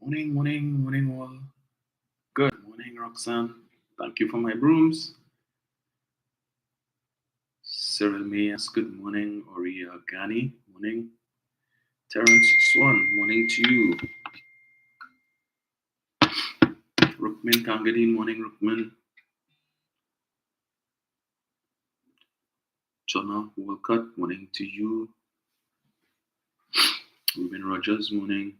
Morning all. Good morning, Roxanne. Thank you for my brooms. Cyril Mayas, good morning. Oria Ghani, morning. Terence Swan, morning to you. Rukmin Kangadin, morning, Rukmin. Jonna Walcott, morning to you. Ruben Rogers, morning.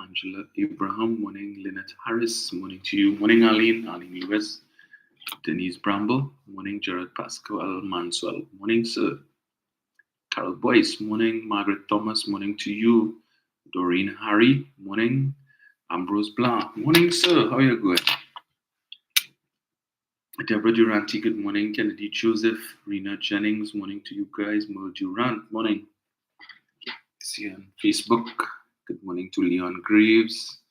Angela Abraham, morning. Lynette Harris, morning to you. Morning, Arlene Lewis. Denise Bramble, morning. Gerard Pascal Manswell, morning, sir. Carol Boyce, morning. Margaret Thomas, morning to you. Doreen Harry, morning. Ambrose Blanc, morning, sir. How are you going? Deborah Duranti, good morning. Kennedy Joseph, Rena Jennings, morning to you guys. Merle Durant, morning. See you on Facebook. Good morning to Leon Graves.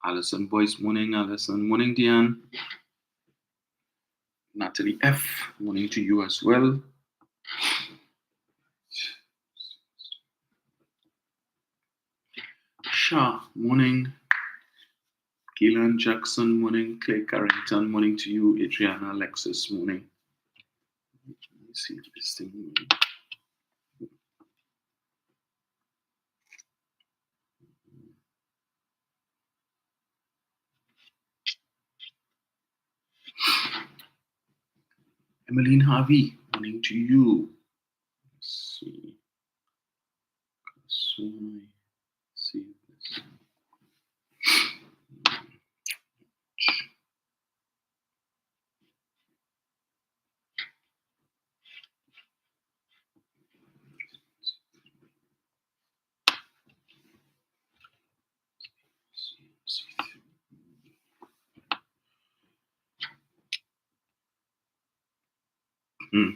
Alison Boyce, morning. Alison, morning, Diane. Natalie F, morning to you as well. Shah, morning. Keelan Jackson, morning. Clay Carrington, morning to you. Adriana Alexis, morning. Let me see if this thing. Emmeline Harvey, morning to you. Let's see. So I see this.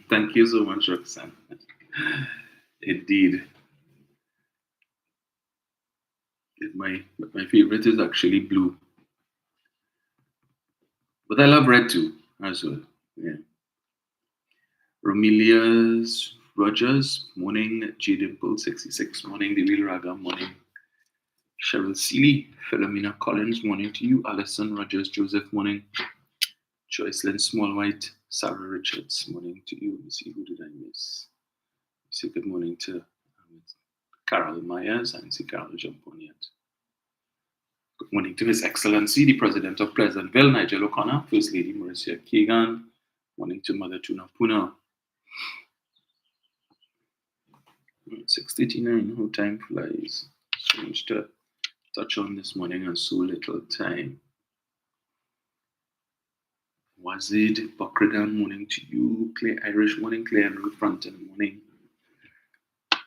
Thank you so much, Roxanne. Indeed. My favorite is actually blue. But I love red too, as well. Yeah. Romelius Rogers, morning. J Dimple 66, morning. The Real Raga, morning. Cheryl Seeley, Philomena Collins, morning to you. Alison Rogers Joseph, morning. Joycelyn Smallwhite, Sarah Richards, morning to you. Let me see, who did I miss? Say good morning to Carol Myers. I didn't see Carol jump on yet. Good morning to His Excellency, the President of Pleasantville, Nigel O'Connor, First Lady Mauricia Keegan. Morning to Mother Tuna Puna. 6:39, how time flies. So much to touch on this morning and so little time. Wazid Bakridan, morning to you. Clay Irish, morning. Clay and Ruth Fronton, morning.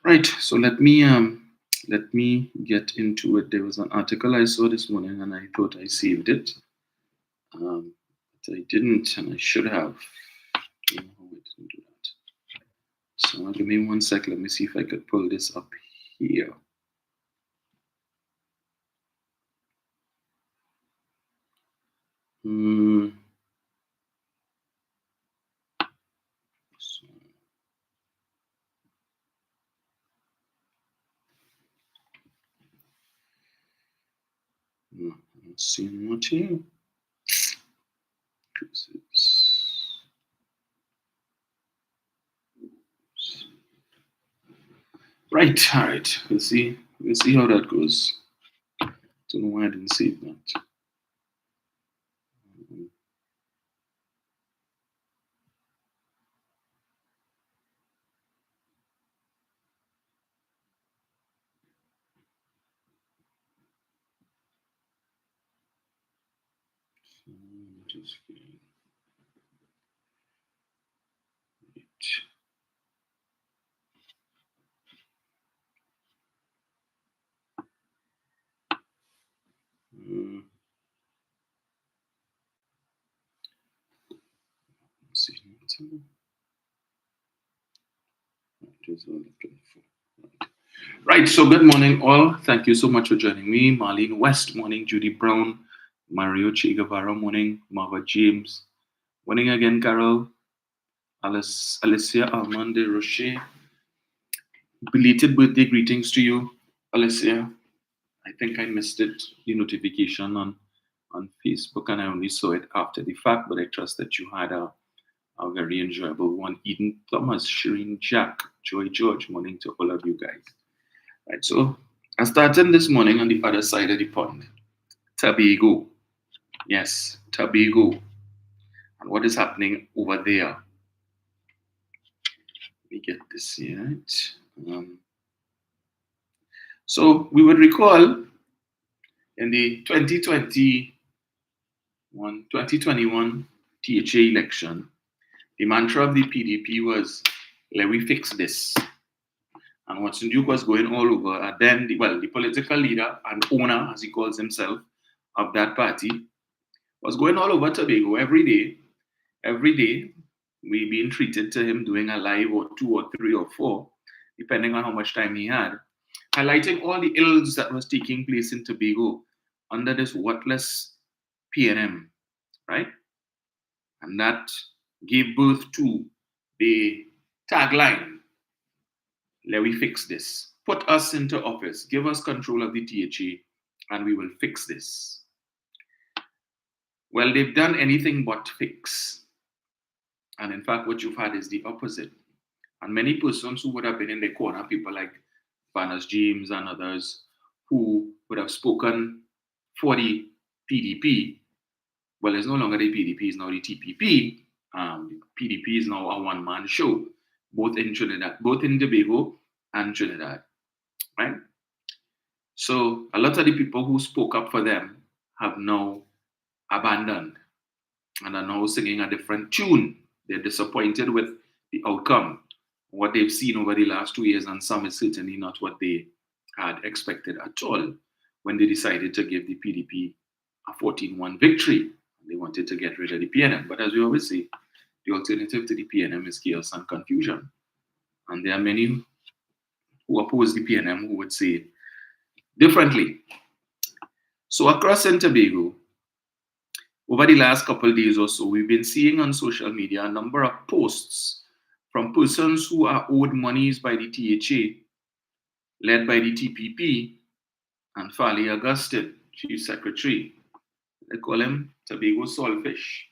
Right, so let me get into it. There was an article I saw this morning and I thought I saved it. But I didn't, and I should have. I don't know how I didn't do that. So give me 1 sec. Let me see if I could pull this up here. Let's see what here. Right, all right. We'll see how that goes. Don't know why I didn't save that. Just kidding. Right, so good morning all. Thank you so much for joining me. Marlene West, morning. Judy Brown, Mario Che Guevara, morning. Marva James, morning again, Carol. Alicia Almande Rocher. Belated birthday greetings to you, Alicia. I think I missed it, the notification on Facebook, and I only saw it after the fact, but I trust that you had a very enjoyable one. Eden Thomas, Shireen Jack, Joy George, morning to all of you guys. Right, so I started this morning on the other side of the pond, Tobago. Yes, Tobago. And what is happening over there? Let me get this here. So we would recall in the 2021 THA election, the mantra of the PDP was, let we fix this. And Watson Duke was going all over. And then, the political leader and owner, as he calls himself, of that party, was going all over Tobago every day. Every day, we being treated to him doing a live or 2 or 3 or 4, depending on how much time he had, highlighting all the ills that was taking place in Tobago under this worthless PNM, right? And that gave birth to the tagline, let we fix this. Put us into office, give us control of the THA, and we will fix this. Well, they've done anything but fix. And in fact, what you've had is the opposite. And many persons who would have been in the corner, people like Barnes James and others, who would have spoken for the PDP, well, it's no longer the PDP, it's now the TPP. The PDP is now a one-man show, both in Trinidad, both in Tobago and Trinidad, right? So a lot of the people who spoke up for them have now abandoned and are now singing a different tune. They're disappointed with the outcome, what they've seen over the last 2 years, and some is certainly not what they had expected at all when they decided to give the PDP a 14-1 victory. They wanted to get rid of the PNM. But as we always say, the alternative to the PNM is chaos and confusion. And there are many who oppose the PNM who would say differently. So across in Tobago, over the last couple of days or so, we've been seeing on social media a number of posts from persons who are owed monies by the THA, led by the TPP, and Fali Augustine, Chief Secretary. They call him Tobago Saltfish.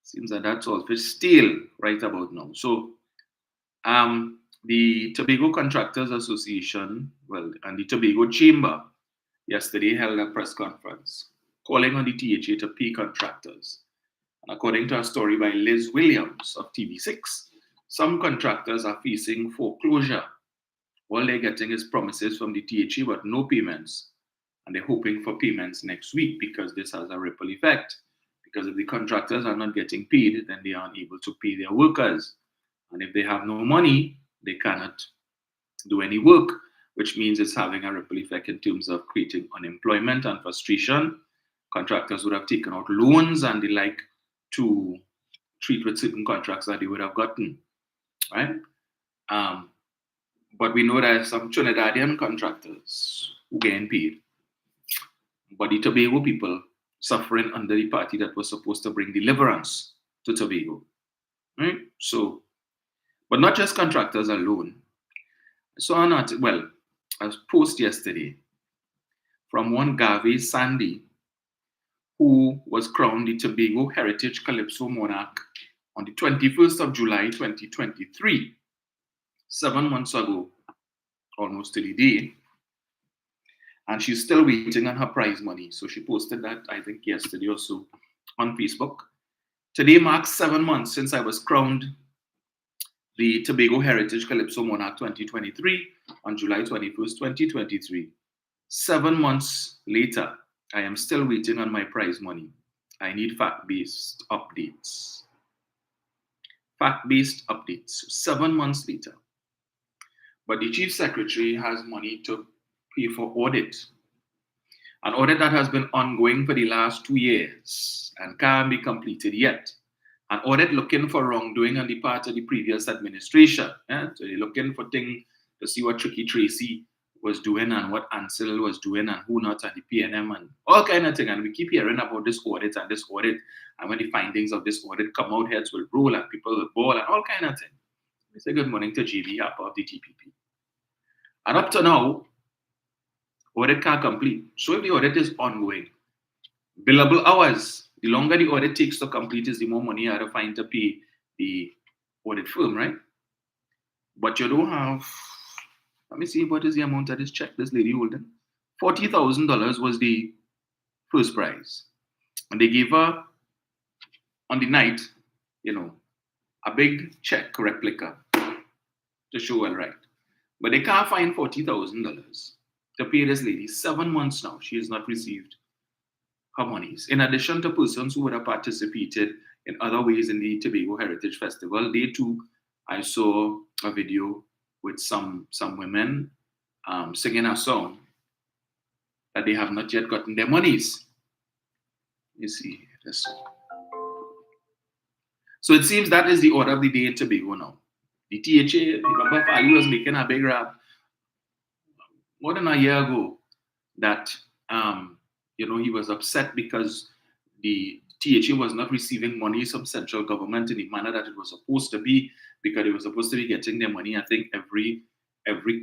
Seems that saltfish stale right about now. So the Tobago Contractors Association, and the Tobago Chamber yesterday held a press conference calling on the THA to pay contractors. And according to a story by Liz Williams of TV6, some contractors are facing foreclosure. All they're getting is promises from the THA, but no payments. And they're hoping for payments next week because this has a ripple effect. Because if the contractors are not getting paid, then they aren't able to pay their workers. And if they have no money, they cannot do any work, which means it's having a ripple effect in terms of creating unemployment and frustration. Contractors would have taken out loans and the like to treat with certain contracts that they would have gotten, right? But we know there are some Trinidadian contractors who getting paid. But the Tobago people suffering under the party that was supposed to bring deliverance to Tobago, right? So, but not just contractors alone. So I was post yesterday from one Garvey Sandy, who was crowned the Tobago Heritage Calypso Monarch on the 21st of July, 2023, 7 months ago, almost to the day. And she's still waiting on her prize money. So she posted that, I think, yesterday or so on Facebook. Today marks 7 months since I was crowned the Tobago Heritage Calypso Monarch 2023 on July 21st, 2023. 7 months later, I am still waiting on my prize money. I need fact-based updates. Fact-based updates. 7 months later. But the Chief Secretary has money to pay for audit. An audit that has been ongoing for the last 2 years and can't be completed yet. An audit looking for wrongdoing on the part of the previous administration. So they're looking for things to see what Tricky Tracy was doing and what Ansel was doing and who not, and the PNM and all kind of thing. And we keep hearing about this audit and this audit. And when the findings of this audit come out, heads will roll and people will ball and all kind of thing. We say good morning to JB Harper of the TPP. And up to now, Audit can't complete. So if the audit is ongoing, billable hours, the longer the audit takes to complete is the more money you have to find to pay the audit firm, right? But you don't have, let me see, what is the amount of this check this lady holding? $40,000 was the first prize. And they gave her on the night, a big check replica to show well right. But they can't find $40,000 to pay this lady. 7 months now, she has not received her monies. In addition to persons who would have participated in other ways in the Tobago Heritage Festival, they too, I saw a video with some women singing a song that they have not yet gotten their monies. You see this. So it seems that is the order of the day in Tobago now. The THA, remember, Fali was making a big rap more than a year ago that he was upset because the THA was not receiving money from central government in the manner that it was supposed to be, because it was supposed to be getting their money, I think, every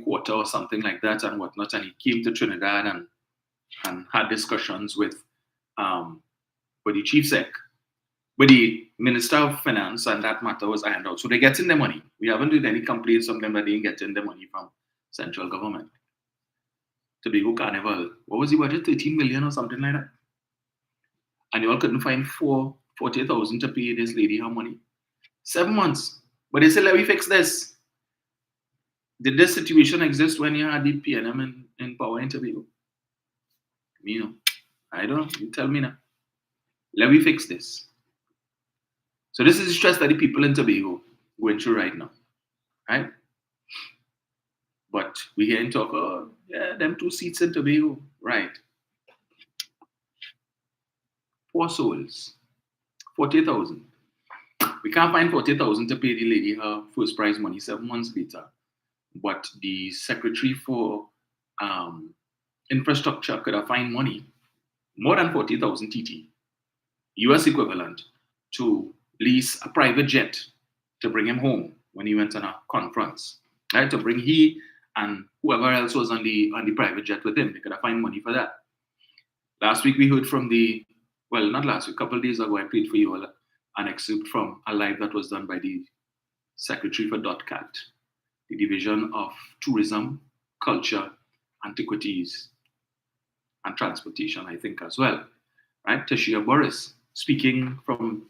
quarter or something like that and whatnot. And he came to Trinidad and had discussions with the chief sec, with the Minister of Finance, and that matter was ironed out. So they're getting their money. We haven't done any complaints from them that they ain't getting the money from central government. Tobago Carnival, what was the budget? 13 million or something like that. And you all couldn't find 40,000 to pay this lady her money. 7 months. But they said, let me fix this. Did this situation exist when you had the PNM in power in Tobago? I don't know. You tell me now. Let me fix this. So this is the stress that the people in Tobago going through right now. Right? But we hear him talk, oh, yeah, them 2 seats in Tobago. Right. Poor souls. 40,000. We can't find 40,000 to pay the lady her first prize money 7 months later. But the Secretary for Infrastructure could have found money, more than 40,000 TT, US equivalent, to lease a private jet to bring him home when he went on a conference. Right? To bring he and whoever else was on the private jet with him. They could have found money for that. Last week we heard from not last week, a couple of days ago, I played for you all an excerpt from a live that was done by the Secretary for DOTCAT, the Division of Tourism, Culture, Antiquities, and Transportation, I think, as well. Right? Tashia Boris, speaking from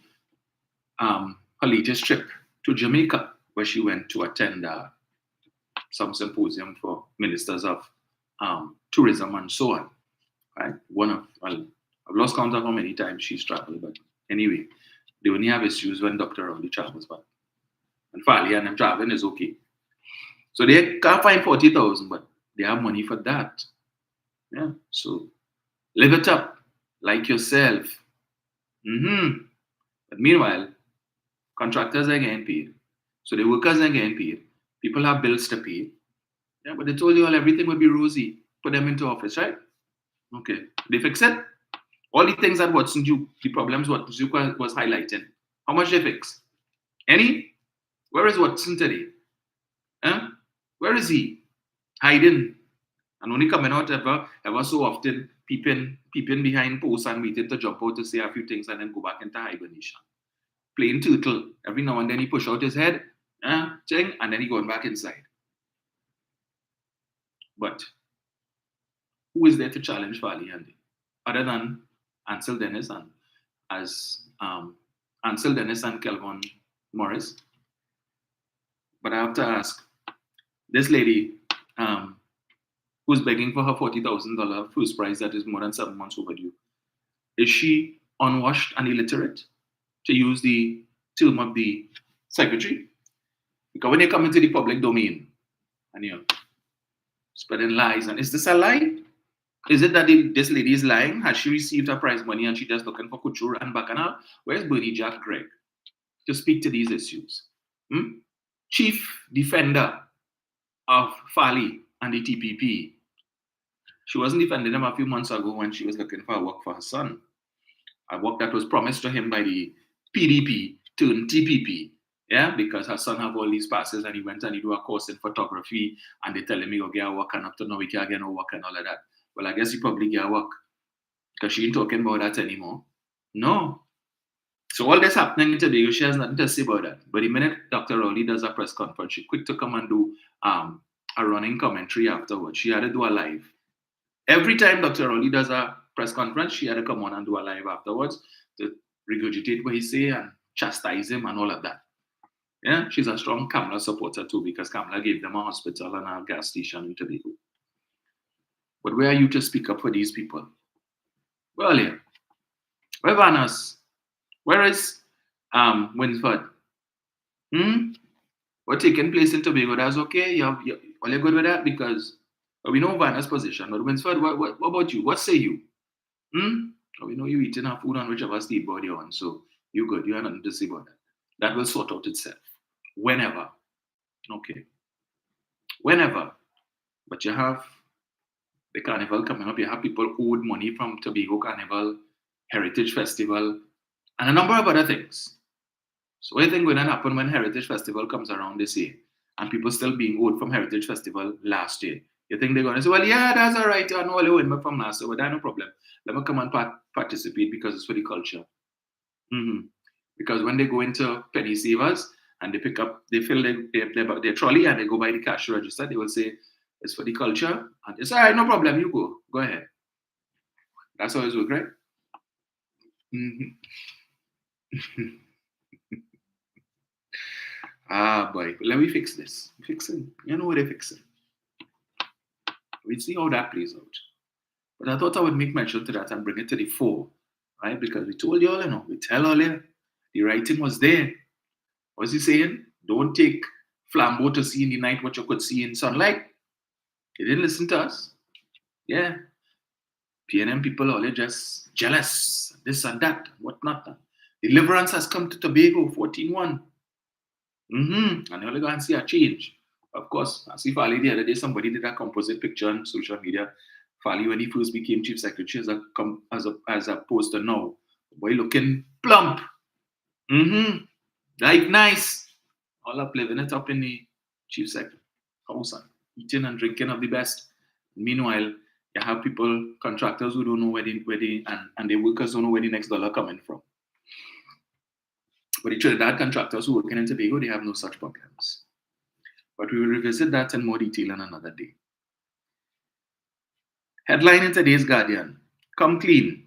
her latest trip to Jamaica, where she went to attend some symposium for ministers of tourism and so on. Right? I've lost count of how many times she's traveled, but anyway, they only have issues when Dr. Rowley travels, but and Fali and them traveling is okay. So they can't find 40,000, but they have money for that. Yeah, so live it up like yourself. But meanwhile, contractors are getting paid, so the workers are getting paid. People have bills to pay. Yeah, but they told you all everything would be rosy. Put them into office, right? Okay, they fix it. All the things that Watson Duke, the problems Watson Duke was highlighting, how much they fix? Any? Where is Watson today? Huh? Where is he? Hiding and only coming out ever so often, peeping behind posts and waiting to jump out to say a few things and then go back into hibernation. Playing turtle. Every now and then he push out his head, and then he going back inside. But who is there to challenge Fali Handy other than Ansel Dennis and Ansel Dennis and Kelvin Morris? But I have to ask, this lady who's begging for her $40,000 first prize that is more than 7 months overdue, is she unwashed and illiterate, to use the term of the secretary? Because when you come into the public domain and you're spreading lies, and is this a lie? Is it that this lady is lying? Has she received her prize money and she's just looking for couture and bacchanal? Where's Bernie Jack Gregg to speak to these issues? Chief defender of Fali and the TPP. She wasn't defending him a few months ago when she was looking for a work for her son. A work that was promised to him by the PDP turned TPP. Yeah, because her son have all these passes and he went and he do a course in photography and they tell him he go get a work and up to now he can't get no work and all of that. Well, I guess he probably get work because she ain't talking about that anymore. No. So all this happening in Tobago, she has nothing to say about that. But the minute Dr. Rowley does a press conference, she quick to come and do a running commentary afterwards. She had to do a live. Every time Dr. Rowley does a press conference, she had to come on and do a live afterwards to regurgitate what he say and chastise him and all of that. Yeah, she's a strong Kamala supporter too because Kamala gave them a hospital and a gas station in Tobago. But where are you to speak up for these people? Well, yeah. Where Vanas? Where is Winsford? What taking place in Tobago? That's okay. Well, you're good with that because we know Vanna's position. But Winsford, what about you? What say you? We know you eating our food on whichever state body you're on, so you good. You have nothing to say about that. That will sort out itself. Whenever. Okay. Whenever. But you have the carnival coming up. You have people owed money from Tobago Carnival, Heritage Festival, and a number of other things. So what do you think will then happen when Heritage Festival comes around this year and people still being owed from Heritage Festival last year? You think they're going to say, well, yeah, that's all right. I know all owing me from last year, but that's no problem. Let me come and participate because it's for the culture. Because when they go into penny savers and they fill their trolley and they go by the cash register, they will say, it's for the culture. And they say, all right, no problem, you go ahead. That's always work, right? Boy, let me fix this. Fixing. You know what they're fixing. We'll see how that plays out. But I thought I would make mention to that and bring it to the fore, right? Because we told you all, we tell all you, the writing was there. What's he saying? Don't take flambeau to see in the night what you could see in sunlight. They didn't listen to us. Yeah. PNM people are just jealous, this and that, whatnot. Deliverance has come to Tobago, 14-1. And you're only going to see a change. Of course, I see Fali the other day, somebody did a composite picture on social media. Fali, when he first became chief secretary, as opposed to now. Boy, looking plump. Like nice. All up living it up in the chief secretary house and eating and drinking of the best. Meanwhile, you have people, contractors who don't know where and the workers don't know where the next dollar coming from. But the Trinidad contractors who work in Tobago, they have no such problems. But we will revisit that in more detail on another day. Headline in today's Guardian: Come clean.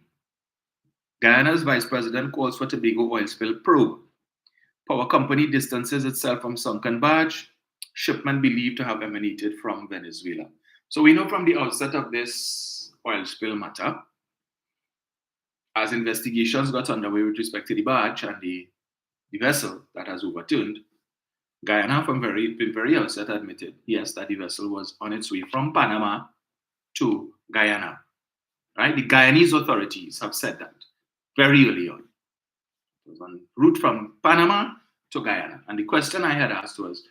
Guyana's vice president calls for Tobago oil spill probe. Power company distances itself from sunken barge. Shipment believed to have emanated from Venezuela. So we know from the outset of this oil spill matter, as investigations got underway with respect to the barge and the vessel that has overturned, Guyana from very outset admitted, yes, that the vessel was on its way from Panama to Guyana. Right? The Guyanese authorities have said that very early on. It was en route from Panama to Guyana. And the question I had asked was,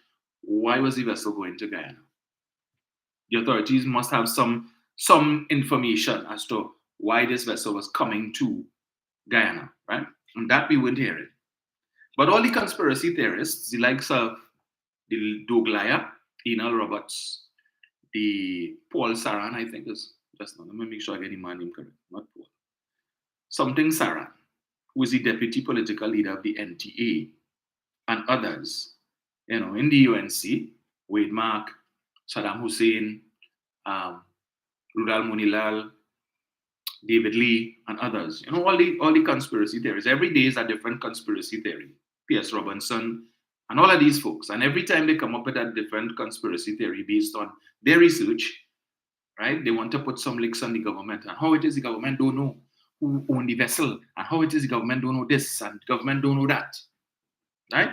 why was the vessel going to Guyana? The authorities must have some information as to why this vessel was coming to Guyana, right? And that we weren't hearing. But all the conspiracy theorists, the likes of the Doug Lyer, Enel Roberts, the Paul Saran, I think is just now. Let me make sure I get the man name correct, not Paul. Something Saran, who is the deputy political leader of the NTA, and others, in the UNC, Wade Mark, Saddam Hussein, Rudal Munilal, David Lee, and others. All the conspiracy theories. Every day is a different conspiracy theory. P.S. Robinson, and all of these folks. And every time they come up with a different conspiracy theory based on their research, right, they want to put some licks on the government. And how it is the government don't know who owned the vessel. And how it is the government don't know this and the government don't know that. Right?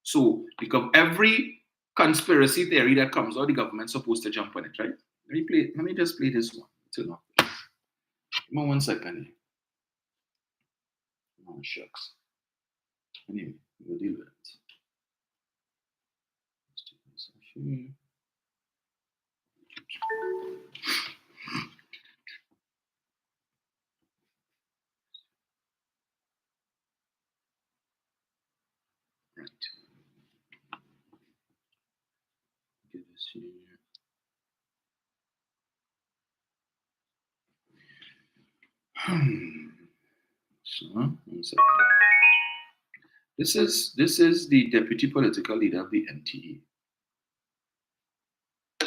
So every conspiracy theory that comes out, the government's supposed to jump on it, right? Let me just play this one. Turn off this. Give me 1 second. Oh, shucks. Anyway, we'll deal with it. Let's take this off here. Right. Get this here. So, one second. This is the deputy political leader of the NTA.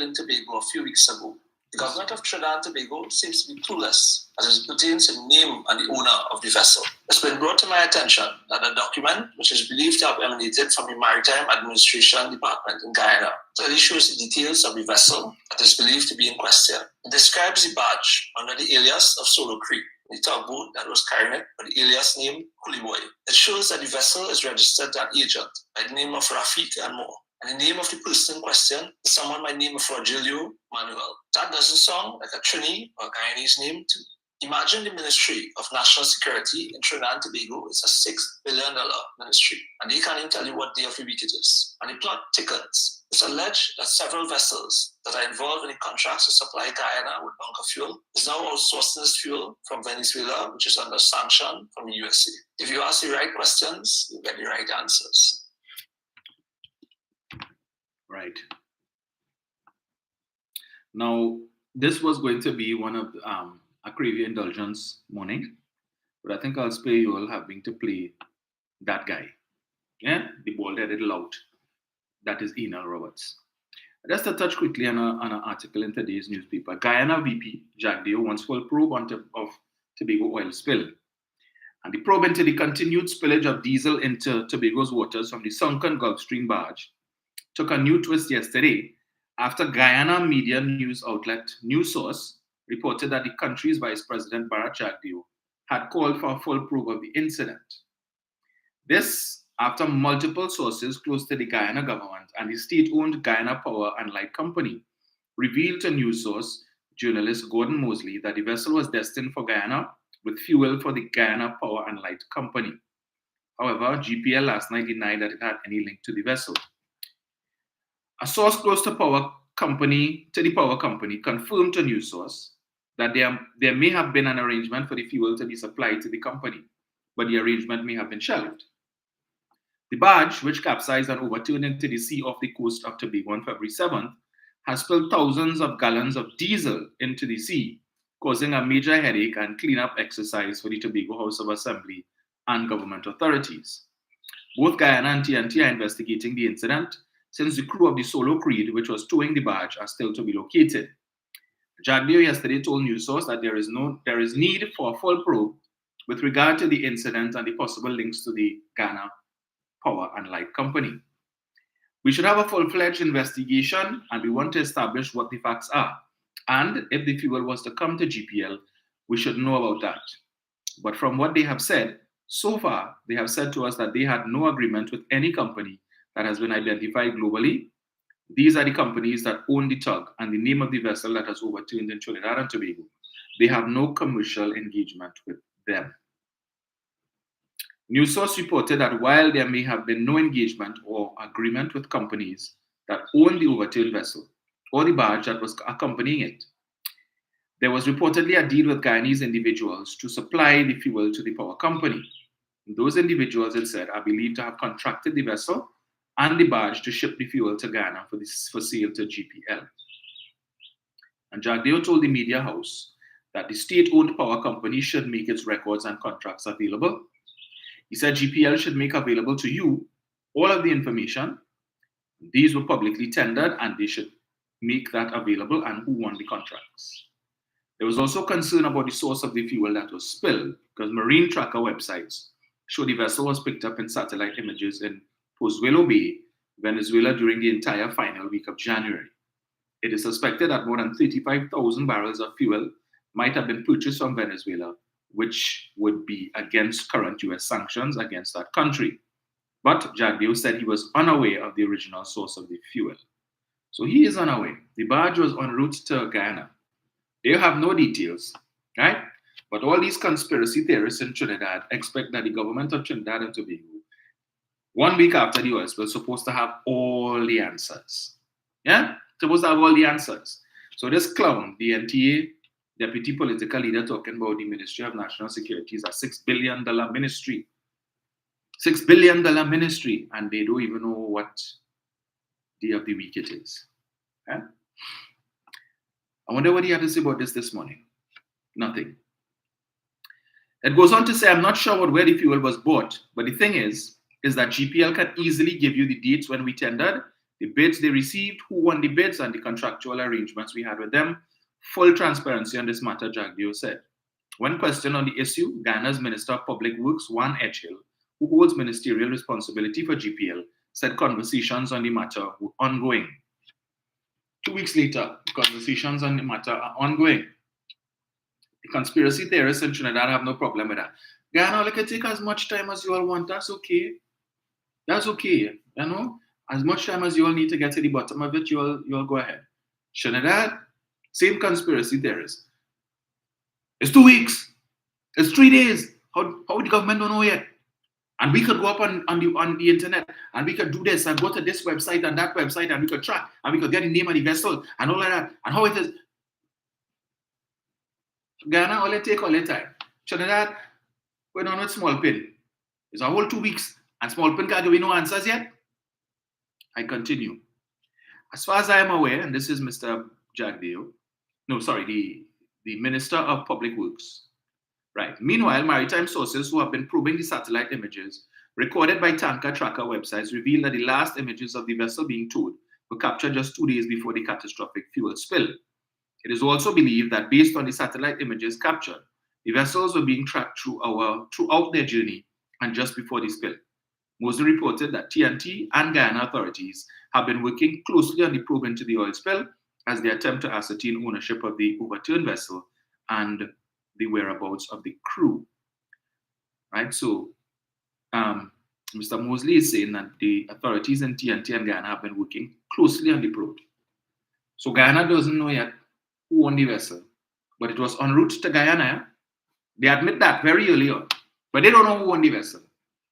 In Tobago a few weeks ago, the government of Trinidad and Tobago seems to be clueless as it pertains to the name and the owner of the vessel. It's been brought to my attention that a document, which is believed to have emanated from the Maritime Administration Department in Guyana, clearly shows the details of the vessel that is believed to be in question. It describes the barge under the alias of Solo Creek, the tugboat that was carrying it with the alias name Coolie Boy. It shows that the vessel is registered to an agent by the name of Rafik and Moore. And the name of the person in question is someone by the name of Rogelio Manuel. That doesn't sound like a Trini or a Guyanese name too. Imagine the Ministry of National Security in Trinidad and Tobago is a $6 billion ministry, and they can't even tell you what day of the week it is. And the plot thickens. It's alleged that several vessels that are involved in the contracts to supply Guyana with bunker fuel is now outsourcing this fuel from Venezuela, which is under sanction from the USA. If you ask the right questions, you get the right answers. Right. Now, this was going to be one of a Cravey Indulgence morning, but I think I'll spare you all having to play that guy. Yeah, the bald-headed lout. That is Enel Roberts. Just to touch quickly on an article in today's newspaper. Guyana VP Jack Deo wants full probe of Tobago oil spill. And the probe into the continued spillage of diesel into Tobago's waters from the sunken Gulf Stream barge took a new twist yesterday after Guyana media news outlet News Source reported that the country's Vice President Bharat Jagdeo had called for a full probe of the incident. This after multiple sources close to the Guyana government and the state-owned Guyana Power and Light Company revealed to News Source journalist Gordon Mosley that the vessel was destined for Guyana with fuel for the Guyana Power and Light Company. However, GPL last night denied that it had any link to the vessel. A source close to the power company confirmed to News Source that there may have been an arrangement for the fuel to be supplied to the company, but the arrangement may have been shelved. The barge, which capsized and overturned into the sea off the coast of Tobago on February 7th, has spilled thousands of gallons of diesel into the sea, causing a major headache and cleanup exercise for the Tobago House of Assembly and government authorities. Both Guyana and TNT are investigating the incident, since the crew of the Solo Creed, which was towing the barge, are still to be located. Jagdeo yesterday told News Source that there is need for a full probe with regard to the incident and the possible links to the Guyana Power and Light Company. We should have a full-fledged investigation, and we want to establish what the facts are. And if the fuel was to come to GPL, we should know about that. But from what they have said, so far, they have said to us that they had no agreement with any company that has been identified globally. These are the companies that own the tug and the name of the vessel that has overturned in Trinidad and Tobago. They have no commercial engagement with them. News Source reported that while there may have been no engagement or agreement with companies that own the overturned vessel or the barge that was accompanying it, there was reportedly a deal with Guyanese individuals to supply the fuel to the power company. Those individuals, it said, are believed to have contracted the vessel and the barge to ship the fuel to Guyana for sale to GPL. And Jagdeo told the media house that the state-owned power company should make its records and contracts available. He said GPL should make available to you all of the information. These were publicly tendered, and they should make that available and who won the contracts. There was also concern about the source of the fuel that was spilled, because marine tracker websites show the vessel was picked up in satellite images in Pozuelo Bay, Venezuela during the entire final week of January. It is suspected that more than 35,000 barrels of fuel might have been purchased from Venezuela, which would be against current US sanctions against that country. But Jagdeo said he was unaware of the original source of the fuel. So he is unaware. The barge was en route to Guyana. They have no details, right? But all these conspiracy theorists in Trinidad expect that the government of Trinidad and Tobago, 1 week after the oil spill, is supposed to have all the answers. Yeah? Supposed to have all the answers. So this clown, the NTA deputy political leader, talking about the Ministry of National Security is a $6 billion ministry. $6 billion ministry, and they don't even know what day of the week it is. Okay? I wonder what he had to say about this morning. Nothing. It goes on to say, I'm not sure where the fuel was bought, but the thing is that GPL can easily give you the dates when we tendered, the bids they received, who won the bids, and the contractual arrangements we had with them. Full transparency on this matter, Jagdeo said. When questioned on the issue, Ghana's Minister of Public Works, Juan Edgehill, who holds ministerial responsibility for GPL, said conversations on the matter were ongoing. 2 weeks later, conversations on the matter are ongoing. The conspiracy theorists in Trinidad have no problem with that. Ghana, it can take as much time as you all want. That's okay. That's okay. You know, as much time as you all need to get to the bottom of it, you all go ahead. Trinidad, same conspiracy theorists. It's 2 weeks. It's 3 days. How would the government don't know yet? And we could go up on the internet and we could do this and go to this website and that website and we could track and we could get the name of the vessel and all of that and how it is. Ghana, all it take all the time. Trinidad, we're on with Small Pin. It's a whole 2 weeks and Small Pin can't give me no answers yet. I continue. As far as I am aware, and this is Mr. Jagdeo, the Minister of Public Works. Right. Meanwhile, maritime sources who have been probing the satellite images recorded by tanker tracker websites reveal that the last images of the vessel being towed were captured just 2 days before the catastrophic fuel spill. It is also believed that based on the satellite images captured, the vessels were being tracked throughout their journey and just before the spill. Mosley reported that TNT and Guyana authorities have been working closely on the probe into the oil spill as they attempt to ascertain ownership of the overturned vessel and the whereabouts of the crew. Right, so Mr. Mosley is saying that the authorities in TNT and Guyana have been working closely on the probe. So Guyana doesn't know yet who owned the vessel, but it was en route to Guyana. They admit that very early on, but they don't know who owned the vessel.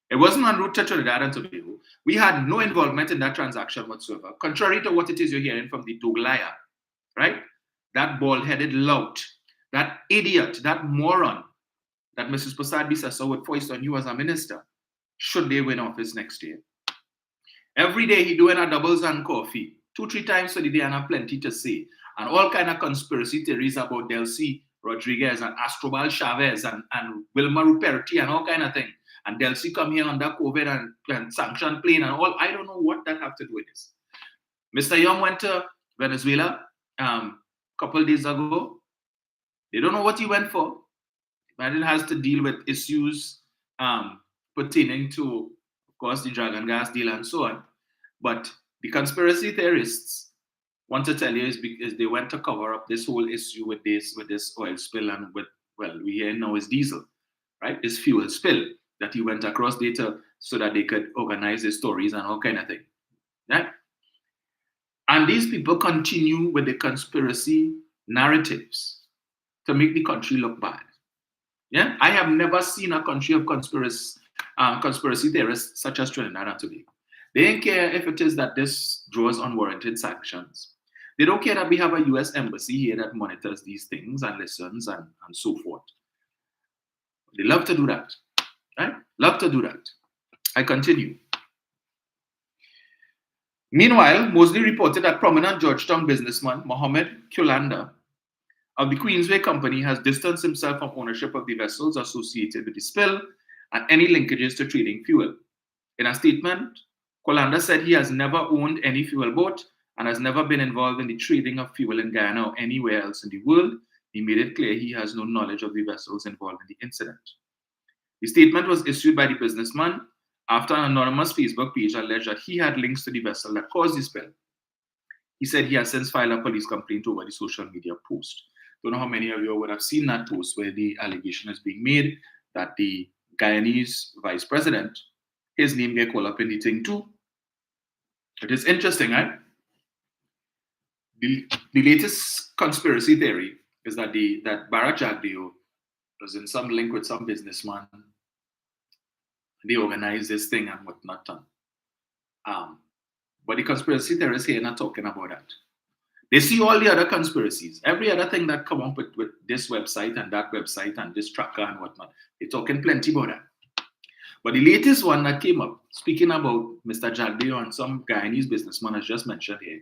It wasn't en route to Trinidad and Tobago. We had no involvement in that transaction whatsoever, contrary to what it is you're hearing from the Doglaya, right? That bald-headed lout, that idiot, that moron that Mrs. Prasad Bisesa would foist on you as a minister, should they win office next year. Every day he doing a doubles and coffee, 2-3 times a day and have plenty to say. And all kind of conspiracy theories about Delcy Rodriguez and Astrobal Chavez and Wilma Ruperti and all kind of things. And Delcy come here under COVID and sanction plane and all. I don't know what that have to do with this. Mr. Young went to Venezuela a couple days ago. They don't know what he went for. Biden has to deal with issues pertaining to, of course, the Dragon gas deal and so on. But the conspiracy theorists want to tell you is because they went to cover up this whole issue with this oil spill and with, well, we hear now is diesel, right? This fuel spill that he went across data so that they could organize the stories and all kind of thing, right? And these people continue with the conspiracy narratives to make the country look bad. Yeah, I have never seen a country of conspiracy theorists such as Trinidad and Tobago. They don't care if it is that this draws unwarranted sanctions. They don't care that we have a US embassy here that monitors these things and listens and so forth. They love to do that, right? Love to do that. I continue. Meanwhile, Mosley reported that prominent Georgetown businessman Mohammed Kulanda of the Queensway Company has distanced himself from ownership of the vessels associated with the spill and any linkages to trading fuel. In a statement, Kulanda said he has never owned any fuel boat and has never been involved in the trading of fuel in Guyana or anywhere else in the world. He made it clear he has no knowledge of the vessels involved in the incident. The statement was issued by the businessman after an anonymous Facebook page alleged that he had links to the vessel that caused the spill. He said he has since filed a police complaint over the social media post. Don't know how many of you would have seen that post where the allegation is being made that the Guyanese vice president, his name get called up in the thing too. It is interesting, right? The latest conspiracy theory is that that Bharat Jagdeo was in some link with some businessman. They organized this thing and whatnot. But the conspiracy theorists here are not talking about that. They see all the other conspiracies, every other thing that come up with this website and that website and this tracker and whatnot. They're talking plenty about that. But the latest one that came up, speaking about Mr. Jagdeo and some Guyanese businessman as just mentioned here,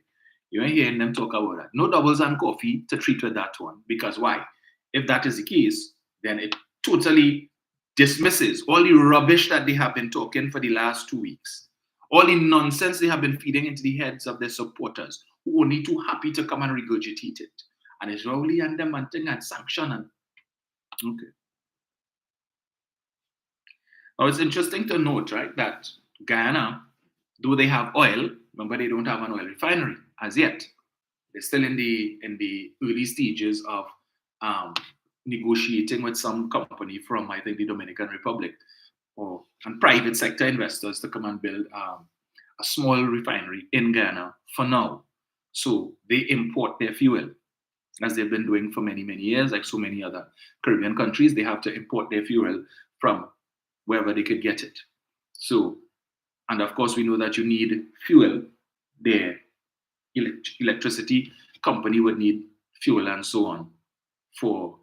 you ain't hearing them talk about that. No doubles and coffee to treat with that one. Because why? If that is the case, then it totally dismisses all the rubbish that they have been talking for the last 2 weeks, all the nonsense they have been feeding into the heads of their supporters, who are only too happy to come and regurgitate it. And it's really and demanding and sanction. And okay. Now it's interesting to note, right, that Guyana, though they have oil, remember they don't have an oil refinery as yet. They're still in the early stages of negotiating with some company from, I think, the Dominican Republic and private sector investors to come and build a small refinery in Guyana for now. So they import their fuel, as they've been doing for many, many years, like so many other Caribbean countries. They have to import their fuel from wherever they could get it. So, and of course, we know that you need fuel. Their electricity company would need fuel and so on for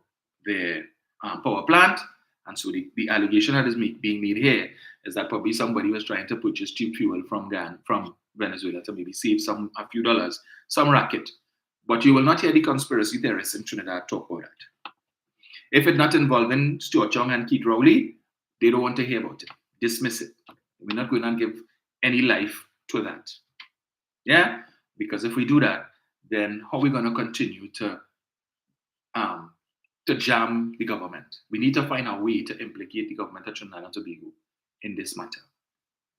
their power plant. And so the allegation that is being made here is that probably somebody was trying to purchase cheap fuel from Venezuela to maybe save a few dollars, some racket. But you will not hear the conspiracy theorists in Trinidad talk about that. If it's not involving Stuart Young and Keith Rowley, they don't want to hear about it. Dismiss it. We're not going to give any life to that. Yeah? Because if we do that, then how are we going to continue to jam the government? We need to find a way to implicate the government of Trinidad and Tobago in this matter,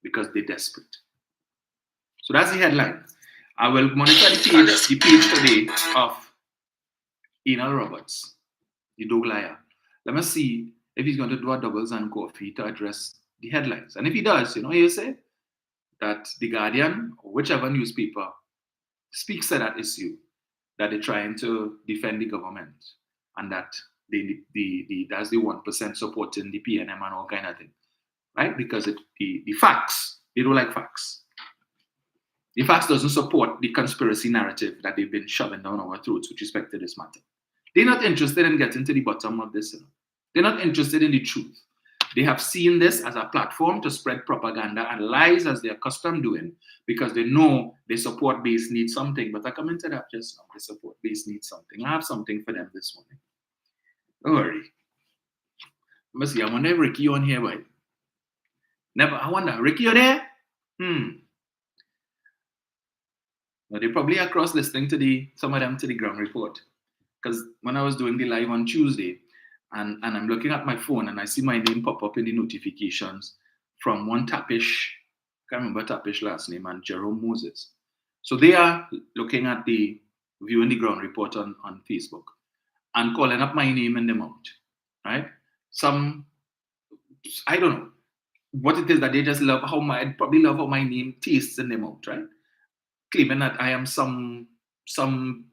because they're desperate. So that's the headline. I will monitor the page today of Enal Roberts, the dog liar. Let me see if he's going to do a doubles and coffee to address the headlines. And if he does, he'll say that the Guardian or whichever newspaper speaks to that issue, that they're trying to defend the government and that that's the 1% supporting the PNM and all kind of thing, right? Because the facts, they don't like facts. The facts doesn't support the conspiracy narrative that they've been shoving down our throats with respect to this matter. They're not interested in getting to the bottom of this. They're not interested in the truth. They have seen this as a platform to spread propaganda and lies, as they're accustomed doing, because they know they support base needs something. But I commented that just now. They support base needs something. I have something for them this morning. Don't worry. Let me see. I wonder if Ricky on here, boy. Never. I wonder, Ricky, you there? Now, they're probably across listening to some of them to the ground report. Because when I was doing the live on Tuesday, and I'm looking at my phone and I see my name pop up in the notifications from one Tapish, I can't remember Tapish last name, and Jerome Moses. So they are looking at viewing the ground report on Facebook and calling up my name in the mouth, right? I don't know what it is that they just probably love how my name tastes in the mouth, right? Claiming that I am some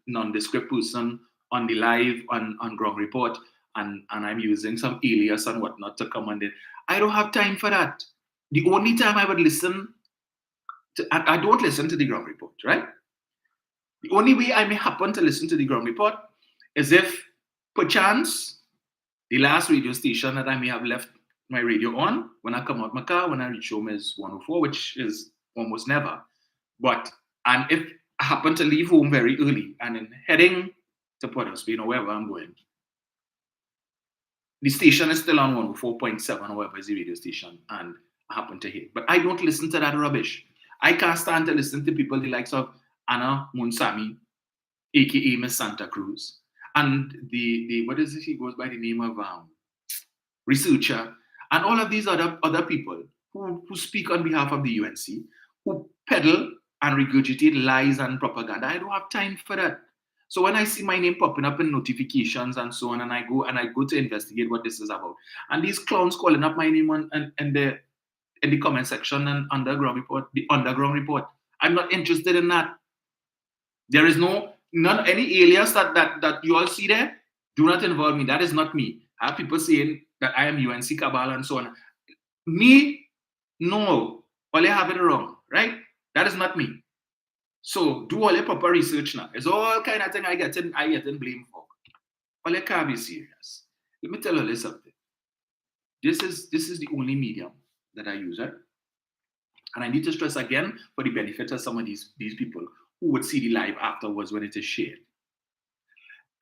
nondescript person on the live on ground report, and I'm using some alias and whatnot to come on there. I don't have time for that. The only time I would listen to, I don't listen to the ground report, right? The only way I may happen to listen to the ground report is if, perchance, the last radio station that I may have left my radio on when I come out my car, when I reach home, is 104, which is almost never. And if I happen to leave home very early and then heading to Port of Spain or wherever I'm going, the station is still on 104.7 or whatever is the radio station, and I happen to hear. But I don't listen to that rubbish. I can't stand to listen to people the likes of Anna Munsami, aka Miss Santa Cruz, and the what is it? He goes by the name of Researcher, and all of these other people who speak on behalf of the UNC, who peddle and regurgitate lies and propaganda. I don't have time for that. So when I see my name popping up in notifications and so on, and I go to investigate what this is about, and these clowns calling up my name in the comment section and underground report, I'm not interested in that. There is any alias that you all see there. Do not involve me. That is not me. I have people saying that I am UNC Cabal and so on. Me, no. All you have it wrong, right? That is not me. So do all your proper research now. It's all kind of thing I get in blame for. All you can't be serious. Let me tell you something. This is the only medium that I use, right? And I need to stress again, for the benefit of some of these people who would see the live afterwards when it is shared.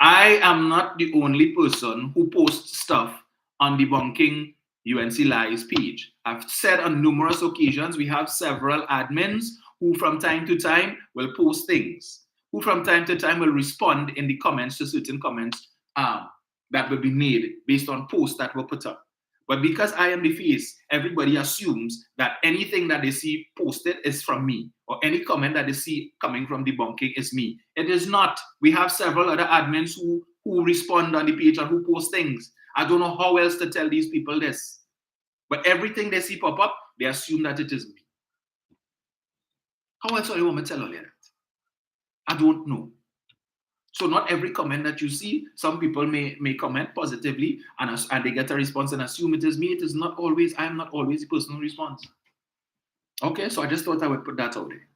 I am not the only person who posts stuff on debunking UNC Lives page. I've said on numerous occasions, we have several admins who from time to time will post things, who from time to time will respond in the comments to certain comments that will be made based on posts that were put up. But because I am the face, everybody assumes that anything that they see posted is from me, or any comment that they see coming from debunking is me. It is not. We have several other admins who respond on the page and who post things. I don't know how else to tell these people this. But everything they see pop up, they assume that it is me. How else do you want me to tell all that? I don't know. So not every comment that you see, some people may comment positively and they get a response and assume it is me. It is not always, I am not always the personal response. Okay, so I just thought I would put that out there.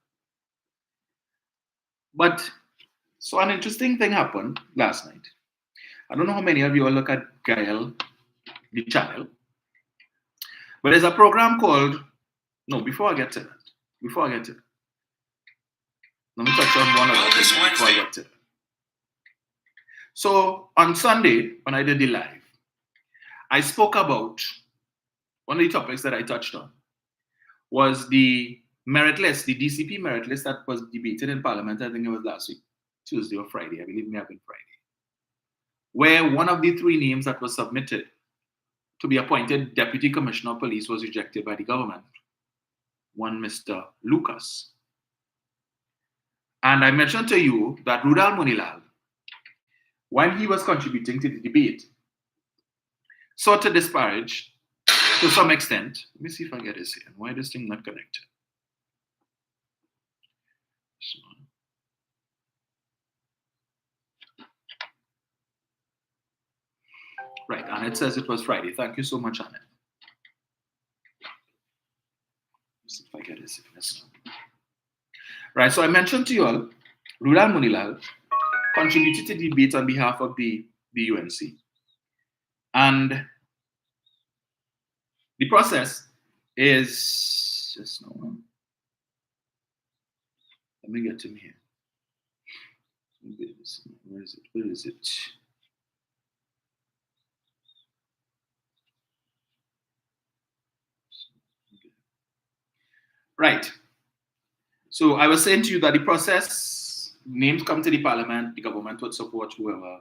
But, so an interesting thing happened last night. I don't know how many of you all look at Gael, the channel. But there's a program called, before I get to that, let me touch on one of them before I get to it. So on Sunday, when I did the live, I spoke about one of the topics that I touched on was the merit list, the DCP merit list that was debated in Parliament. I think it was last week, Tuesday or Friday. I believe it may have been Friday, where one of the three names that was submitted to be appointed Deputy Commissioner of Police was rejected by the government, one Mr. Lucas. And I mentioned to you that Rudal Munilal, when he was contributing to the debate, sought to disparage, to some extent, let me see if I get this here. Why this thing not connected? Right, and it says it was Friday. Thank you so much, Annette. Let's see if I get this here. Right, so I mentioned to you all, Rudal Munilal contributed to the debate on behalf of the UNC. And the process is just no. Let me get to him here. Where is it? Where is it? Right. So I was saying to you that the process, names come to the Parliament, the government would support whoever,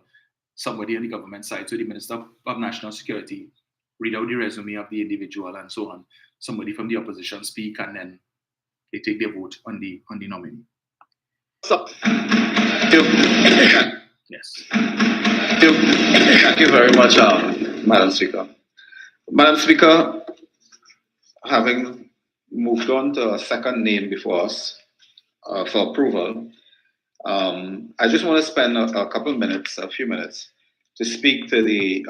somebody on the government side, so the Minister of National Security, read out the resume of the individual and so on. Somebody from the opposition speak, and then they take their vote on the nominee. So, yes. Thank you very much, Madam Speaker. Madam Speaker, having moved on to a second name before us for approval, I just want to spend a few minutes to speak to the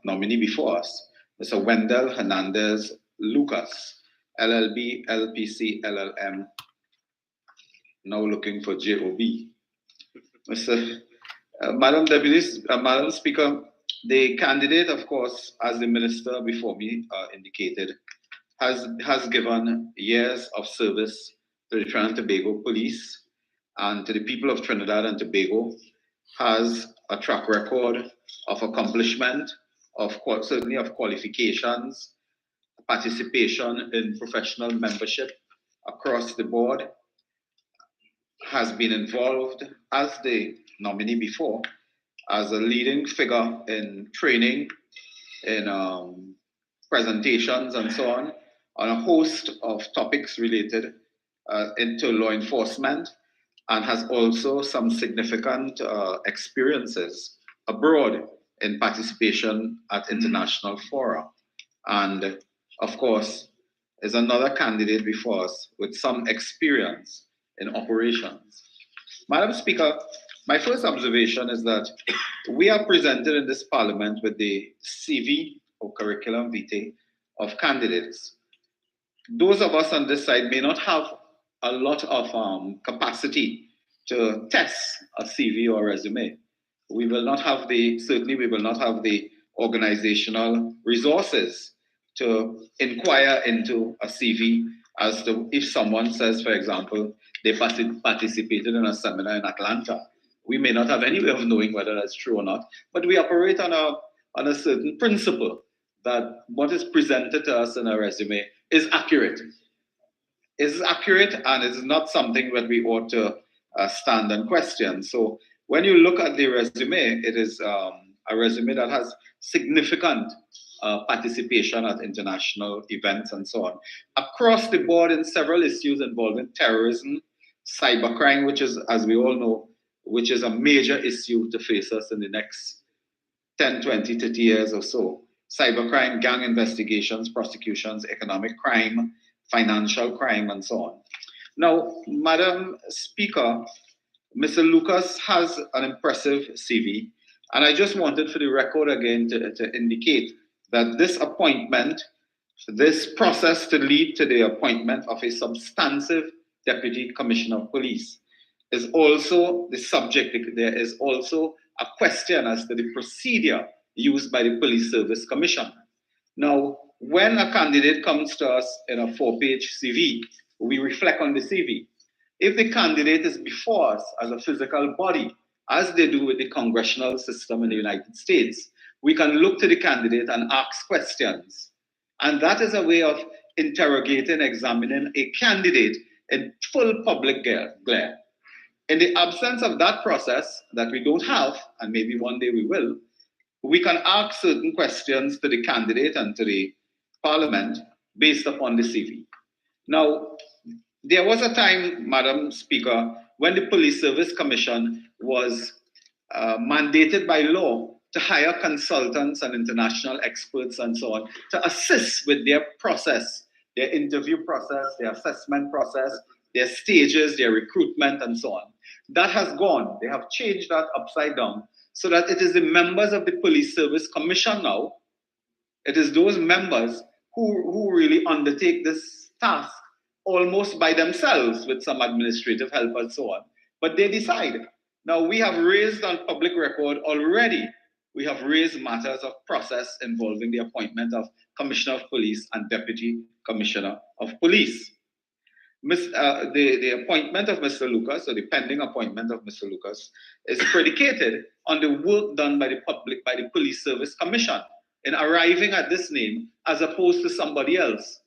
nominee before us, Mr. Wendell Hernandez Lucas, LLB, LPC, LLM, now looking for JOB. Madam Speaker, the candidate, of course, as the minister before me indicated, has given years of service to the Trinidad and Tobago Police and to the people of Trinidad and Tobago, has a track record of accomplishment, certainly of qualifications, participation in professional membership across the board, has been involved as the nominee before, as a leading figure in training, in presentations and so on a host of topics related into law enforcement, and has also some significant experiences abroad in participation at international fora. And of course, is another candidate before us with some experience in operations. Madam Speaker, my first observation is that we are presented in this parliament with the CV or curriculum vitae of candidates. Those of us on this side may not have a lot of capacity to test a CV or resume. We will not have the organizational resources to inquire into a CV as to if someone says, for example, they participated in a seminar in Atlanta. We may not have any way of knowing whether that's true or not, but we operate on a certain principle that what is presented to us in a resume is accurate. Is accurate, and it is not something that we ought to stand and question. So when you look at the resume, it is a resume that has significant participation at international events and so on. Across the board in several issues involving terrorism, cybercrime, which is, as we all know, which is a major issue to face us in the next 10, 20, 30 years or so. Cybercrime, gang investigations, prosecutions, economic crime, financial crime, and so on. Now, Madam Speaker, Mr. Lucas has an impressive CV, and I just wanted for the record again to indicate that this appointment, this process to lead to the appointment of a substantive Deputy Commissioner of Police is also the subject. There is also a question as to the procedure used by the Police Service Commission. Now, when a candidate comes to us in a 4-page CV, we reflect on the CV. If the candidate is before us as a physical body, as they do with the congressional system in the United States, we can look to the candidate and ask questions. And that is a way of interrogating, examining a candidate in full public glare. In the absence of that process that we don't have, and maybe one day we will, we can ask certain questions to the candidate and to the Parliament based upon the CV. Now, there was a time, Madam Speaker, when the Police Service Commission was mandated by law to hire consultants and international experts and so on to assist with their process, their interview process, their assessment process, their stages, their recruitment, and so on. That has gone. They have changed that upside down so that it is the members of the Police Service Commission now, it is those members who really undertake this task almost by themselves with some administrative help and so on. But they decide. Now, we have raised on public record already, we have raised matters of process involving the appointment of Commissioner of Police and Deputy Commissioner of Police. The appointment of Mr. Lucas, or the pending appointment of Mr. Lucas, is predicated on the work done by the Police Service Commission in arriving at this name as opposed to somebody else.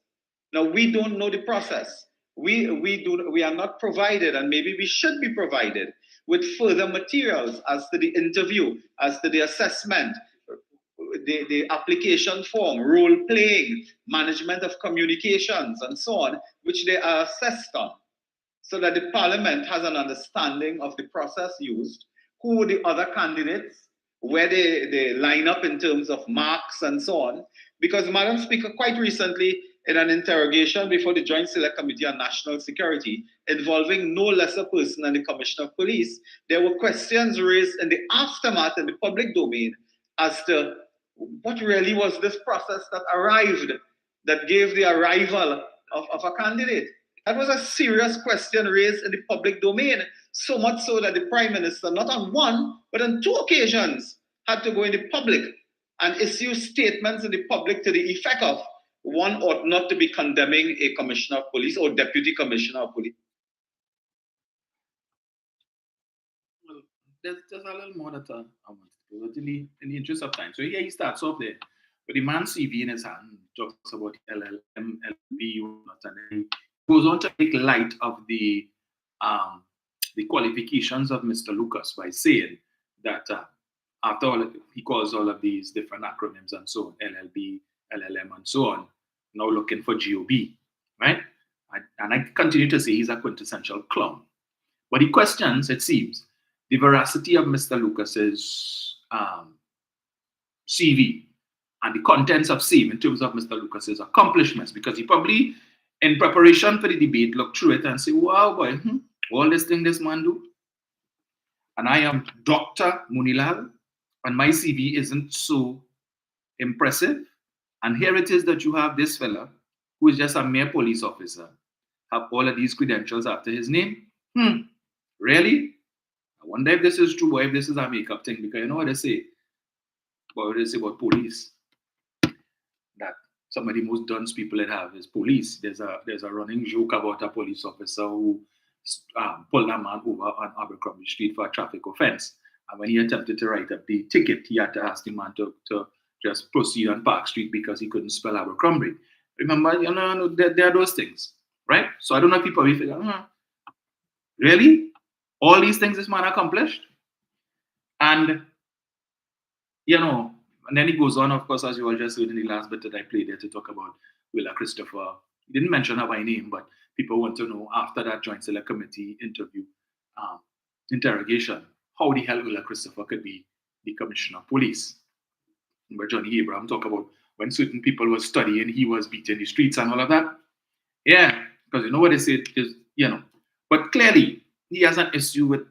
Now, we don't know the process. We are not provided, and maybe we should be provided with further materials as to the interview, as to the assessment, the application form, role playing, management of communications, and so on, which they are assessed on, so that the Parliament has an understanding of the process used, who the other candidates, where they line up in terms of marks and so on. Because, Madam Speaker, quite recently, in an interrogation before the Joint Select Committee on National Security involving no lesser person than the Commissioner of Police, there were questions raised in the aftermath in the public domain as to what really was this process that gave the arrival of a candidate. That was a serious question raised in the public domain, so much so that the Prime Minister, not on one, but on 2 occasions, had to go in the public and issue statements in the public to the effect of one ought not to be condemning a Commissioner of Police or Deputy Commissioner of Police. Well, there's a little more that I want to do in the interest of time. So here he starts off there with the man's CV in his hand, talks about LLM, LLB, and then he goes on to make light of the qualifications of Mr. Lucas by saying that after all, he calls all of these different acronyms and so on, LLB, LLM, and so on, now looking for GOB, right? And I continue to say he's a quintessential clown. But he questions, it seems, the veracity of Mr. Lucas's CV and the contents of CV in terms of Mr. Lucas's accomplishments, because he probably, in preparation for the debate, looked through it and say, wow, boy, all this thing this man do. And I am Dr. Munilal, and my CV isn't so impressive. And here it is that you have this fella, who is just a mere police officer, have all of these credentials after his name. Really? I wonder if this is true or if this is a makeup thing, because you know what they say? What they say about police? That some of the most dunce people that have is police. There's a running joke about a police officer who pulled a man over on Abercrombie Street for a traffic offense. And when he attempted to write up the ticket, he had to ask the man to just proceed on Park Street because he couldn't spell Abercrombie. Remember, there are those things, right? So I don't know if people will figure, really? All these things this man accomplished? And, and then he goes on, of course, as you all just heard in the last bit that I played there to talk about Willa Christopher. He didn't mention her by name, but people want to know after that Joint Select Committee interrogation, how the hell Willa Christopher could be the Commissioner of Police. Remember Johnny Abraham talk about when certain people were studying, he was beating the streets and all of that. Yeah, because you know what they say is, but clearly he has an issue with,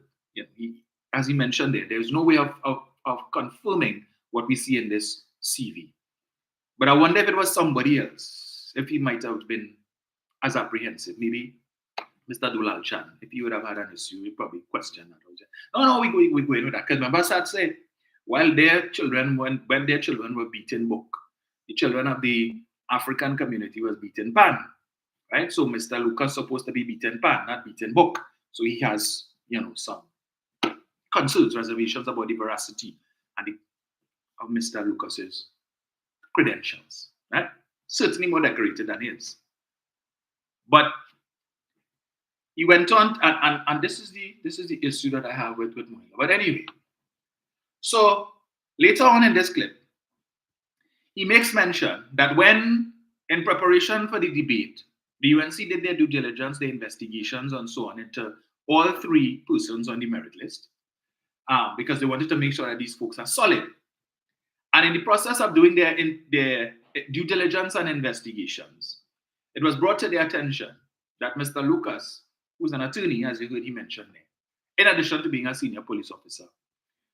as he mentioned there's no way of confirming what we see in this CV. But I wonder if it was somebody else, if he might have been as apprehensive. Maybe Mr. Dulal Chan, if he would have had an issue, he'd probably question that. No, we go in with that. Because remember, Sad said, while their children, when their children were beaten book, the children of the African community was beaten pan, right? So Mr. Lucas supposed to be beaten pan, not beaten book. So he has, some concerns, reservations about the veracity of Mr. Lucas's credentials, right? Certainly more decorated than his. But he went on, and this is the issue that I have with Moila. But anyway, so later on in this clip, he makes mention that when, in preparation for the debate, the UNC did their due diligence, their investigations, and so on into all three persons on the merit list, because they wanted to make sure that these folks are solid. And in the process of doing their due diligence and investigations, it was brought to their attention that Mr. Lucas, who's an attorney, as you heard he mentioned there, in addition to being a senior police officer,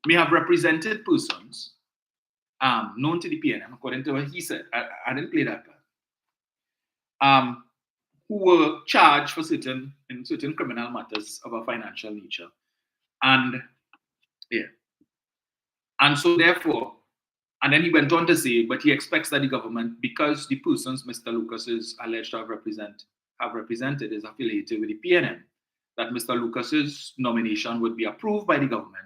may have represented persons known to the PNM, according to what he said. I didn't play that part. Who were charged for certain criminal matters of a financial nature. And so therefore, and then he went on to say, but he expects that the government, because the persons Mr. Lucas is alleged to have represented is affiliated with the PNM, that Mr. Lucas's nomination would be approved by the government.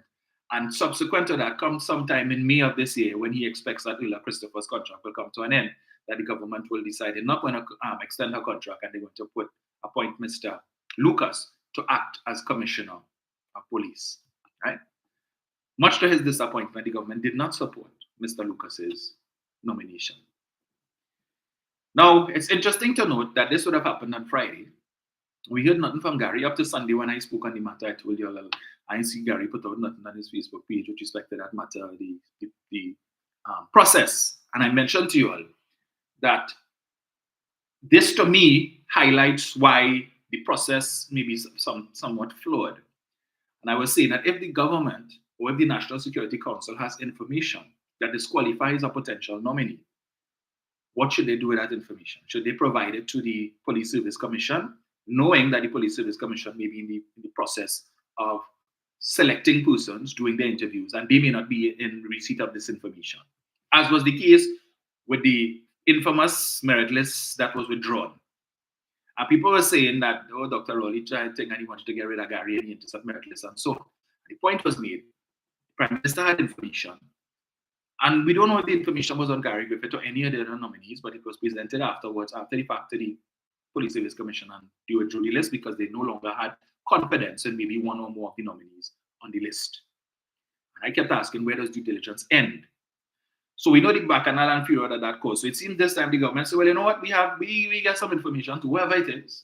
And subsequent to that, comes sometime in May of this year, when he expects that Willa Christopher's contract will come to an end, that the government will decide they're not going to extend her contract and they're going to appoint Mr. Lucas to act as Commissioner of Police, right? Much to his disappointment, the government did not support Mr. Lucas's nomination. Now, it's interesting to note that this would have happened on Friday. We heard nothing from Gary up to Sunday when I spoke on the matter. I told you all, I didn't see Gary put out nothing on his Facebook page with respect to that matter, the process. And I mentioned to you all that this, to me, highlights why the process may be somewhat flawed. And I was saying that if the government or if the National Security Council has information that disqualifies a potential nominee, what should they do with that information? Should they provide it to the Police Service Commission, knowing that the Police Service Commission may be in the process of selecting persons, doing their interviews, and they may not be in receipt of this information, as was the case with the infamous merit list that was withdrawn. And people were saying that, Dr. Rowley tried to think and he wanted to get rid of Gary and he intercept merit list and so on. The point was made. The Prime Minister had information. And we don't know if the information was on Gary Griffith or any of the other nominees, but it was presented afterwards, after the fact, to the Police Service Commission, and they withdrew the list because they no longer had confidence in maybe one or more of the nominees on the list. And I kept asking, where does due diligence end? So we know the bacchanal and furor that caused. So it seems this time the government said, well, you know what, we get some information to whoever it is,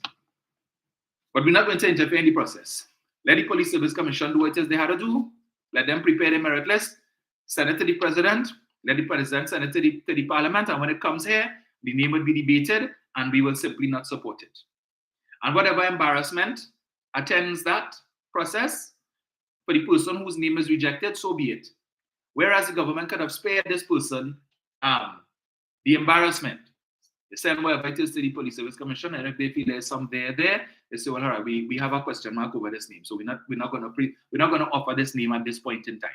but we're not going to interfere in the process. Let the Police Service Commission do what it is they had to do. Let them prepare the merit list, send it to the president, let the president send it to the parliament, and when it comes here, the name will be debated, and we will simply not support it. And whatever embarrassment attends that process for the person whose name is rejected, so be it. Whereas the government could have spared this person the embarrassment. They send whatever it is to the Police Service Commission, and if they feel there's some there, they say, well, all right, we have a question mark over this name, so we're not going to offer this name at this point in time,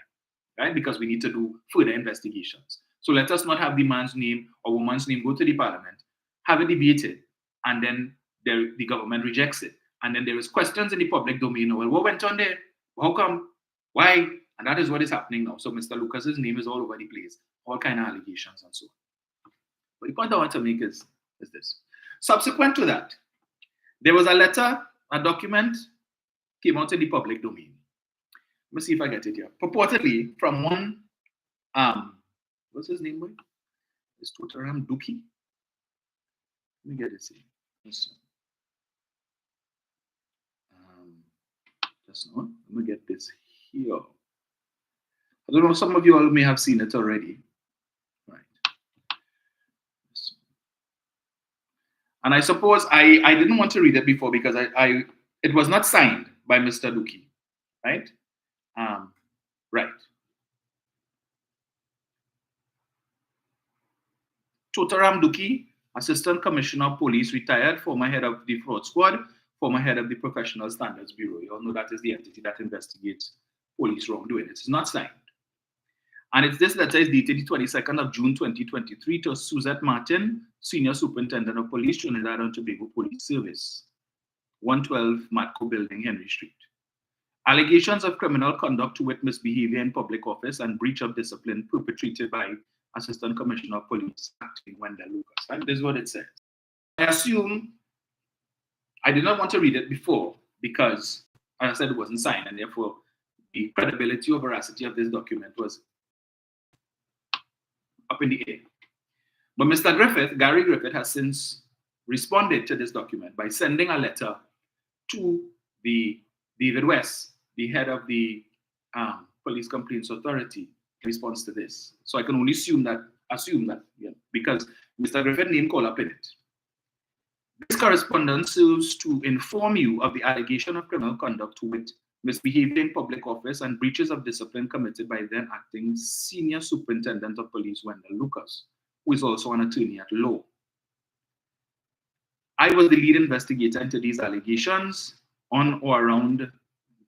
right? Because we need to do further investigations. So let us not have the man's name or woman's name go to the parliament, have it debated, and then the government rejects it. And then there is questions in the public domain. Well, what went on there? How come? Why? And that is what is happening now. So Mr. Lucas's name is all over the place, all kind of allegations and so on. But the point I want to make is this. Subsequent to that, there was a letter, a document came out in the public domain. Let me see if I get it here. Purportedly from one, what's his name, boy? It's Totaram Duki. Let me get this here. Just now. Let me get this here. I don't know, some of you all may have seen it already. Right. And I suppose I didn't want to read it before because it was not signed by Mr. Duki, right? Right. Totaram Duki, Assistant Commissioner of Police, retired, former head of the Fraud Squad, former head of the Professional Standards Bureau. You all know that is the entity that investigates police wrongdoing. It is not signed. And this letter is dated the 22nd of June 2023 to Suzette Martin, Senior Superintendent of Police, Trinidad and Tobago Police Service, 112 Matco Building, Henry Street. Allegations of criminal conduct with misbehavior in public office and breach of discipline perpetrated by Assistant Commissioner of Police, acting Wendell Lucas. And this is what it says. I assume I did not want to read it before because, as I said, it wasn't signed, and therefore the credibility or veracity of this document was up in the air. But Mr. Griffith, Gary Griffith, has since responded to this document by sending a letter to the David West, the head of the Police Complaints Authority, in response to this. So I can only assume that, yeah, because Mr. Griffith's name called up in it. This correspondence serves to inform you of the allegation of criminal conduct with misbehavior in public office and breaches of discipline committed by then acting Senior Superintendent of Police Wendell Lucas, who is also an attorney at law. I was the lead investigator into these allegations. On or around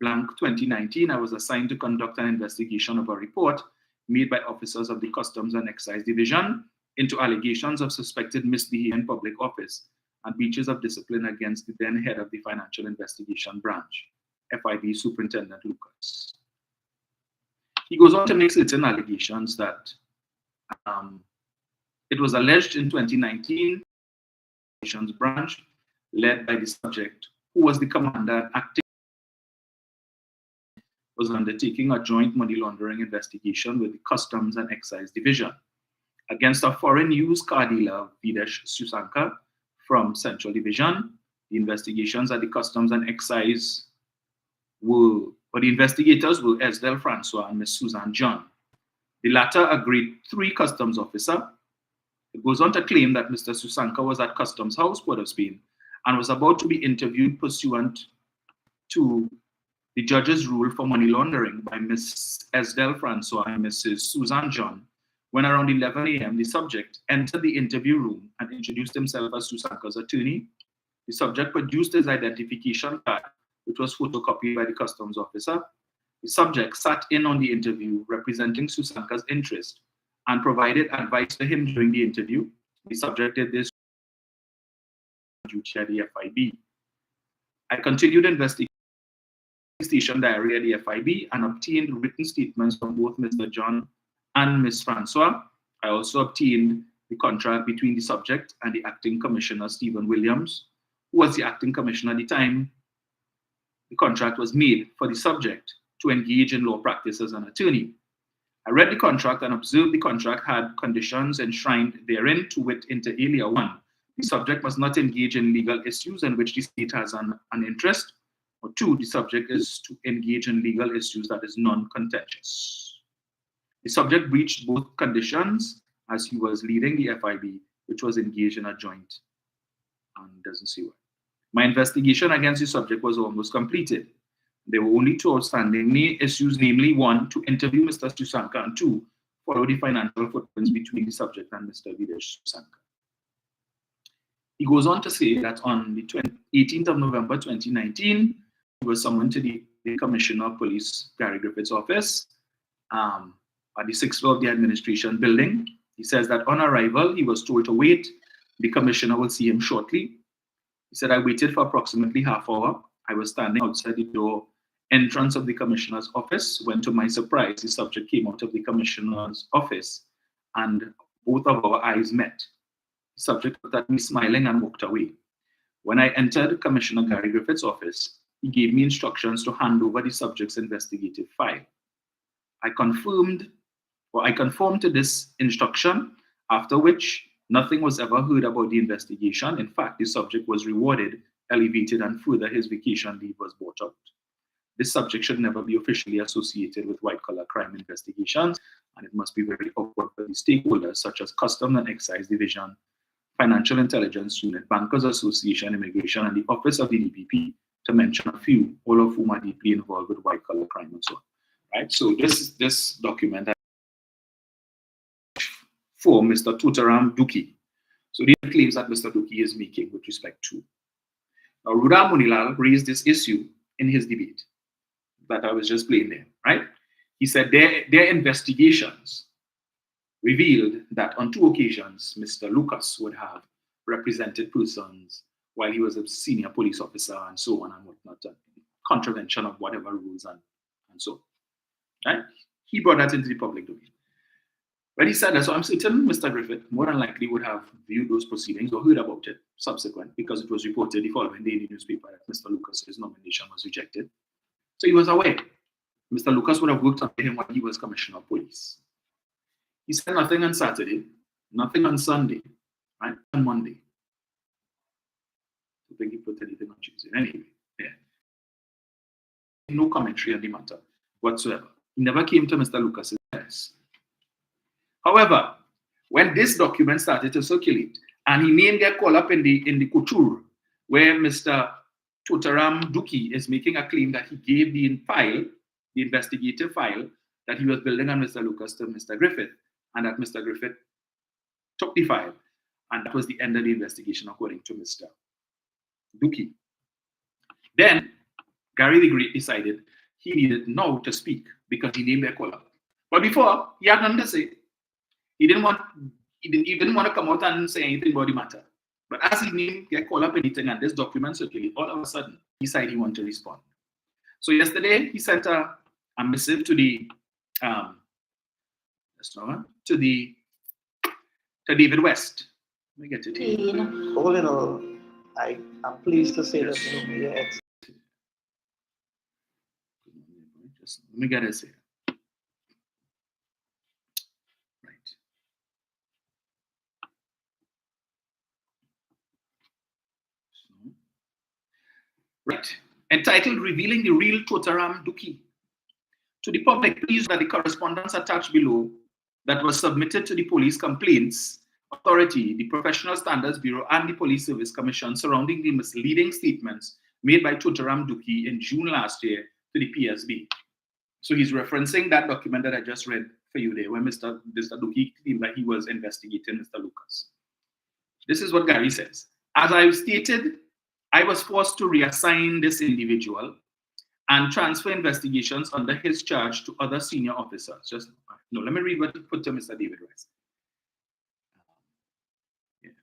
blank 2019, I was assigned to conduct an investigation of a report made by officers of the Customs and Excise Division into allegations of suspected misbehavior in public office and breaches of discipline against the then head of the Financial Investigation Branch, FIB Superintendent Lucas. He goes on to make certain allegations that it was alleged in 2019, the branch led by the subject, who was the commander acting, was undertaking a joint money laundering investigation with the Customs and Excise Division against a foreign used car dealer, Videsh Susanka, from Central Division. The investigations at the Customs and Excise the investigators were Esdel Francois and Ms. Suzanne John. The latter, a grade 3 customs officer. It goes on to claim that Mr. Susanka was at Customs House, Port of Spain, and was about to be interviewed pursuant to the judge's rule for money laundering by Ms. Esdel Francois and Mrs. Suzanne John, when around 11 a.m. the subject entered the interview room and introduced himself as Susanka's attorney. The subject produced his identification card, which was photocopied by the customs officer. The subject sat in on the interview representing Susanka's interest and provided advice to him during the interview. The subject did this duty at the FIB. I continued investigating the station diary at the FIB and obtained written statements from both Mr. John and Ms. Francois. I also obtained the contract between the subject and the acting commissioner, Stephen Williams, who was the acting commissioner at the time the contract was made for the subject to engage in law practice as an attorney. I read the contract and observed the contract had conditions enshrined therein, to wit, inter alia: 1, the subject must not engage in legal issues in which the state has an interest, or 2, the subject is to engage in legal issues that is non-contentious. The subject breached both conditions as he was leading the FIB, which was engaged in a joint, and doesn't see why. My investigation against the subject was almost completed. There were only 2 outstanding issues, namely 1, to interview Mr. Susanka, and 2, follow the financial footprints between the subject and Mr. Videsh Susanka. He goes on to say that on the 18th of November 2019, he was summoned to the Commissioner of Police, Gary Griffith's office at the 6th floor of the administration building. He says that on arrival, he was told to wait. The commissioner will see him shortly. He said, I waited for approximately half hour. I was standing outside the door entrance of the commissioner's office, when to my surprise, the subject came out of the commissioner's office and both of our eyes met. The subject looked at me smiling and walked away. When I entered Commissioner Gary Griffith's office, he gave me instructions to hand over the subject's investigative file. I conformed to this instruction, after which nothing was ever heard about the investigation. In fact, the subject was rewarded, elevated, and further his vacation leave was bought out. This subject should never be officially associated with white-collar crime investigations, and it must be very awkward for the stakeholders such as Customs and Excise Division, Financial Intelligence Unit, Bankers Association, Immigration, and the Office of the DPP, to mention a few, all of whom are deeply involved with white-collar crime and so on. Right? So this document for Mr. Tutaram Duki. So these are claims that Mr. Duki is making with respect to. Now, Rudra Munilal raised this issue in his debate that I was just playing there, right? He said their investigations revealed that on 2 occasions, Mr. Lucas would have represented persons while he was a senior police officer and so on and whatnot, contravention of whatever rules and so on, right? He brought that into the public domain. When he said that, so I'm certain Mr. Griffith more than likely would have viewed those proceedings or heard about it subsequent, because it was reported the following day in the newspaper that Mr. Lucas's nomination was rejected. So he was aware. Mr. Lucas would have worked under him while he was Commissioner of Police. He said nothing on Saturday, nothing on Sunday, right? On Monday. I think he put anything on Tuesday. Anyway, yeah. No commentary on the matter whatsoever. He never came to Mr. Lucas's desk. However, when this document started to circulate, and he named get called up in the couture, where Mr. Tutaram Duki is making a claim that he gave the file, the investigative file, that he was building on Mr. Lucas to Mr. Griffith, and that Mr. Griffith took the file, and that was the end of the investigation according to Mr. Duki. Then Gary the Great decided he needed now to speak because he named their call up. But before, he had nothing to say. He didn't want to come out and say anything about the matter. But as he named get called up anything and this document circulated, all of a sudden he decided he wanted to respond. So yesterday he sent a missive to the to David West. Let me get it here. All in all, I'm pleased to say that let me get it here. Right. Entitled Revealing the Real Tutaram Duki. To the public, please that the correspondence attached below that was submitted to the Police Complaints Authority, the Professional Standards Bureau, and the Police Service Commission surrounding the misleading statements made by Tutaram Duki in June last year to the PSB. So he's referencing that document that I just read for you there, where Mr. Duki claimed that he was investigating Mr. Lucas. This is what Gary says. As I've stated, I was forced to reassign this individual and transfer investigations under his charge to other senior officers. Let me read what he put to Mr. David West. Right.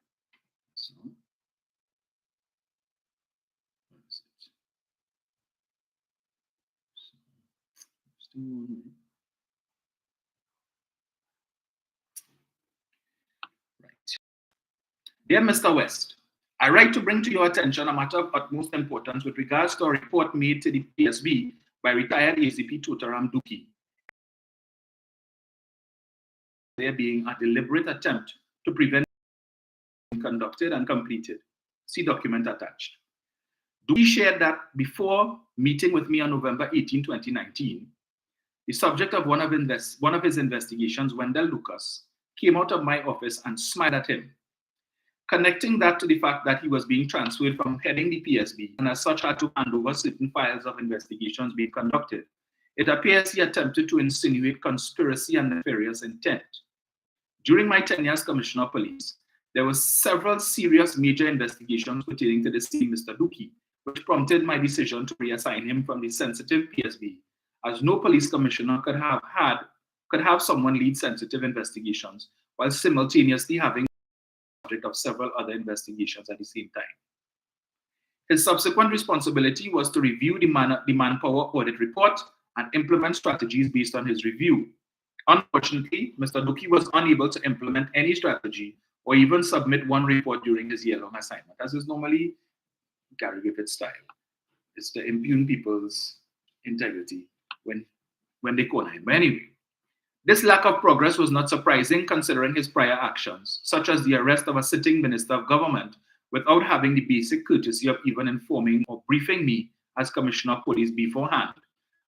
Dear Mr. West, I write to bring to your attention a matter of utmost importance with regards to a report made to the PSB by retired ACP Tutaram Duki. There being a deliberate attempt to prevent being conducted and completed. See document attached. Duki shared that before meeting with me on November 18, 2019, the subject of one of his investigations, Wendell Lucas, came out of my office and smiled at him, connecting that to the fact that he was being transferred from heading the PSB and as such had to hand over certain files of investigations being conducted. It appears he attempted to insinuate conspiracy and nefarious intent. During my tenure as Commissioner of Police, there were several serious major investigations pertaining to the same Mr. Duki, which prompted my decision to reassign him from the sensitive PSB, as no police commissioner could have someone lead sensitive investigations while simultaneously having of several other investigations at the same time. His subsequent responsibility was to review the manpower audit report and implement strategies based on his review. Unfortunately, Mr. Duki was unable to implement any strategy or even submit one report during his year-long assignment, as is normally Gary Griffith's style. It's to impugn people's integrity when they corner him. But anyway, this lack of progress was not surprising considering his prior actions, such as the arrest of a sitting minister of government without having the basic courtesy of even informing or briefing me as Commissioner of Police beforehand,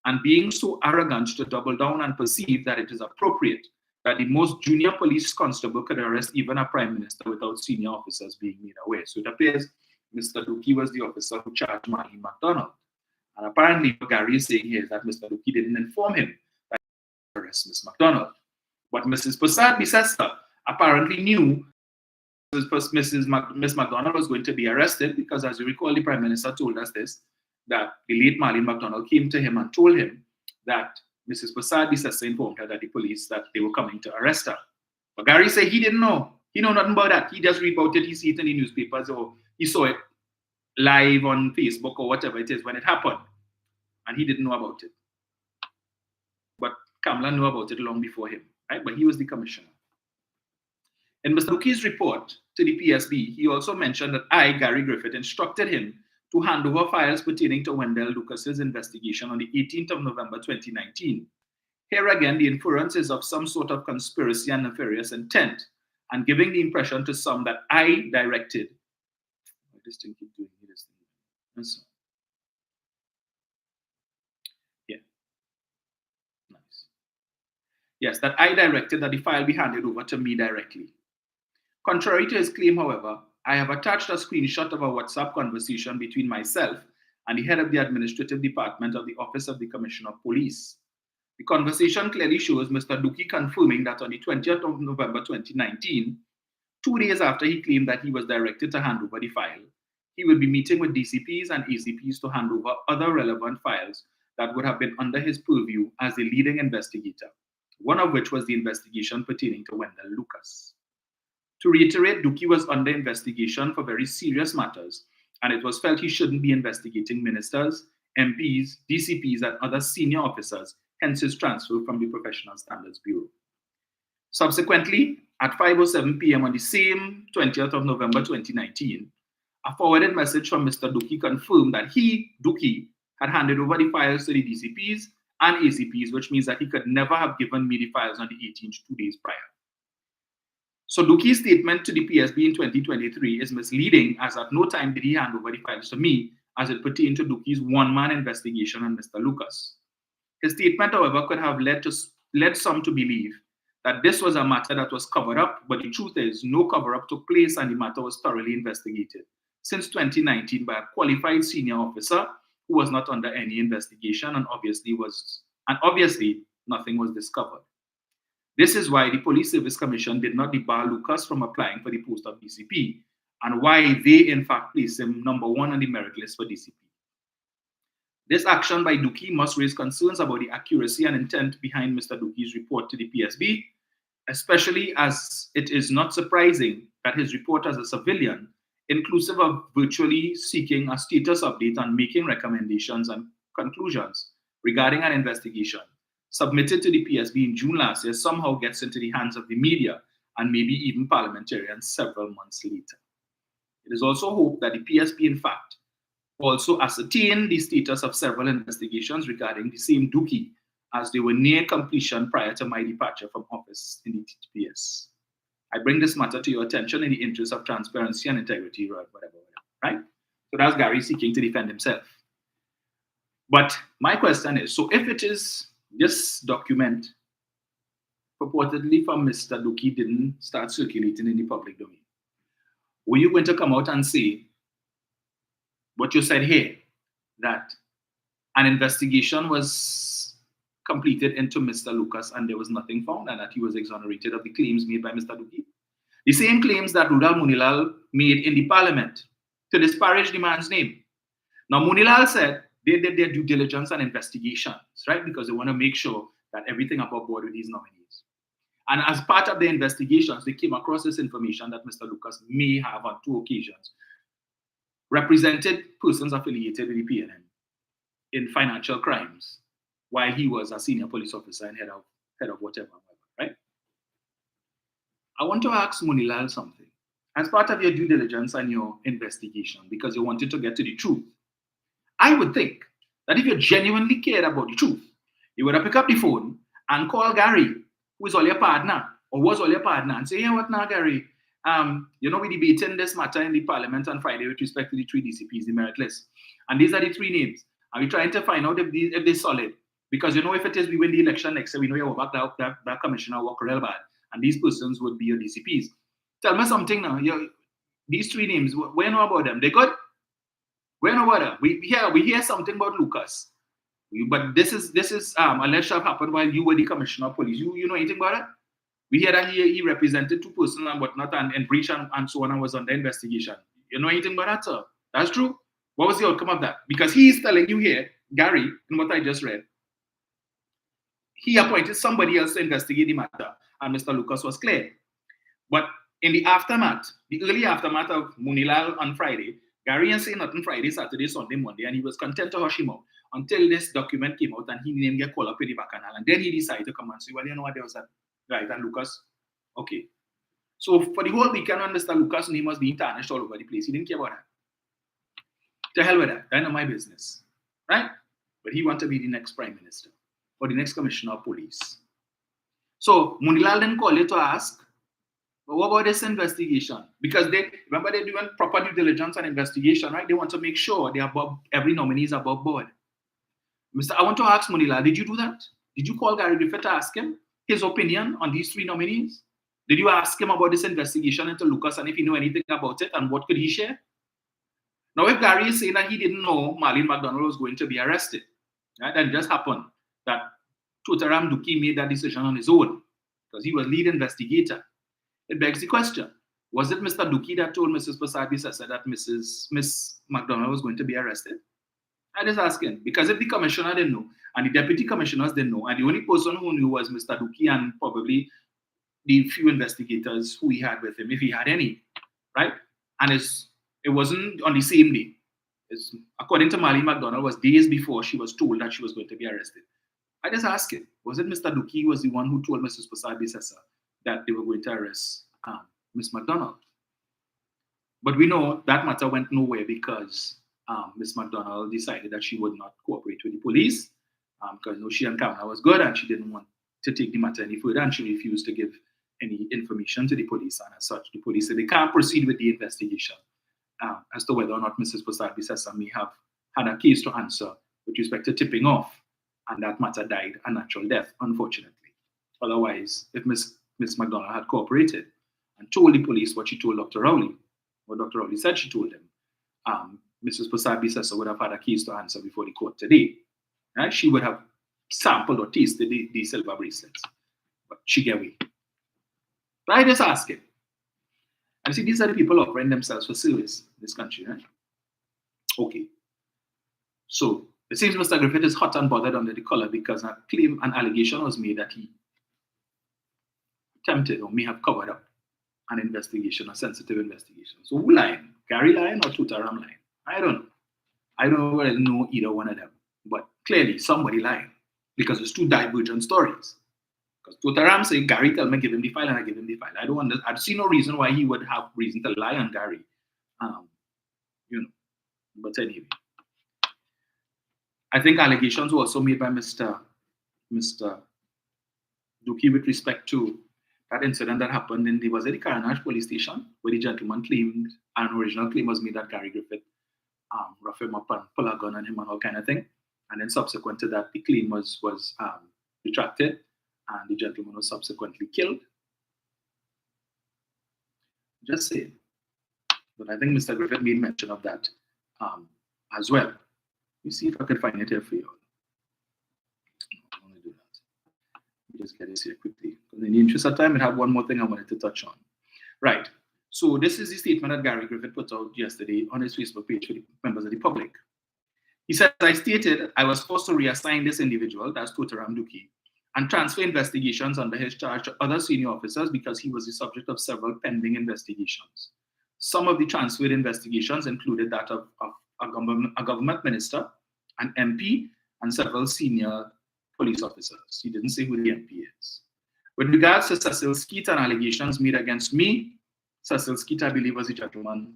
and being so arrogant to double down and perceive that it is appropriate that the most junior police constable could arrest even a prime minister without senior officers being made aware. So it appears Mr. Duki was the officer who charged Marlene McDonald. And apparently what Gary is saying here is that Mr. Duki didn't inform him that he would arrest Ms. McDonald. But Mrs. Prasad Bisesta apparently knew Ms. McDonald was going to be arrested because, as you recall, the Prime Minister told us this, that the late Marlene McDonald came to him and told him that Mrs. Prasad Bisesta informed her that the police, that they were coming to arrest her. But Gary said he didn't know. He knew nothing about that. He just read about it, he see it in the newspapers, or he saw it live on Facebook or whatever it is when it happened. And he didn't know about it. But Kamla knew about it long before him, right? But he was the commissioner. In Mr. Duki's report to the PSB, he also mentioned that I, Gary Griffith, instructed him to hand over files pertaining to Wendell Lucas's investigation on the 18th of November 2019. Here again, the inference is of some sort of conspiracy and nefarious intent, and giving the impression to some that I directed. I just think keep doing this thing. And so, yeah, nice. Yes, that I directed that the file be handed over to me directly. Contrary to his claim, however, I have attached a screenshot of a WhatsApp conversation between myself and the head of the administrative department of the Office of the Commissioner of Police. The conversation clearly shows Mr. Duki confirming that on the 20th of November 2019, 2 days after he claimed that he was directed to hand over the file, he will be meeting with DCPs and ACPs to hand over other relevant files that would have been under his purview as the leading investigator, one of which was the investigation pertaining to Wendell Lucas. To reiterate, Duki was under investigation for very serious matters, and it was felt he shouldn't be investigating ministers, MPs, DCPs, and other senior officers, hence his transfer from the Professional Standards Bureau. Subsequently, at 5:07 p.m. on the same 20th of November 2019, a forwarded message from Mr. Duki confirmed that he, Duki, had handed over the files to the DCPs and ACPs, which means that he could never have given me the files on the 18th, 2 days prior. So Duki's statement to the PSB in 2023 is misleading, as at no time did he hand over the files to me as it pertained to Duki's one-man investigation on Mr. Lucas. His statement, however, could have led some to believe that this was a matter that was covered up, but the truth is no cover-up took place and the matter was thoroughly investigated since 2019 by a qualified senior officer who was not under any investigation and obviously nothing was discovered. This is why the Police Service Commission did not debar Lucas from applying for the post of DCP, and why they in fact placed him number 1 on the merit list for DCP. This action by Duki must raise concerns about the accuracy and intent behind Mr. Duki's report to the PSB, especially as it is not surprising that his report as a civilian, inclusive of virtually seeking a status update and making recommendations and conclusions regarding an investigation, submitted to the PSB in June last year, somehow gets into the hands of the media and maybe even parliamentarians several months later. It is also hoped that the PSB, in fact, also ascertain the status of several investigations regarding the same Duki as they were near completion prior to my departure from office in the TPS. I bring this matter to your attention in the interest of transparency and integrity, whatever, right? So that's Gary seeking to defend himself. But my question is, so if it is this document purportedly from Mr. Duki didn't start circulating in the public domain, were you going to come out and say what you said here, that an investigation was completed into Mr. Lucas and there was nothing found and that he was exonerated of the claims made by Mr. Duki? The same claims that Rudal Munilal made in the parliament to disparage the man's name. Now, Munilal said they did their due diligence and investigations, right? Because they want to make sure that everything above board with these nominees. And as part of the investigations, they came across this information that Mr. Lucas may have on 2 occasions represented persons affiliated with the PNM in financial crimes while he was a senior police officer and head of whatever, right? I want to ask Munilal something. As part of your due diligence and your investigation, because you wanted to get to the truth, I would think that if you genuinely cared about the truth, you would have picked up the phone and call Gary, who is all your partner, or was all your partner, and say, hey, what now, Gary? We debating this matter in the parliament on Friday with respect to the 3 DCPs, the merit list. And these are the 3 names. And we're trying to find out if they're solid. Because if it is we win the election next year, we know you will back that commissioner work real bad. And these persons would be your DCPs. Tell me something now. These 3 names, we know about them. They good? We know about them. We hear something about Lucas. But this is alleged to have happened while you were the commissioner of police. You know anything about it? We hear that he represented 2 persons and whatnot and breach and so on and was under investigation. You know anything about that, sir? That's true. What was the outcome of that? Because he is telling you here, Gary, in what I just read, he appointed somebody else to investigate the matter, and Mr. Lucas was cleared. But in the aftermath, the early aftermath of Munilal on Friday, Gary ain't saying nothing Friday, Saturday, Sunday, Monday, and he was content to hush him out until this document came out and he didn't get called up in the bacchanal. And then he decided to come and say, well, you know what, there was that. Right, and Lucas, okay. So for the whole weekend, Mr. Lucas' name was being tarnished all over the place. He didn't care about that. To hell with that. That's not my business. Right? But he wanted to be the next prime minister or the next commissioner of police. So Munilal didn't call you to ask, well, what about this investigation? Because they're doing proper due diligence and investigation, right? They want to make sure every nominee is above board. I want to ask Munilal, did you do that? Did you call Gary Griffith to ask him his opinion on these 3 nominees? Did you ask him about this investigation into Lucas and if he knew anything about it and what could he share? Now, if Gary is saying that he didn't know Marlene McDonald was going to be arrested, right, and it just happened that Totaram Duki made that decision on his own because he was lead investigator, it begs the question, was it Mr. Duki that told Mrs. Prasad-Bissessar that Miss McDonald was going to be arrested? I just asking, because if the commissioner didn't know, and the deputy commissioners didn't know, and the only person who knew was Mr. Duki and probably the few investigators who he had with him, if he had any, right? And it wasn't on the same day. According to Marlene McDonald, it was days before she was told that she was going to be arrested. I just asked him, was it Mr. Duki was the one who told Mrs. Prasad-Bissessar that they were going to arrest Miss McDonald? But we know that matter went nowhere because Miss McDonald decided that she would not cooperate with the police because she and Kamala was good and she didn't want to take the matter any further and she refused to give any information to the police. And as such, the police said they can't proceed with the investigation as to whether or not Mrs. Prasad-Bissessar may have had a case to answer with respect to tipping off. And that matter died a natural death, unfortunately. Otherwise, if Miss McDonald had cooperated and told the police what she told Dr. Rowley, what Dr. Rowley said she told him, Mrs. Prasad-Bissessar would have had a case to answer before the court today. Right? She would have sampled or tasted the silver bracelets. But she gave away. But I just ask it. And see, these are the people offering themselves for service in this country, right? Okay. So it seems Mr. Griffith is hot and bothered under the collar because an allegation was made that he attempted or may have covered up an investigation, a sensitive investigation. So who lying? Gary lying or Totaram lying? I don't know. I don't really know either one of them. But clearly somebody lying because it's 2 divergent stories. Because Totaram saying, Gary tell me, give him the file, and I give him the file. I see no reason why he would have reason to lie on Gary. But anyway. I think allegations were also made by Mr. Duki with respect to that incident that happened in the Karanaj police station, where the gentleman claimed, an original claim was made that Gary Griffith rough him up and pull a gun on him and all kind of thing. And then subsequent to that, the claim was retracted and the gentleman was subsequently killed. Just saying. But I think Mr. Griffith made mention of that as well. Let me see if I can find it here for you. I want to do that. Let me just get this here quickly. In the interest of time, I have one more thing I wanted to touch on. Right. So this is the statement that Gary Griffith put out yesterday on his Facebook page for the members of the public. He said, I stated I was forced to reassign this individual, that's Totaram Duki, and transfer investigations under his charge to other senior officers because he was the subject of several pending investigations. Some of the transferred investigations included that of a government minister, an MP, and several senior police officers. He didn't say who the MP is. With regards to Cecil Skeet and allegations made against me, Cecil Skeet, I believe, was a gentleman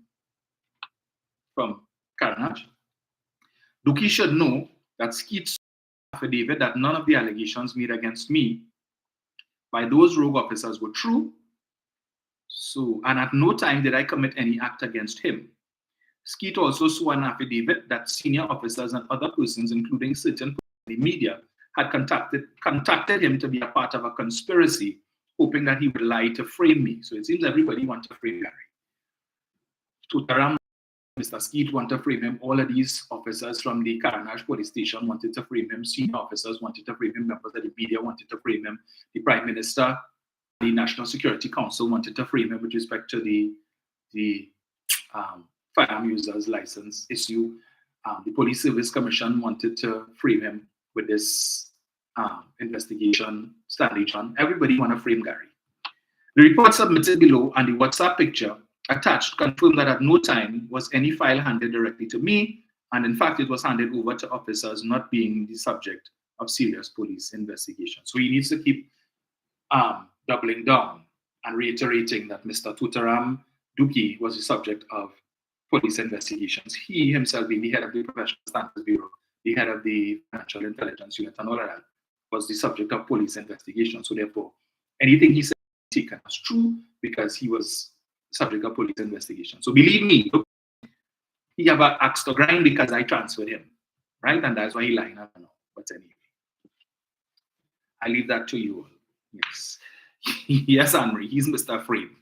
from Karanaj. Dookie should know that Skeet's affidavit that none of the allegations made against me by those rogue officers were true. So, and at no time did I commit any act against him. Skeet also swore an affidavit that senior officers and other persons, including certain in the media, had contacted him to be a part of a conspiracy, hoping that he would lie to frame me. So it seems everybody wants to frame Gary. Tutaram, Mr. Skeet wanted to frame him. All of these officers from the Karanaj police station wanted to frame him. Senior officers wanted to frame him. Members of the media wanted to frame him. The Prime Minister, the National Security Council wanted to frame him with respect to the firearm users license issue. The Police Service Commission wanted to frame him with this investigation, Stanley John. Everybody want to frame Gary. The report submitted below and the WhatsApp picture attached confirmed that at no time was any file handed directly to me, and in fact it was handed over to officers not being the subject of serious police investigation. So he needs to keep doubling down and reiterating that Mr. Tutaram Dookie was the subject of police investigations. He himself, being the head of the Professional Standards Bureau, the head of the Financial Intelligence Unit, and all of that, was the subject of police investigation. So therefore, anything he said is taken as true because he was subject of police investigation. So believe me, he have an axe to grind because I transferred him, right? And that's why he lying. I don't know. But anyway, I leave that to you all. Yes, yes, Henry, he's Mr. Frame.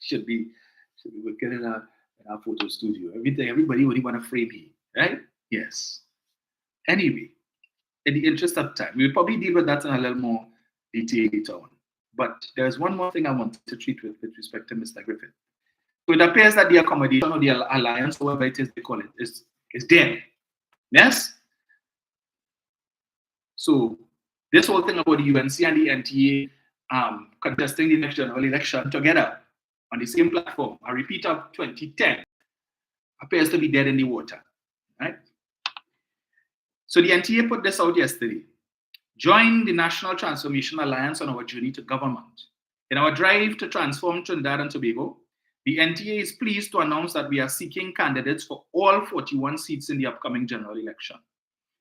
should be working in a photo studio. Everybody would want to frame him, right? Yes. Anyway, in the interest of time, we'll probably deal with that in a little more detail later on. But there's one more thing I want to treat with respect to Mr. Griffith. So it appears that the accommodation or the alliance, however it is they call it, is dead. Yes? So this whole thing about the UNC and the NTA contesting the next general election together on the same platform, a repeat of 2010, appears to be dead in the water, right? So the NTA put this out yesterday. Join the National Transformation Alliance on our journey to government. In our drive to transform Trinidad and Tobago, the NTA is pleased to announce that we are seeking candidates for all 41 seats in the upcoming general election.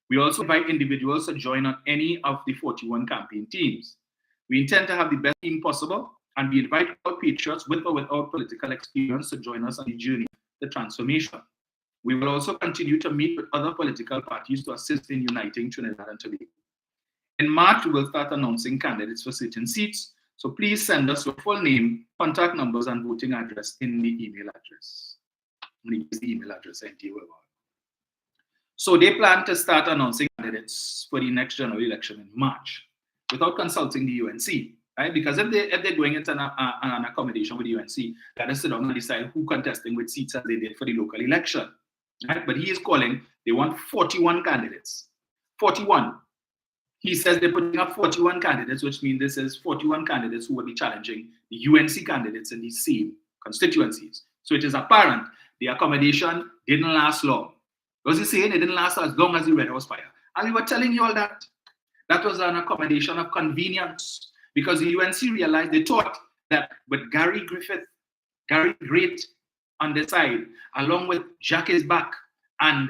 We also invite individuals to join on any of the 41 campaign teams. We intend to have the best team possible, and we invite all patriots with or without political experience to join us on the journey to transformation. We will also continue to meet with other political parties to assist in uniting Trinidad and Tobago. In March, we will start announcing candidates for certain seats, so please send us your full name, contact numbers, and voting address in the email address. The email address, NTA. So they plan to start announcing candidates for the next general election in March without consulting the UNC, right? Because if they're going into an accommodation with the UNC, let us sit down and decide who contesting with seats as they did for the local election, right? But he is calling, they want 41 candidates. 41. He says they're putting up 41 candidates, which means this is 41 candidates who will be challenging the UNC candidates in the same constituencies. So it is apparent the accommodation didn't last long. Was he saying it didn't last as long as the Red House fire? And we were telling you all that. That was an accommodation of convenience because the UNC realized, they thought that with Gary Great on the side, along with Jacques Back and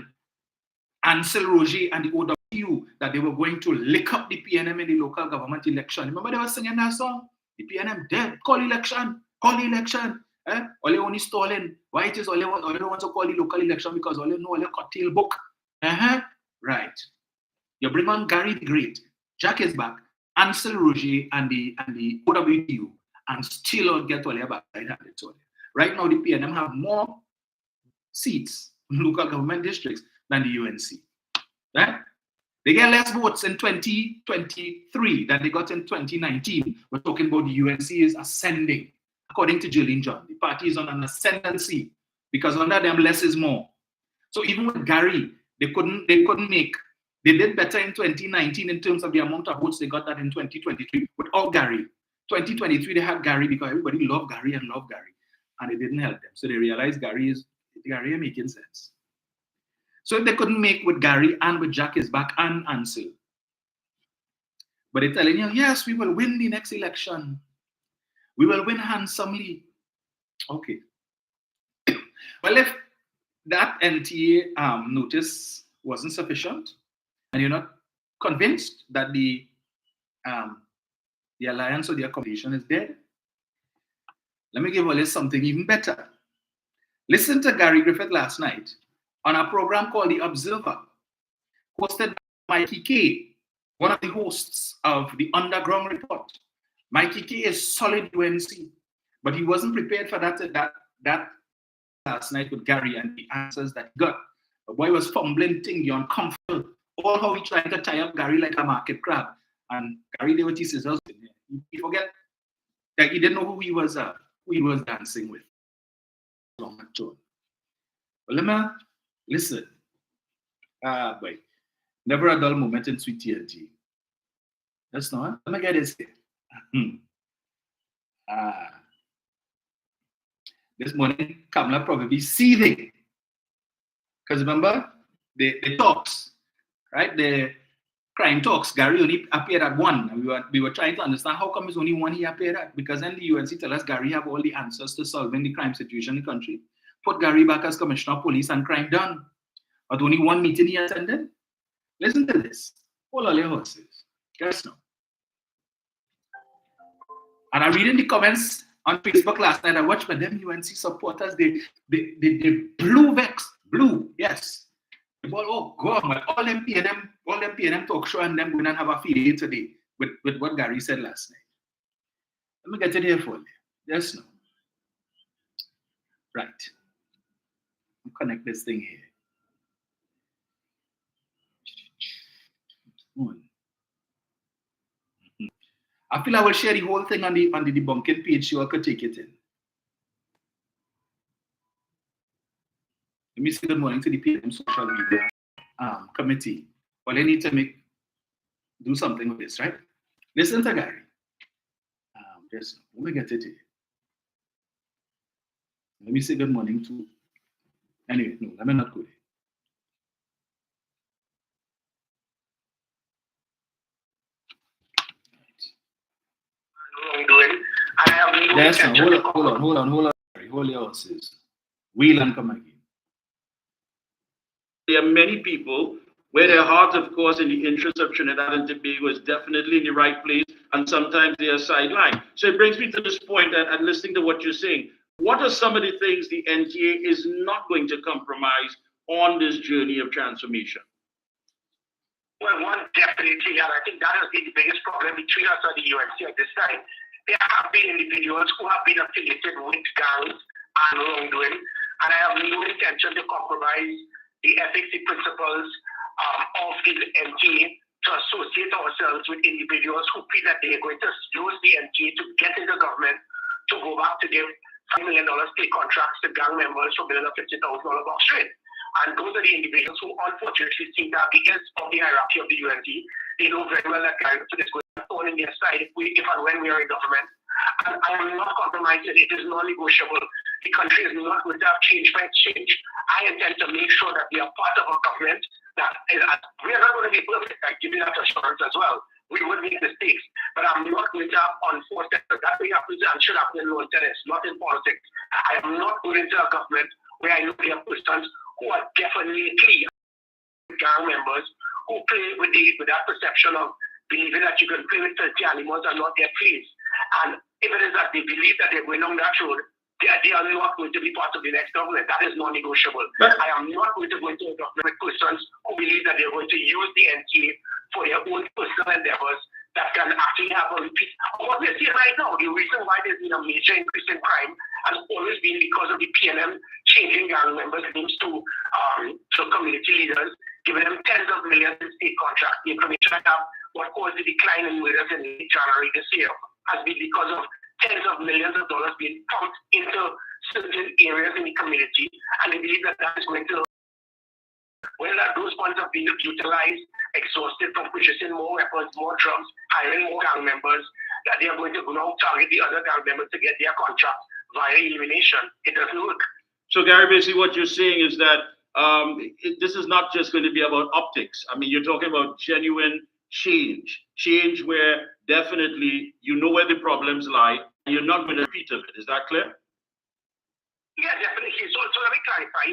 Ansel Roger and the OWU, that they were going to lick up the PNM in the local government election. Remember they were singing that song? The PNM dead, call election, call election. Ole only stalling. Why it is Ole wants to call the local election because Ole know Ole cocktail book. Right. You bring on Gary the Great, Jacques Back, Ansel Roger and the OWU, and still don't get Ole back. Right now the PNM have more seats in local government districts than the UNC. Right? They get less votes in 2023 than they got in 2019. We're talking about the UNC is ascending. According to Jillian John, the party is on an ascendancy because under them less is more. So even with Gary, they did better in 2019 in terms of the amount of votes they got that in 2023 without Gary. 2023 they had Gary because everybody loved Gary and loved Gary. and it didn't help them. So they realized Gary is making sense. So if they couldn't make with Gary and with Jack is back and Ansel, but they're telling you, yes, we will win the next election. We will win handsomely. Okay. Well, if that NTA notice wasn't sufficient, and you're not convinced that the alliance or the accommodation is dead, let me give you something even better. Listen to Gary Griffith last night on a program called The Observer, hosted by Mikey K, one of the hosts of the Underground Report. Mikey K is solid UNC, but he wasn't prepared for that last night with Gary and the answers that he got. The boy was fumbling, thinking, uncomfortable, all how he tried to tie up Gary like a market crab. And Gary did what he says. He forget that he didn't know who he was dancing with. But let me listen. Boy, never a dull moment in Sweet TNT. That's not. Let me get this here. This morning, Kamala probably seething. Because remember, the talks, right? The crime talks, Gary only appeared at one. And we were trying to understand how come it's only one he appeared at. Because then the UNC tell us Gary have all the answers to solving the crime situation in the country. Put Gary back as Commissioner of Police and crime done. But only one meeting he attended. Listen to this. Hold all your horses. Guess no. And I read in the comments on Facebook last night, I watched by them UNC supporters, they blue, yes. Well, oh God, all them PNM talk show and them going and have a field day today with what Gary said last night. Let me get it here for you. Yes, no. Right. I'll connect this thing here. I feel I will share the whole thing on the debunking page so I could take it in. Let me say good morning to the PNM social media committee. Well, they need to do something with this, right? Listen to Gary. Just let me get it here. Let me say good morning to. Anyway, no, let me not go there. Yes, no, hold on. Hold your horses. Wheel and come again. There are many people where their heart, of course, in the interest of Trinidad and Tobago is definitely in the right place, and sometimes they are sidelined. So it brings me to this point, and listening to what you're saying, what are some of the things the NTA is not going to compromise on this journey of transformation? Well, one definitely, and I think that has been the biggest problem between us and the UNC at this time. There have been individuals who have been affiliated with gangs and wrongdoing, and I have no intention to compromise the ethics principles of the NTA to associate ourselves with individuals who feel that they are going to use the NTA to get into government to go back to give $5 million state contracts to gang members for building a $50,000 box trade. And those are the individuals who unfortunately seem to have the edge of the hierarchy of the UNT. They know very well that Gary is going to throw in their side if and when we are in government. And I am not compromising. It is non-negotiable. The country is not going to have change by exchange. I intend to make sure that we are part of a government that is, we are not going to be perfect. I give you that assurance as well. We will make mistakes, but I'm not going to have unforced that may happen and should happen in law tennis, not in politics. I am not going into a government where I know there are persons who are definitely gang members who play with that perception of believing that you can play with 30 animals and not their fleas. And if it is that they believe that they're going on that road, they are not going to be part of the next government. That is non-negotiable. I am not going to go into a government with persons who believe that they're going to use the NTA for their own personal endeavors that can actually have a repeat. What we're seeing right now, the reason why there's been a major increase in crime has always been because of the PNM changing gang members' names to community leaders, giving them tens of millions in state contracts. The information I have, what caused the decline in murders in late January this year has been because of tens of millions of dollars being pumped into certain areas in the community, and they believe that that is going to, whether those funds are being utilized, exhausted from purchasing more weapons, more drugs, hiring more gang members, that they are going to now target the other gang members to get their contracts via elimination. It doesn't work. So, Gary, basically what you're saying is that this is not just going to be about optics. I mean, you're talking about genuine change where definitely you know where the problems lie, and you're not going to repeat of it. Is that clear? Yeah, definitely. So let me clarify.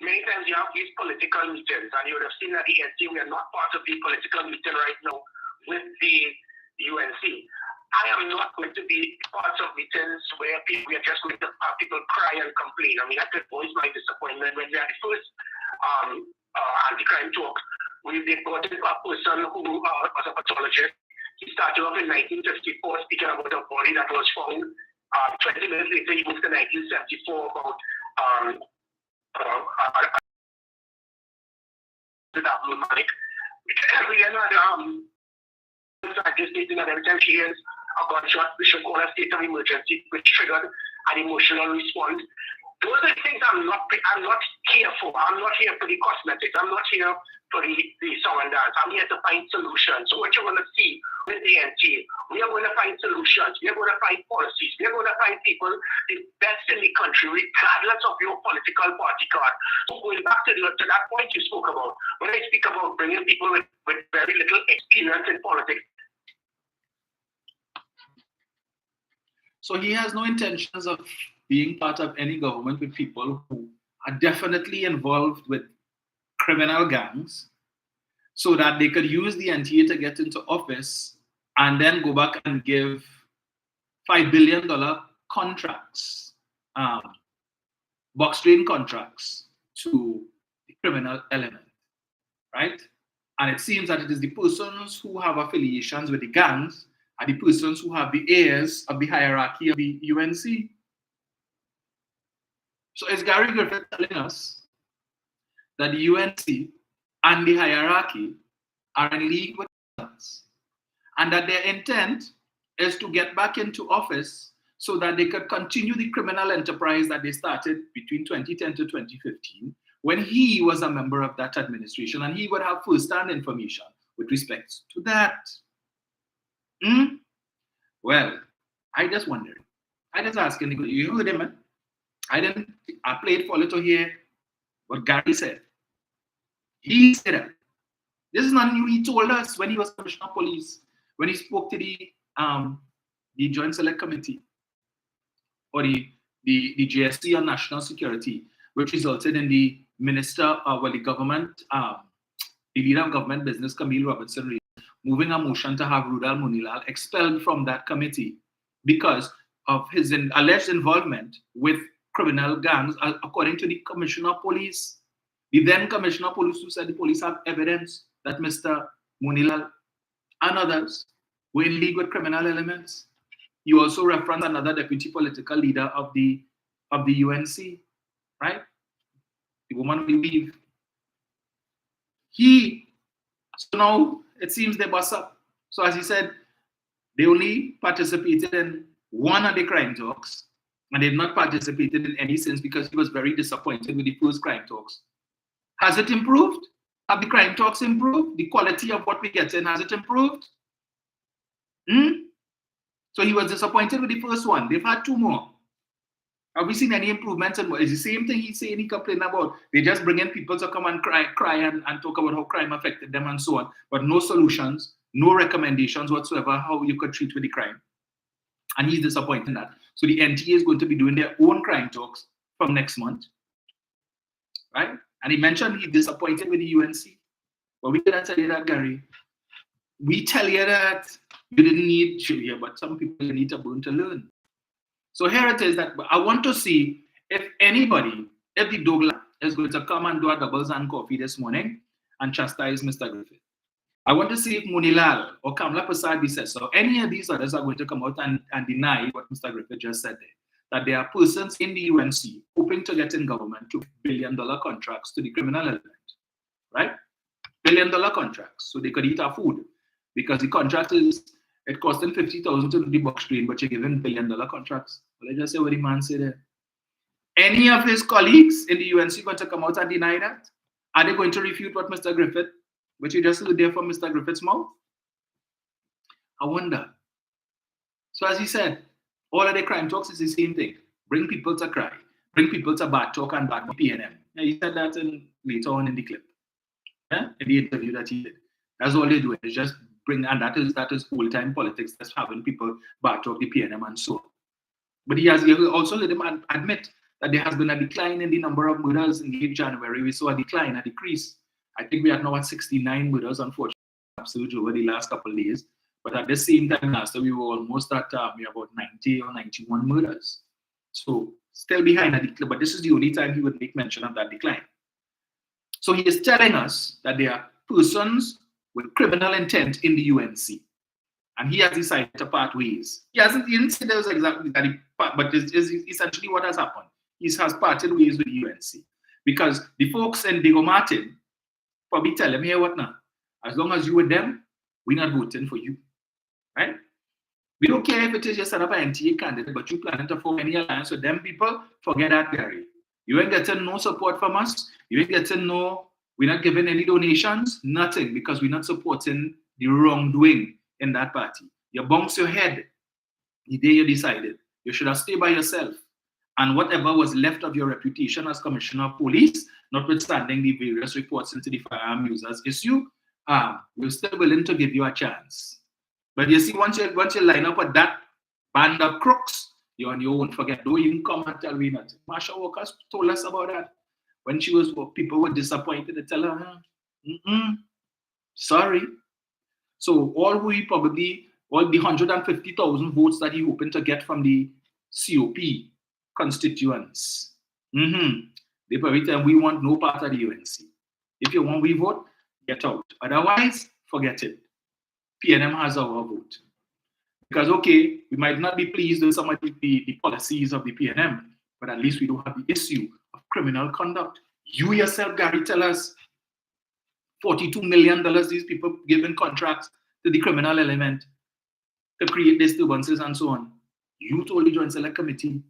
Many times you have these political meetings, and you would have seen that the NT, we are not part of the political meeting right now with the UNC. I am not going to be part of meetings where we are just going to have people cry and complain. I mean, I could voice my disappointment when we had the first anti-crime talk. We brought in a person who was a pathologist. He started off in 1954 speaking about a body that was found. 20 minutes later, he moved to 1974 about the abnormalic. Every year, scientist stating that every time she hears a gunshot, we should call a state of emergency, which triggered an emotional response. Those are the things I'm not here for. I'm not here for the cosmetics. I'm not here for the song and dance. I'm here to find solutions. So what you're going to see with the NT, we are going to find solutions. We are going to find policies. We are going to find people the best in the country, regardless of your political party card. So going back to that point you spoke about, when I speak about bringing people with very little experience in politics. So he has no intentions of being part of any government with people who are definitely involved with criminal gangs so that they could use the NTA to get into office and then go back and give $5 billion contracts, box train contracts to the criminal element, right? And it seems that it is the persons who have affiliations with the gangs are the persons who have the heirs of the hierarchy of the UNC. So is Gary Griffith telling us that the UNC and the hierarchy are in league with us, and that their intent is to get back into office so that they could continue the criminal enterprise that they started between 2010 to 2015 when he was a member of that administration, and he would have first-hand information with respect to that. Well, I just wondered. I just asking, you heard him, man? I played for a little here what Gary said. He said that. This is not new. He told us when he was Commissioner of Police, when he spoke to the Joint Select Committee or the GSC on National Security, which resulted in the minister, the government, the leader of government business, Camille Robertson, moving a motion to have Rudal Munilal expelled from that committee because of his alleged involvement with criminal gangs, according to the Commissioner of Police. The then Commissioner of Police, who said the police have evidence that Mr. Munilal and others were in league with criminal elements. You also reference another deputy political leader of the UNC, right? The woman we leave. So now it seems they bust up. So as he said, they only participated in one of the crime talks, and they've not participated in any since because he was very disappointed with the first crime talks. Has it improved? Have the crime talks improved? The quality of what we get in, has it improved? So he was disappointed with the first one. They've had two more. Have we seen any improvements? And it's the same thing he's saying, he complained about. They just bring in people to come and cry and talk about how crime affected them and so on, but no solutions, no recommendations whatsoever how you could treat with the crime. And he's disappointed in that. So the NTA is going to be doing their own crime talks from next month, right? And he mentioned he's disappointed with the UNC. But we didn't tell you that, Gary. We tell you that you didn't need to hear, but some people need to burn to learn. So here it is that I want to see if the Douglas is going to come and do a doubles and coffee this morning and chastise Mr. Griffith. I want to see if Munilal or Kamla Prasad says so. Any of these others are going to come out and deny what Mr. Griffith just said there. That there are persons in the UNC hoping to get in government $2 billion contracts to the criminal element, right? $1 billion contracts, so they could eat our food. Because the contract it cost them $50,000 to do the box train, but you're giving $1 billion contracts. Well, I just say what the man said there. Any of his colleagues in the UNC going to come out and deny that? Are they going to refute what Mr. Griffith, which you just heard there from Mr. Griffith's mouth? I wonder. So as he said, all of the crime talks is the same thing. bring people to cry, bring people to bad talk and bad PNM. Yeah, he said that later on in the clip, yeah, in the interview that he did. That's all they do. Is just bring, and that is old-time politics. That's having people bad talk the PNM and so on. But he also let them admit that there has been a decline in the number of murders in late January. We saw a decline, a decrease. I think we are now at 69 murders, unfortunately, absolutely over the last couple of days. But at the same time last year, we were almost at we about 90 or 91 murders. So still behind a decline, but this is the only time he would make mention of that decline. So he is telling us that there are persons with criminal intent in the UNC. And he has decided to part ways. He didn't say there was exactly that, but it's essentially what has happened. He has parted ways with the UNC. Because the folks in Diego Martin probably tell him, hey, what now? As long as you with them, we're not voting for you. Right? We don't care if it is just set up an NTA candidate, but you planning to form any alliance with them people, forget that, Gary. You ain't getting no support from us. You ain't getting we're not giving any donations, nothing, because we're not supporting the wrongdoing in that party. You bounce your head the day you decided. You should have stayed by yourself. And whatever was left of your reputation as Commissioner of Police, notwithstanding the various reports into the firearm users issue, we're still willing to give you a chance. But you see, once you line up with that band of crooks, you're on your own. Forget, don't even come and tell me nothing. Marsha Walker told us about that. When people were disappointed, they tell her, sorry. So all the 150,000 votes that he hoping to get from the COP constituents, they probably tell him, we want no part of the UNC. If you want we vote, get out. Otherwise, forget it. PNM has our vote. Because, okay, we might not be pleased with some of the policies of the PNM, but at least we don't have the issue of criminal conduct. You yourself, Gary, tell us $42 million these people giving contracts to the criminal element to create disturbances and so on. You told the Joint Select Committee,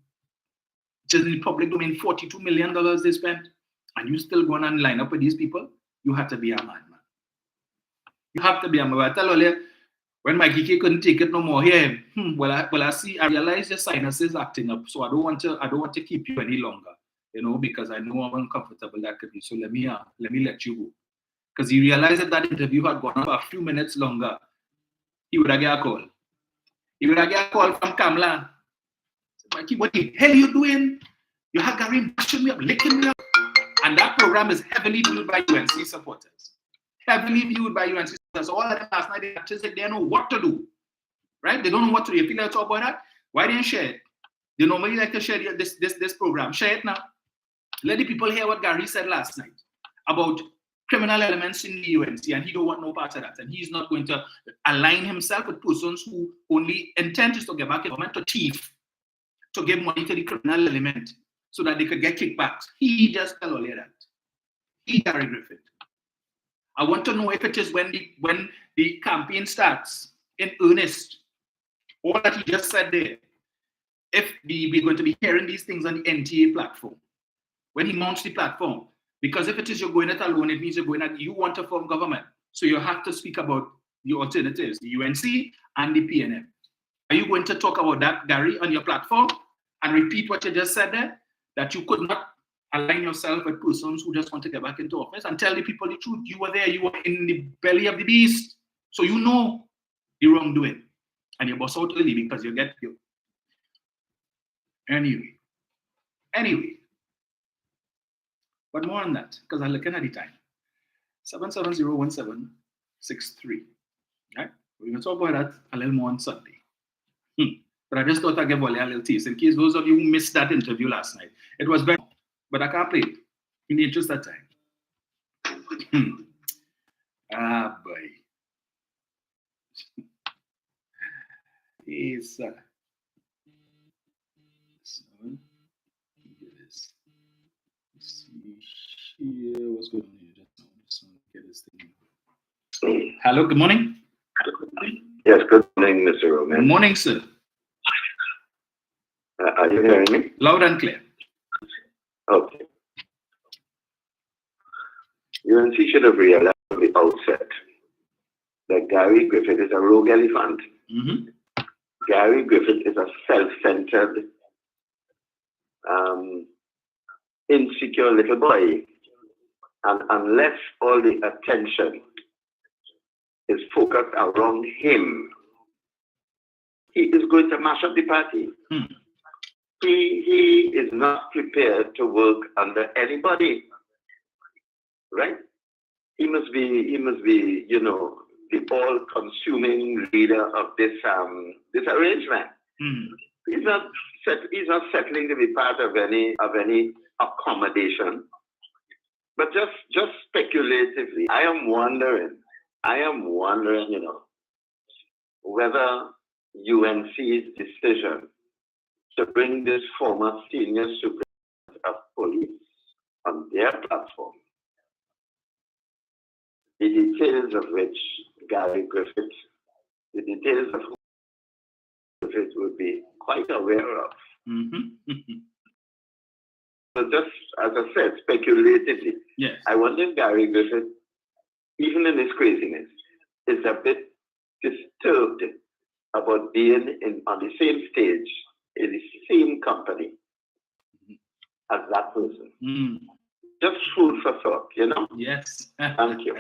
just in the public domain, $42 million they spent, and you still go on and line up with these people? You have to be a madman. You have to be a madman. I tell you, when Mikey K couldn't take it no more, here, I realize your sinuses acting up, so I don't want to keep you any longer, because I know how uncomfortable that could be. So let me let you go. Because he realized that interview had gone on for a few minutes longer, he would have got a call. He would have got a call from Kamla. Mikey, what the hell are you doing? You have Gary bashing me up, licking me up. And that program is heavily viewed by UNC supporters. Heavily viewed by UNC supporters. So all of them last night, they don't know what to do. Right? They don't know what to do. You feel like talk about that? Why didn't you share it? They normally like to share this program. Share it now. Let the people hear what Gary said last night about criminal elements in the UNC, and he don't want no part of that. And he's not going to align himself with persons who only intent is to get back in government to thief, to give money to the criminal element so that they could get kickbacks. He just tell all of that. He, Gary Griffith. I want to know if it is when the campaign starts in earnest, all that he just said there, if we're going to be hearing these things on the NTA platform, when he mounts the platform. Because if it is you're going it alone, it means you want to form government. So you have to speak about the alternatives, the UNC and the PNM. Are you going to talk about that, Gary, on your platform and repeat what you just said there? That you could not align yourself with persons who just want to get back into office and tell the people the truth. You were there, you were in the belly of the beast. So you know the wrongdoing. And you bust out early because you get killed. Anyway. But more on that, because I'm looking at the time. 7701763. Right? We're going to talk about that a little more on Sunday. But I just thought I'd give Wally a little taste in case those of you who missed that interview last night. It was very, but I can't play it in the interest of time. Ah, boy. Yes, sir. Yeah, what's going on here? Just get this thing. Hello, good morning. Yes, good morning, Mr. Roman. Good morning, sir. Are you hearing me? Loud and clear. Okay. UNC should have realized from the outset that Gary Griffith is a rogue elephant. Gary Griffith is a self-centered insecure little boy, and unless all the attention is focused around him, he is going to mash up the party. He is not prepared to work under anybody, right? He must be, you know, the all-consuming leader of this arrangement. He's not settling to be part of any accommodation, but just speculatively, I am wondering, you know, whether UNC's decision to bring this former senior superintendent of police on their platform, the details of which Gary Griffith, the details of Griffith would be quite aware of. So just, as I said, speculatively, yes. I wonder if Gary Griffith, even in his craziness, is a bit disturbed about being on the same stage, in the same company as that person. Just food for thought, you know? Yes. Thank you.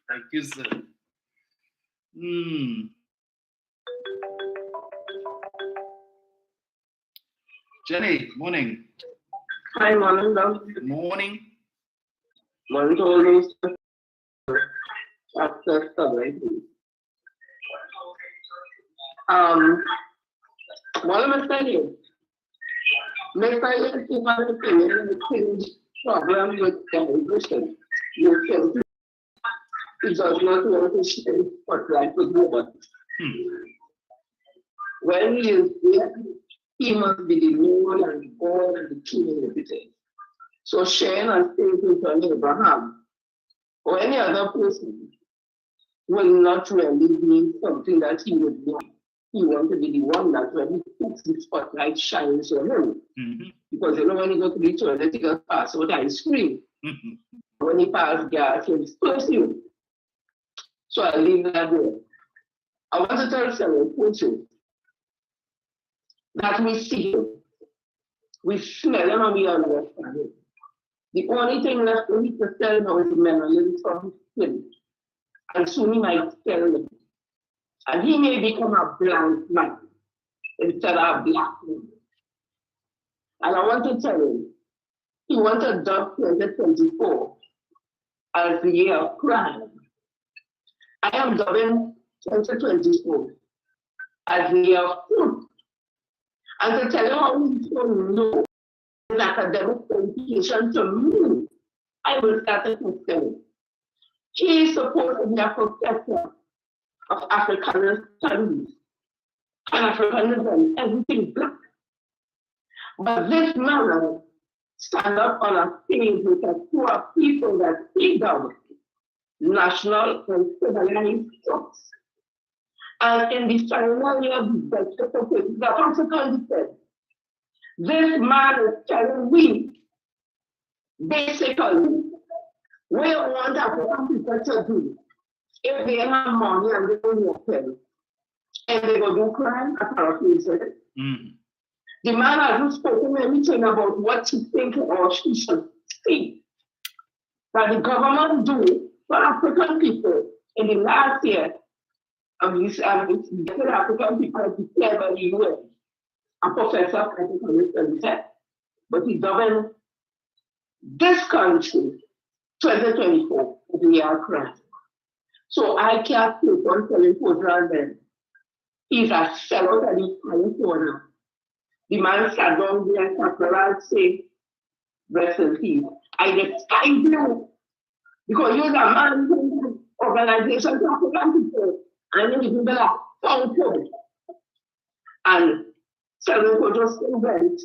Thank you, sir. Jenny, morning. Hi, morning, love. Morning. Morning to all those after study. What am I saying? Make my opinion the king's problem with immigration. You can he does not want to share spotlight with nobody. When he is there, he must be the Lord and the God and the King and everything. So sharing a stage with an Abraham or any other person will not really be something that he would want. He wants to be the one that really puts the spotlight shines on him. Because you know when you go to the toilet, you got pass out ice cream. When he pass gas, he'll disperse you. So I leave that there. I want to tell someone that we see him, we smell him, and we understand him. The only thing left for me to tell now is the memory from him. And soon he might tell him. And he may become a blank man instead of a black man. And I want to tell him, he wants to adopt 2024 as the year of crime. I am dubbing 2024 as the year of truth. And to tell you how we don't know an academic qualification to me, I will start a question. He is supposed to be a professor of African studies, Pan-Africanism, everything black. But this man stand up on a stage with a crew of people that he does national and civilized trucks. And in the ceremony of the consequence said, this man is telling me, basically, we don't want African people to do if they have money and they don't work them. And they go do crime, apparently said. The man hasn't spoken anything about what he thinks or she should speak. That the government do for African people in the last year of this African people declared by the UN, a professor of African studies, but he governed this country 2024 of the year crime. So I can't keep on telling Portland then. He's a sellout and he's trying to the man sat down there and Sakura said, rest in peace. I despise you because you're a man who organization to African people and you people are found. And Salonko just went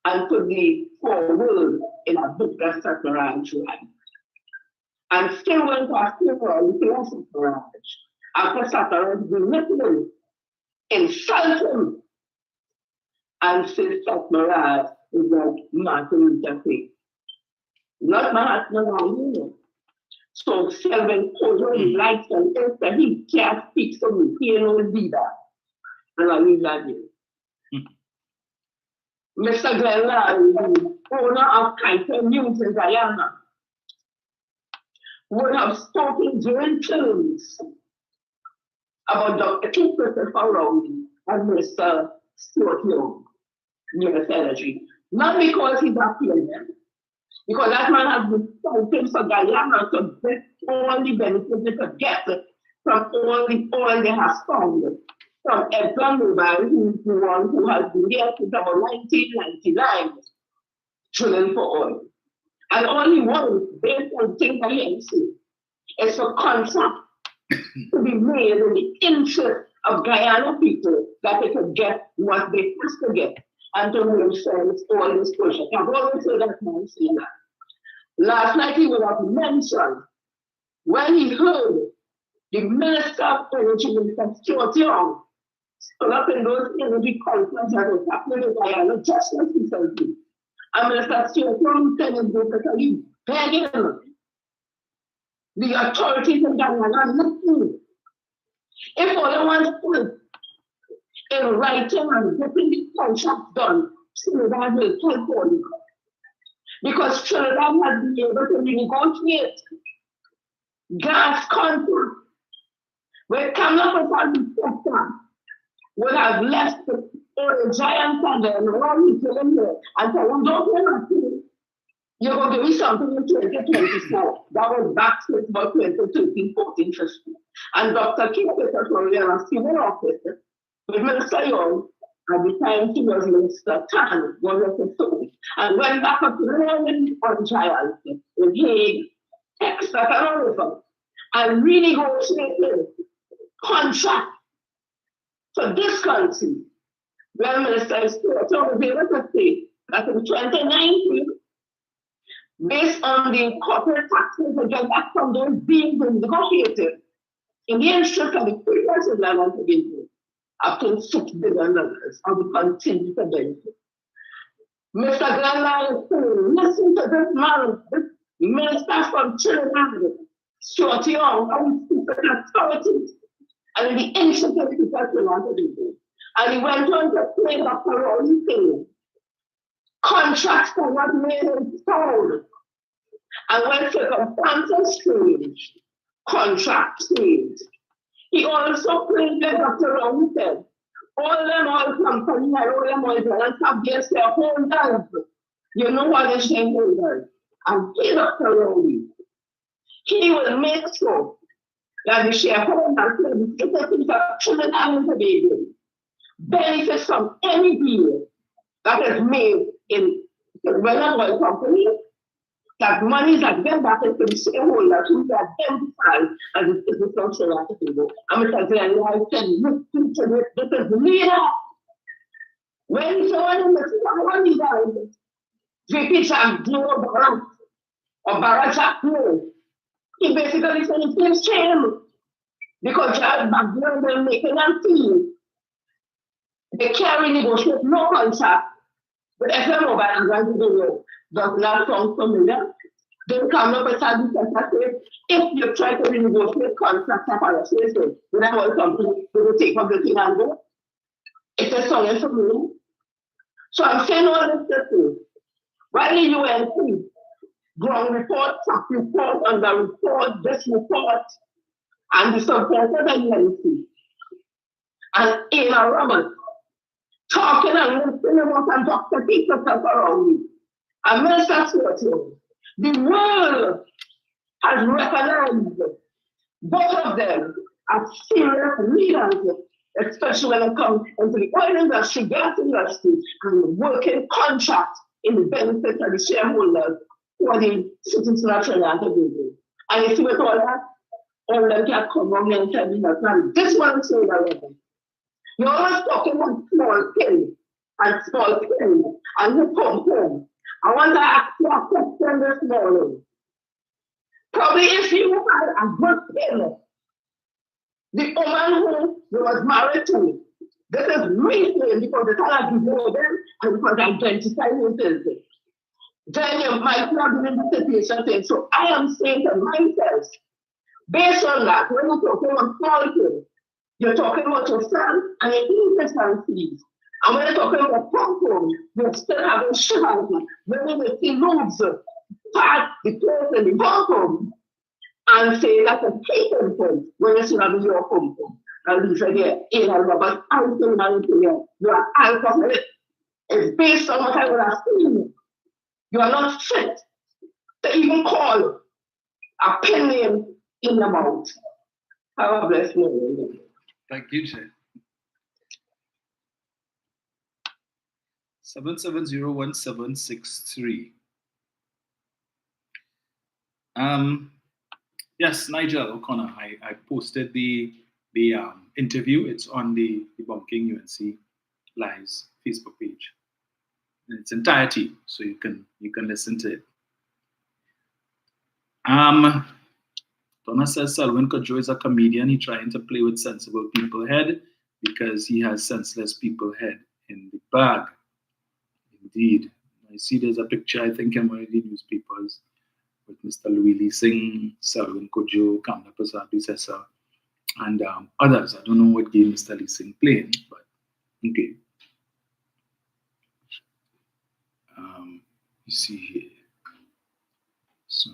and put the forward in a book that Sakura tried. And still went to a funeral with Sakura. After Sakura had been listening, insult him. And says Sakura is like Martin Luther King. Not Mahatma Gandhi. So self-imposed likes and things that he can't speak to me. He ain't no leader. And I leave that here. Mr. Glenn Larry, the owner of Kaiser News in Guyana, would have spoken during terms about Dr. King Christopher Rowley and Mr. Stuart Young, U.S. Energy. Not because he's appealing them, because that man has been fighting for Guyana to get all the benefits they could get from all the oil they have found. From ExxonMobil, who's the one who has been there since about 1999, drilling for oil. And all he wants, based on things that he is for contract to be made in the interest of Guyana people that they could get what they have to get and to make sense all this project. I've always said that man saying that. Last night he would have mentioned when he heard the Minister of Energy, Mr. Stuart Young, stood up in those energy conferences that was happening in Guyana just like recently. And Mr. Stuart Young said in basically begging the authorities in Guyana, listen, if all they want to do in writing and getting the contract done, Trinidad will help all the country. Because Trinidad has been able to negotiate gas contracts where Kamala Prasad sector would have left the oil giants and the oil utility and said, well, don't pay nothing. You're going to give me something in 2024. That was back to about 2013, 14, 15. And Dr. King Peters was in a civil office with Minister Young. At the time, he was Minister Tan, was a soul. And went back up to the Roman on giants in Hague, Texas, and all over, and renegotiated contract for this country. Well, Minister Stuart was able to say that in 2019, based on the corporate taxes that get back from those being negotiated, in the interest of the previous level to be up to $6 billion of the continue to benefit. Mr. Glenn is saying, listen to this man, this minister from Trinidad, Stuart Young, and the authorities, and in the interest of the people who want to do. And he went on to play Dr. Rowley saying, contracts are not made in stone. And when circumstances change, contracts change. He also claimed that Dr. Rowley said, all them oil companies and all them oil giants have their shareholders. You know what the shareholders? And he, Dr. Rowley, he will make sure that the shareholders will be citizens of Trinidad and Tobago benefit from any deal that is made in the oil company, that money that get back into the shareholders who are identified as the citizens of Trinidad and Tobago. I'm going to tell you, I said, this is the leader. When someone is one leader, VP Jack Joe or Barack Joe, he basically said he feels shame because Jack background they're making them feel they can't negotiate no contract with ExxonMobil and going to the road. Does not sound familiar? Then come up with a say, if you try to renegotiate contracts of our association, when I want something, they will take up the thing and go. It's a song for me. So I'm saying all this to say, while the UNC, ground report, track report, under report, this report, and the supporters of the UNC, and Ina Roberts, talking and listening about Dr. Peter around me. And Minister Stuart Young, the world has recognized both of them as serious leaders, especially when it comes into the oil industry, gas industry, and working contracts in the benefit of the shareholders for the citizens of Trinidad and Tobago. And you see with all that, all them can come on and tell me that this one is saying already. You're always talking about small things and small things, and you come home. I want to ask you a question this morning. Probably if you had a good thing, the woman who was married to, this is recent because the child has divorced them and because identify who it is. Then you might not be in the situation saying, so I am saying to myself, based on that, when you're talking about small things, you're talking about your son and your innocent fees. And when you're talking about pom-pom, you're still having chivalry. Women with the loops, part the clothes and the pom-pom, and say that's a taken point when you see having your pom-pom. And these are there, in a rubber, you are alcoholic. It's based on what I would have seen. You are not fit to even call a pen name in the mouth. Have a blessed day. Thank you, Jay. 7701763. Yes, Nigel O'Connor. I posted the interview. It's on the Debunking UNC Live's Facebook page in its entirety, so you can listen to it. Donna says Selwyn Cudjoe is a comedian. He's trying to play with sensible people head because he has senseless people head in the bag. Indeed. I see there's a picture, I think, in one of the newspapers with Mr. Louis Lee Singh, Selwyn Cudjoe, Kamla Prasad Bissessa, and others. I don't know what game Mr. Lee Singh playing, but okay. You see here. So,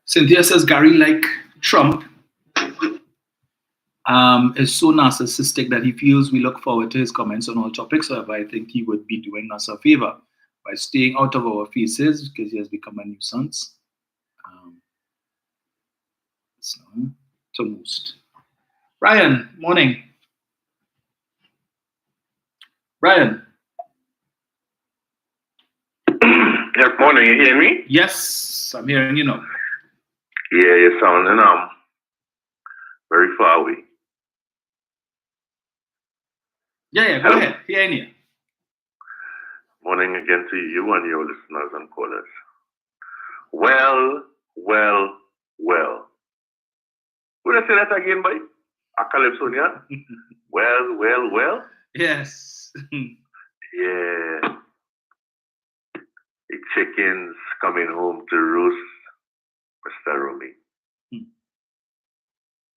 Cynthia says Gary, like Trump, is so narcissistic that he feels we look forward to his comments on all topics. However, I think he would be doing us a favor by staying out of our faces because he has become a nuisance. So, to most. Brian, morning. Brian. Yes, morning. You hear me? Yes, I'm hearing you now. Yeah, you're sounding very far away. Yeah, go ahead. Hearing you. Morning again to you and your listeners and callers. Well. Would I say that again, boy? A Calypsonia? Well. Yes. Yeah. The chickens coming home to roost, Mr. Rumi.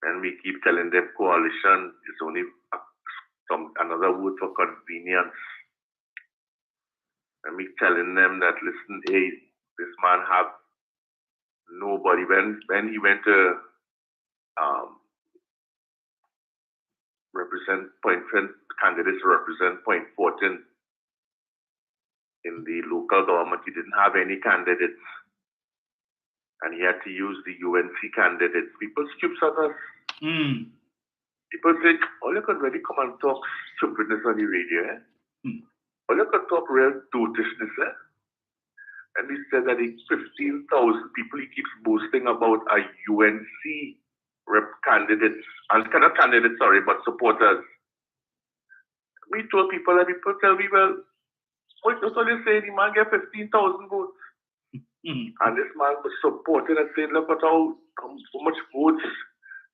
And we keep telling them coalition is only another word for convenience. And we telling them that, listen, hey, this man have nobody. When he went to candidates to represent Point Fortin in the local government, he didn't have any candidates. And he had to use the UNC candidates. People stupid at us. People think, all you can really come and talk stupidness on the radio, eh? All you can talk real dotishness, eh? And he said that the 15,000 people he keeps boasting about are UNC candidates, and not candidates, sorry, but supporters. We told people, and people tell me, well, what are you saying? The man get 15,000 votes. And this man was supported and saying, look at how much votes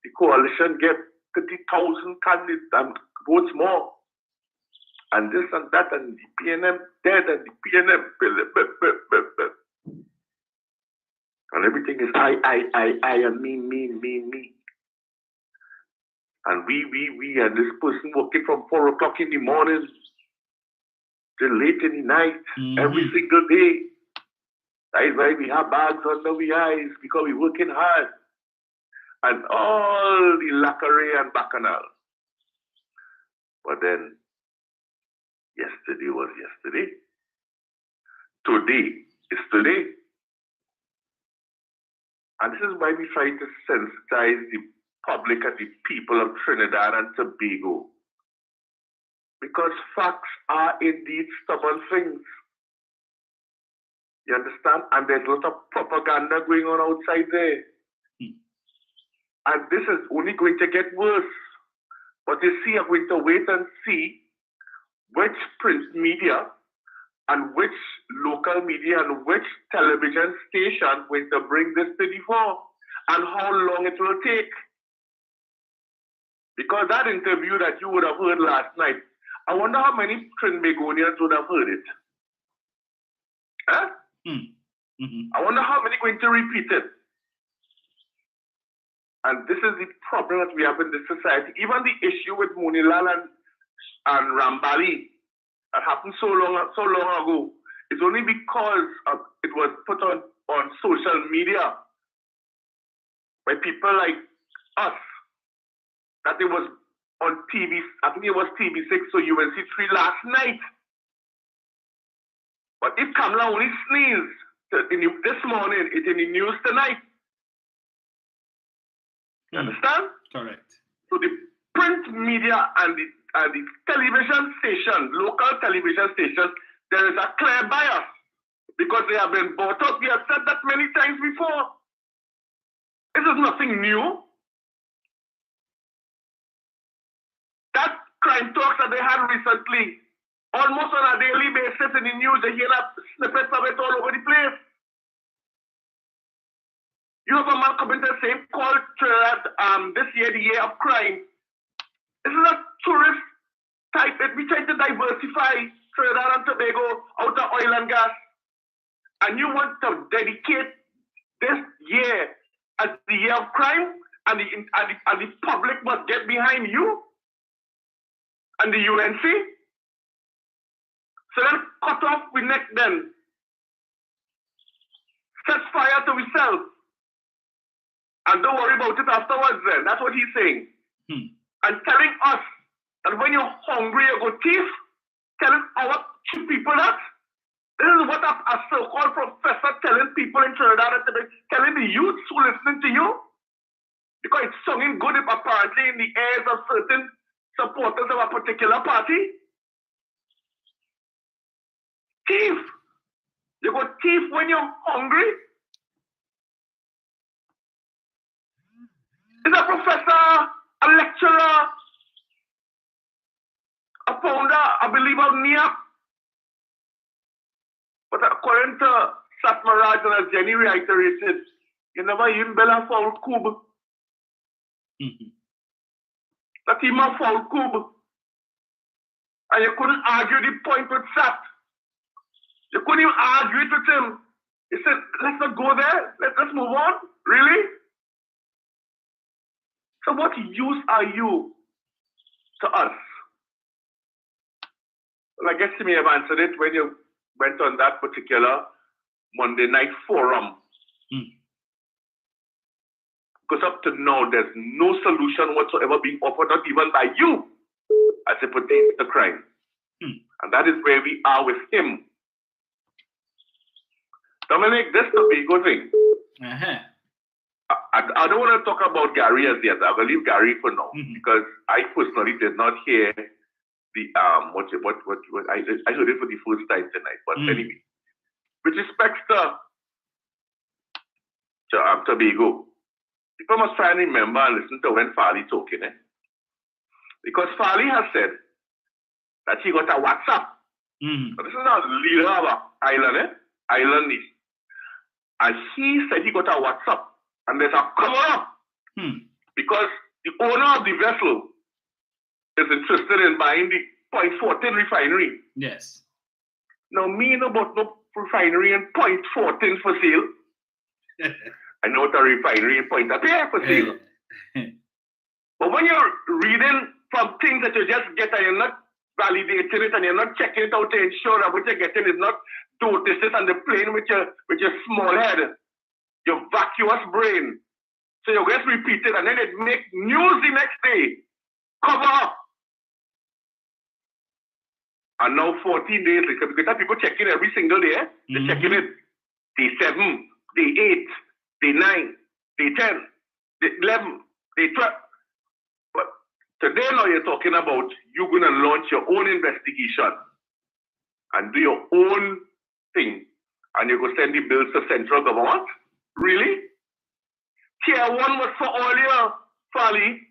the coalition get, 30,000 candidates and votes more. And this and that, and the PNM dead, and the PNM, and everything is I, and me. And we, and this person working from 4 o'clock in the morning till late in the night, every single day. That is why we have bags under our eyes, because we're working hard. And all the lacqueray and bacchanal. But then, yesterday was yesterday. Today is today. And this is why we try to sensitize the public and the people of Trinidad and Tobago. Because facts are indeed stubborn things. You understand? And there's a lot of propaganda going on outside there. And this is only going to get worse. But you see, I'm going to wait and see which print media and which local media and which television station going to bring this to the fore and how long it will take. Because that interview that you would have heard last night, I wonder how many Trinbagonians would have heard it. Huh? I wonder how many are going to repeat it. And this is the problem that we have in this society. Even the issue with Monilal and and Rambali that happened so long ago. It's only because it was put on social media by people like us that it was on TV. I think it was TV6 or UNC3 last night. But if Kamala only sneezed this morning, it's in the news tonight. You understand? Correct. So the print media and the television stations, local television stations, there is a clear bias because they have been bought up. We have said that many times before. This is nothing new. That crime talks that they had recently, almost on a daily basis in the news, they hear that snippets of it all over the place. You have a man coming to the same called this year, the year of crime. This is a tourist type. We try to diversify Trinidad and Tobago out of oil and gas. And you want to dedicate this year as the year of crime, and the public must get behind you and the UNC. So then cut off with neck then. Set fire to yourself. And don't worry about it afterwards then. That's what he's saying. And telling us that when you're hungry, you go thief. Telling our people that. This is what a so-called professor telling people in Trinidad and Tobago, telling the youth who are listening to you. Because it's sounding good if apparently in the ears of certain supporters of a particular party. Thief. You go thief when you're hungry. Is a professor, a lecturer, a founder, I believe, of NIAP. But according to Satmaraj and as Jenny reiterated, you never even build a foul cube. That even a foul cube. And you couldn't argue the point with Sat. You couldn't even argue it with him. He said, let's not go there. Let's move on. Really? So what use are you to us? Well, I guess you may have answered it when you went on that particular Monday night forum. Because up to now, there's no solution whatsoever being offered, not even by you, as it pertains to crime. And that is where we are with him. Dominic, this is the big thing. I don't want to talk about Gary as yet. I'm going to leave Gary for now because I personally did not hear the what I heard it for the first time tonight. But anyway, with respect to Tobago, people must try and remember and listen to when Farley talking, because Farley has said that he got a WhatsApp. So this is a leader of an island, islandist, and he said he got a WhatsApp. And there's a cover-up because the owner of the vessel is interested in buying the Point 14 refinery. Yes. Now, me know about no refinery in Point 14 for sale. I know what a refinery in Point Appear for sale. But when you're reading from things that you just get and you're not validating it and you're not checking it out to ensure that what you're getting is not notices and the plane with your small head, your vacuous brain. So you just repeat it and then it make news the next day. Cover up. And now 14 days later, because people checking every single day. They're checking it day 7, day 8, day 9, day 10, day 11, day 12. But today now you're talking about you're going to launch your own investigation and do your own thing. And you're going to send the bills to central government? Really? Tier 1 was for all your folly.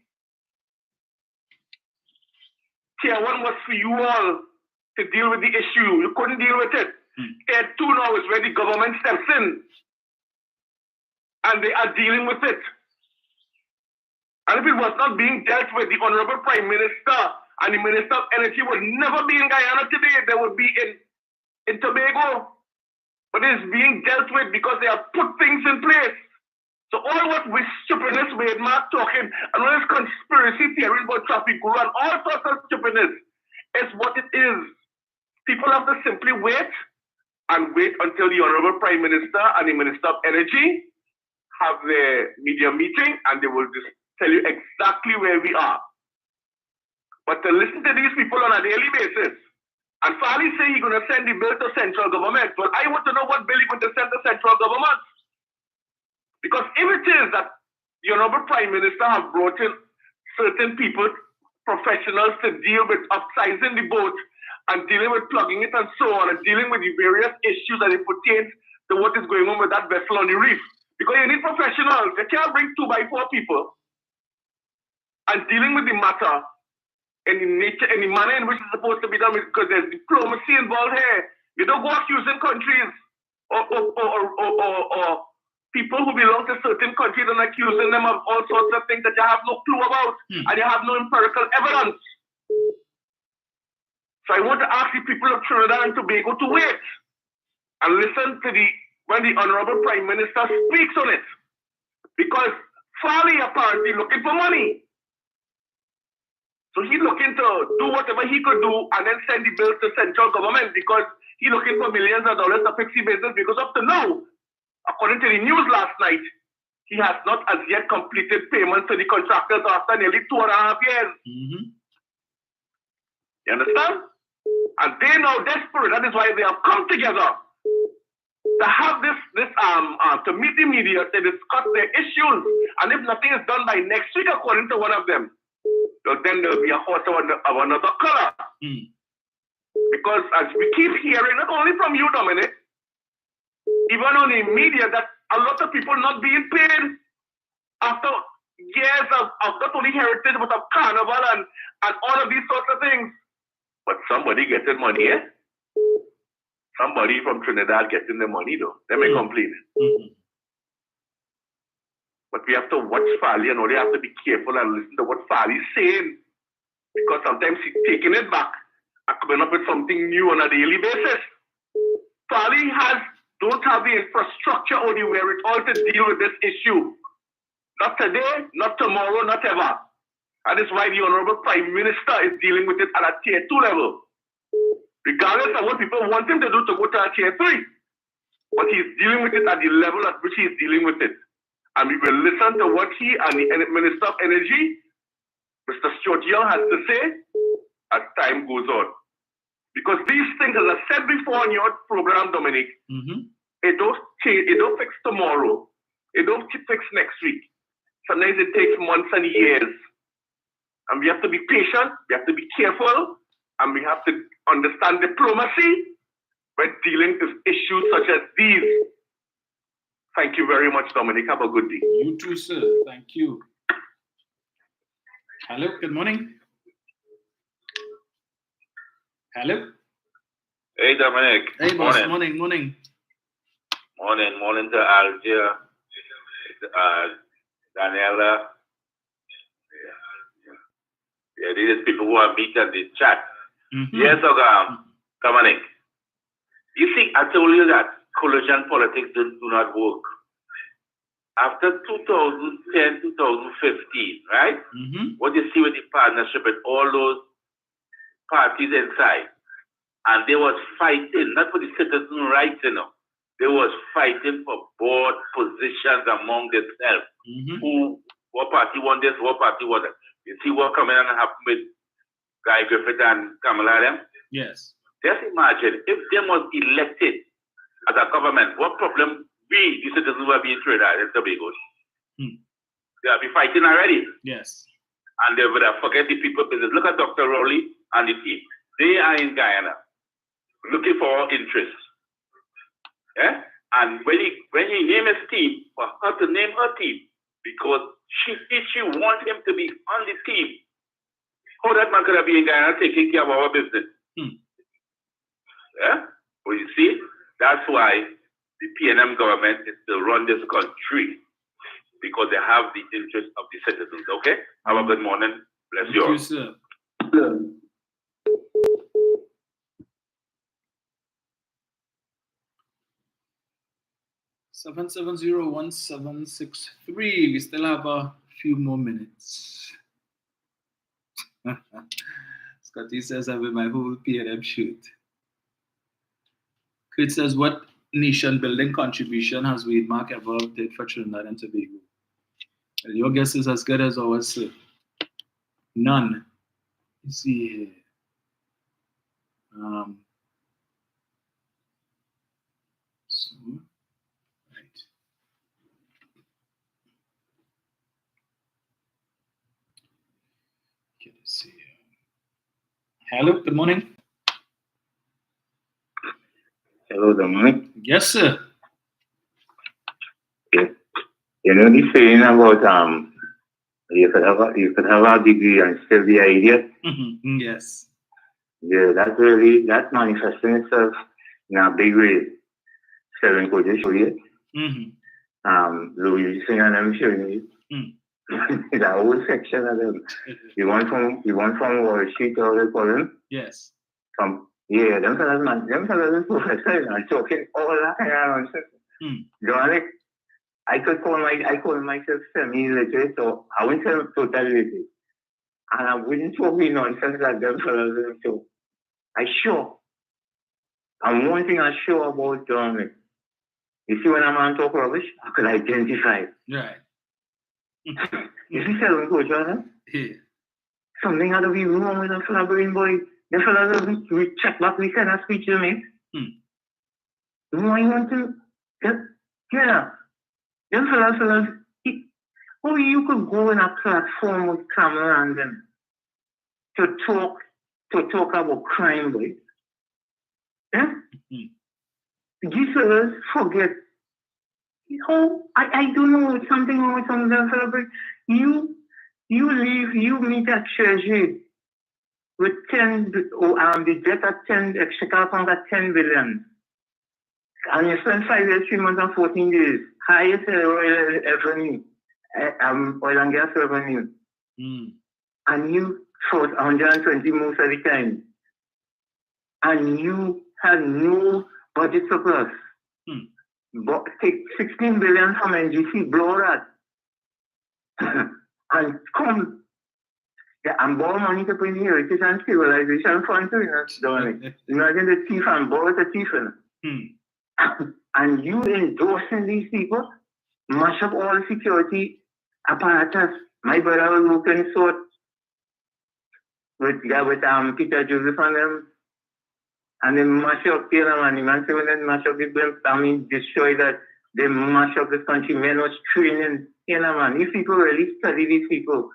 Tier 1 was for you all to deal with the issue. You couldn't deal with it. Tier 2 now is where the government steps in. And they are dealing with it. And if it was not being dealt with, the Honorable Prime Minister and the Minister of Energy would never be in Guyana today. They would be in Tobago. But it's being dealt with because they have put things in place. So all what with stupidness, with Mark talking, and all this conspiracy theories about traffic guru and all sorts of stupidness, is what it is. People have to simply wait and wait until the Honorable Prime Minister and the Minister of Energy have their media meeting, and they will just tell you exactly where we are. But to listen to these people on a daily basis, and Fali say he's going to send the bill to central government, but I want to know what bill he's going to send to central government. Because if it is that the Honorable Prime Minister have brought in certain people, professionals, to deal with upsizing the boat and dealing with plugging it and so on, and dealing with the various issues that it pertains to what is going on with that vessel on the reef. Because you need professionals. You can't bring 2x4 people and dealing with the matter in the nature, in the manner in which it's supposed to be done, because there's diplomacy involved here. You don't go accusing countries or people who belong to certain countries and accusing them of all sorts of things that you have no clue about and you have no empirical evidence. So I want to ask the people of Trinidad and Tobago to wait and listen to when the Honorable Prime Minister speaks on it. Because Fali apparently looking for money. So he's looking to do whatever he could do and then send the bills to central government, because he's looking for millions of dollars to fix the business, because up to now, according to the news last night, he has not as yet completed payments to the contractors after nearly 2.5 years. You understand? And they now desperate. That is why they have come together to have to meet the media to discuss their issues. And if nothing is done by next week, according to one of them, then there will be a horse of another color. Because as we keep hearing, not only from you, Dominic, even on the media, that a lot of people not being paid after years of not only heritage, but of carnival and all of these sorts of things. But somebody getting money, eh? Somebody from Trinidad getting the money, though. They may complain. But we have to watch Fali, and only have to be careful and listen to what Fali's saying. Because sometimes he's taking it back and coming up with something new on a daily basis. Fali don't have the infrastructure or the wherewithal to deal with this issue. Not today, not tomorrow, not ever. That is why the Honorable Prime Minister is dealing with it at a tier 2 level. Regardless of what people want him to do to go to a tier 3. But he's dealing with it at the level at which he's dealing with it. And we will listen to what he and the Minister of Energy, Mr. Stuart Young, has to say as time goes on. Because these things, as I said before on your program, Dominic, it don't change, it don't fix tomorrow. It don't fix next week. Sometimes it takes months and years. And we have to be patient, we have to be careful, and we have to understand diplomacy when dealing with issues such as these. Thank you very much, Dominic. Have a good day. You too, sir. Thank you. Hello, good morning. Hello. Hey, Dominic. Hey, boss. Morning. Morning to Algia, Daniela. Yeah, these are people who are meeting the chat. Yes, Dominic. You see, I told you that coalition politics do not work. After 2010, 2015, right? What you see with the partnership with all those parties inside, and they was fighting, not for the citizen rights, they was fighting for board positions among themselves. What party won this, what party won that. You see what coming and happened with Guy Griffith and Kamala them? Yes. Just imagine if they was elected as a government, what problem we, the citizens, will be in Trinidad and Tobago? They'll be fighting already. Yes. And they would have forget the people business. Look at Dr. Rowley and the team. They are in Guyana looking for our interests. Yeah? And when he named his team, for her to name her team, because she want him to be on the team. How that man could have been in Guyana taking care of our business? Yeah? Well, you see, that's why the PNM government is to run this country, because they have the interest of the citizens. Okay? Have a good morning. Bless you all. Thank you, sir. 770-1763. We still have a few more minutes. Scotty says, I will my whole PLM shirt. Kurt says, what nation building contribution has Wade Mark ever did for Trinidad and Tobago? Well, your guess is as good as ours, sir. None. You see here. So, right. Okay, let's see. Hello, good morning. Hello, good morning. Yes, sir. Yes. You know the saying about you could have a degree and still be an idiot. Yes. Yeah, that's manifesting itself in a big way. Seven coaches show you. Louis Singh and I'm showing you. That whole section of them. You want from Wall Street or they call them? Yes. Yeah, them fellas is professors and talking all that kind of nonsense. Dominic, I call myself semi-literate, so I wouldn't say I'm totally literate. And I wouldn't talk with nonsense like them fellas talk. I sure. And one thing I sure about Dominic, you see when a man talk rubbish, I could identify. Right. You see seven coach, right? Yeah. Something had to be wrong with the fella brain boy. The fellas we check back, we send a speech to me. Why you want to? Yeah. Them fellas, how you could go in a platform with camera and them to talk about crime, boy? Yeah? These fellas forget. I don't know, something wrong with some of them fellas, but you meet at Treasury with the debt at 10, extra account at 10 billion. And you spend 5 years, 3 months, and 14 days. Highest oil revenue, oil and gas revenue. And you fought 120 most of the time. And you had no budget surplus. But take 16 billion from NGC, blow that. And come. Yeah, and borrow money to put in Heritage and Civilization Fund too, Imagine the thief and borrow the thief. And you endorsing these people, mash up all security apparatus. My brother was working sort with Peter Joseph and them, and they mash up and the man saying they mash up the destroy that, they mash up this country, men was training, man. These people really study these people.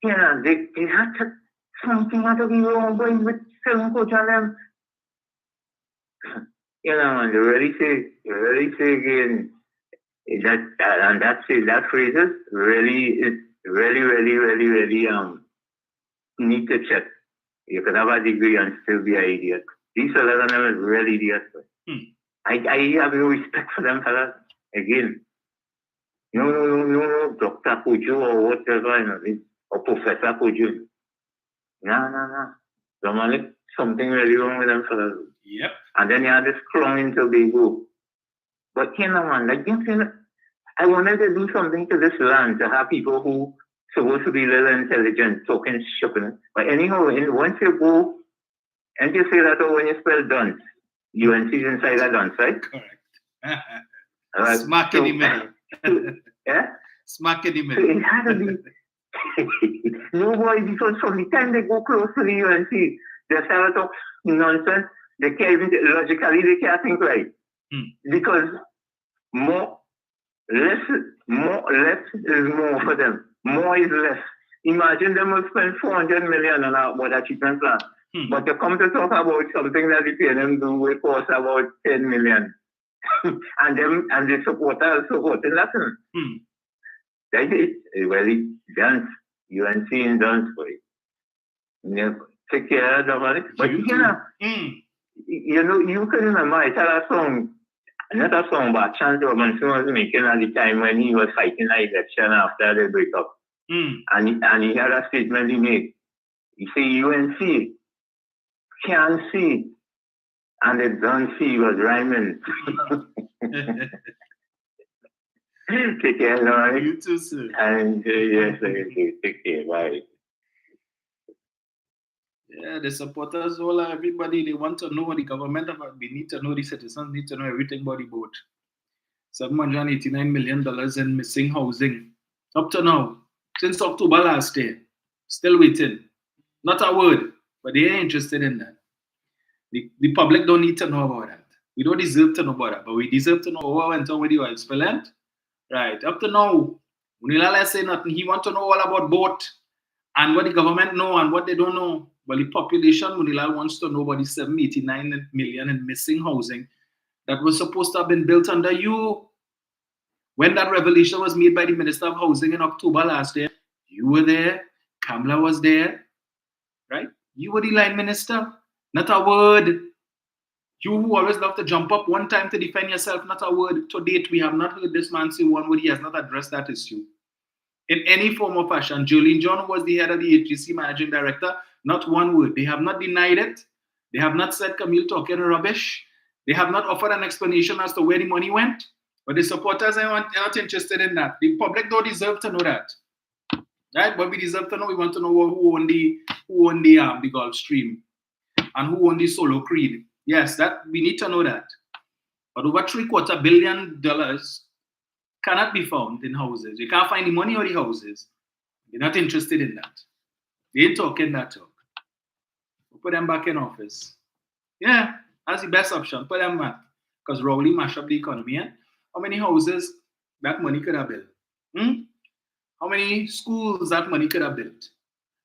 They had to, something had to be wrong going with seven coach on them. Man, they really say again that phrase is really need to check. You could have a degree and still be an idiot. These fellas are never really idiots. I have no respect for them fellas. Again. No, Dr. Pujo or whatever, or Professor Pujo. No. Normally, something really wrong with them fellas. Yep. And then you have this clown in Tobago. But man, I wanted to do something to this land to have people who supposed to be little intelligent talking shit. But anyhow, once you go, and you say that when you spell dunce, UNC is inside a dunce, right? Correct. Smack in the middle. Yeah? Smack in the middle. So it had to be. No, boy, because from the time they go close to the UNC, they start to talk nonsense. They can't even, logically, they can't think right. Because less is more for them. More is less. Imagine them will spend 400 million on a water treatment plant. But you come to talk about something that the PNM do will cost about 10 million. and the supporters supporting that. They did. Well, it dance. UNC in dance for it. Take care of them. But you can remember, I tell a song, not a song, but Chance Robinson was making at the time when he was fighting the election after the breakup. And he had a statement he made. He said, UNC can't see, and the don't see was rhyming. Take care, Lord. You too, sir. And yes, take care. Bye. Yeah, the supporters, all everybody, they want to know the government about. We need to know, the citizens need to know everything about the boat. $789 million in missing housing. Up to now, since October last year, still waiting. Not a word, but they ain't interested in that. The public don't need to know about that. We don't deserve to know about that, but we deserve to know what went on with the oil spill. Right, up to now, Munilala say nothing. He want to know all about boat and what the government know and what they don't know. But the population, Munilal wants to know about the 789 million in missing housing that was supposed to have been built under you. When that revelation was made by the Minister of Housing in October last year, you were there, Kamla was there, right? You were the line minister. Not a word. You who always love to jump up one time to defend yourself, not a word. To date, we have not heard this man say one word. He has not addressed that issue in any form or fashion. Jolene John was the head of the HGC managing director. Not one word. They have not denied it. They have not said Camille talking rubbish. They have not offered an explanation as to where the money went. But the supporters are not interested in that. The public don't deserve to know that. Right? But we deserve to know. We want to know who owned the Gulf Stream and who owned the Solo Creed. Yes, that we need to know that. But over $750 billion cannot be found in houses. You can't find the money or the houses. They're not interested in that. They ain't talking that talk. We'll put them back in office. Yeah, that's the best option. Put them back. Because Rowley mash up the economy. Eh? How many houses that money could have built? How many schools that money could have built?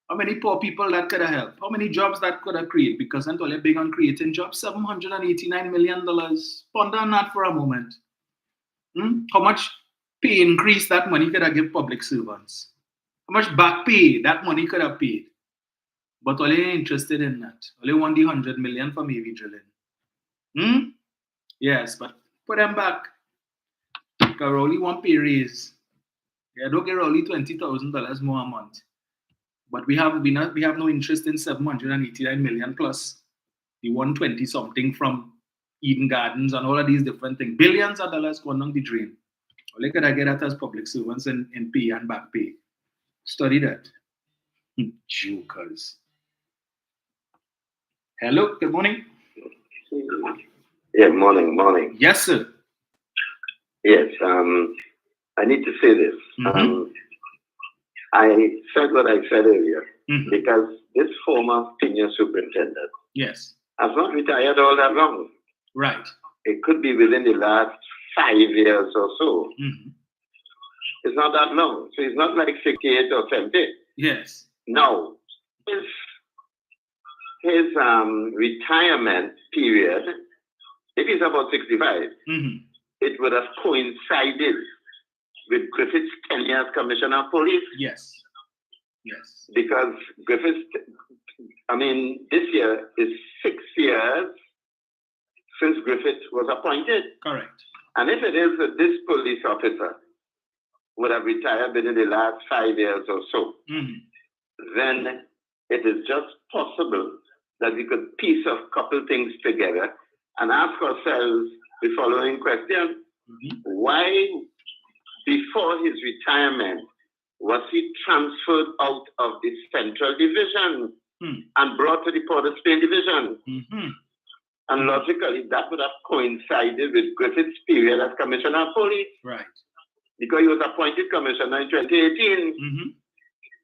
How many poor people that could have helped? How many jobs that could have created? Because I'm only big on creating jobs. $789 million. Ponder on that for a moment. How much pay increase that money could have given public servants? How much back pay that money could have paid? But only interested in that. Only want the $100 million from AV drilling. Yes, but put them back. Because Rowley want pay raise. Yeah, don't get Rowley $20,000 more a month. But we have no interest in 789 million plus the 120 something from Eden Gardens and all of these different things. Billions of dollars going down the drain. Only could I get that as public servants in pay and back pay. Study that. Jokers. Hello, good morning. Yeah, morning. Yes, sir. Yes, I need to say this. I said what I said earlier because this former senior superintendent has not retired all that long. Right. It could be within the last 5 years or so. It's not that long. So it's not like 68 or 70. Yes. Now, his retirement period, if he's about 65, it would have coincided with Griffith's tenure as Commissioner of Police. Yes. Because Griffith, this year is 6 years since Griffith was appointed. Correct. And if it is that this police officer would have retired within the last 5 years or so, then it is just possible that we could piece a couple things together and ask ourselves the following question. Why, before his retirement, was he transferred out of the Central Division and brought to the Port of Spain Division? And logically, that would have coincided with Griffith's period as Commissioner of Police. Right. Because he was appointed Commissioner in 2018.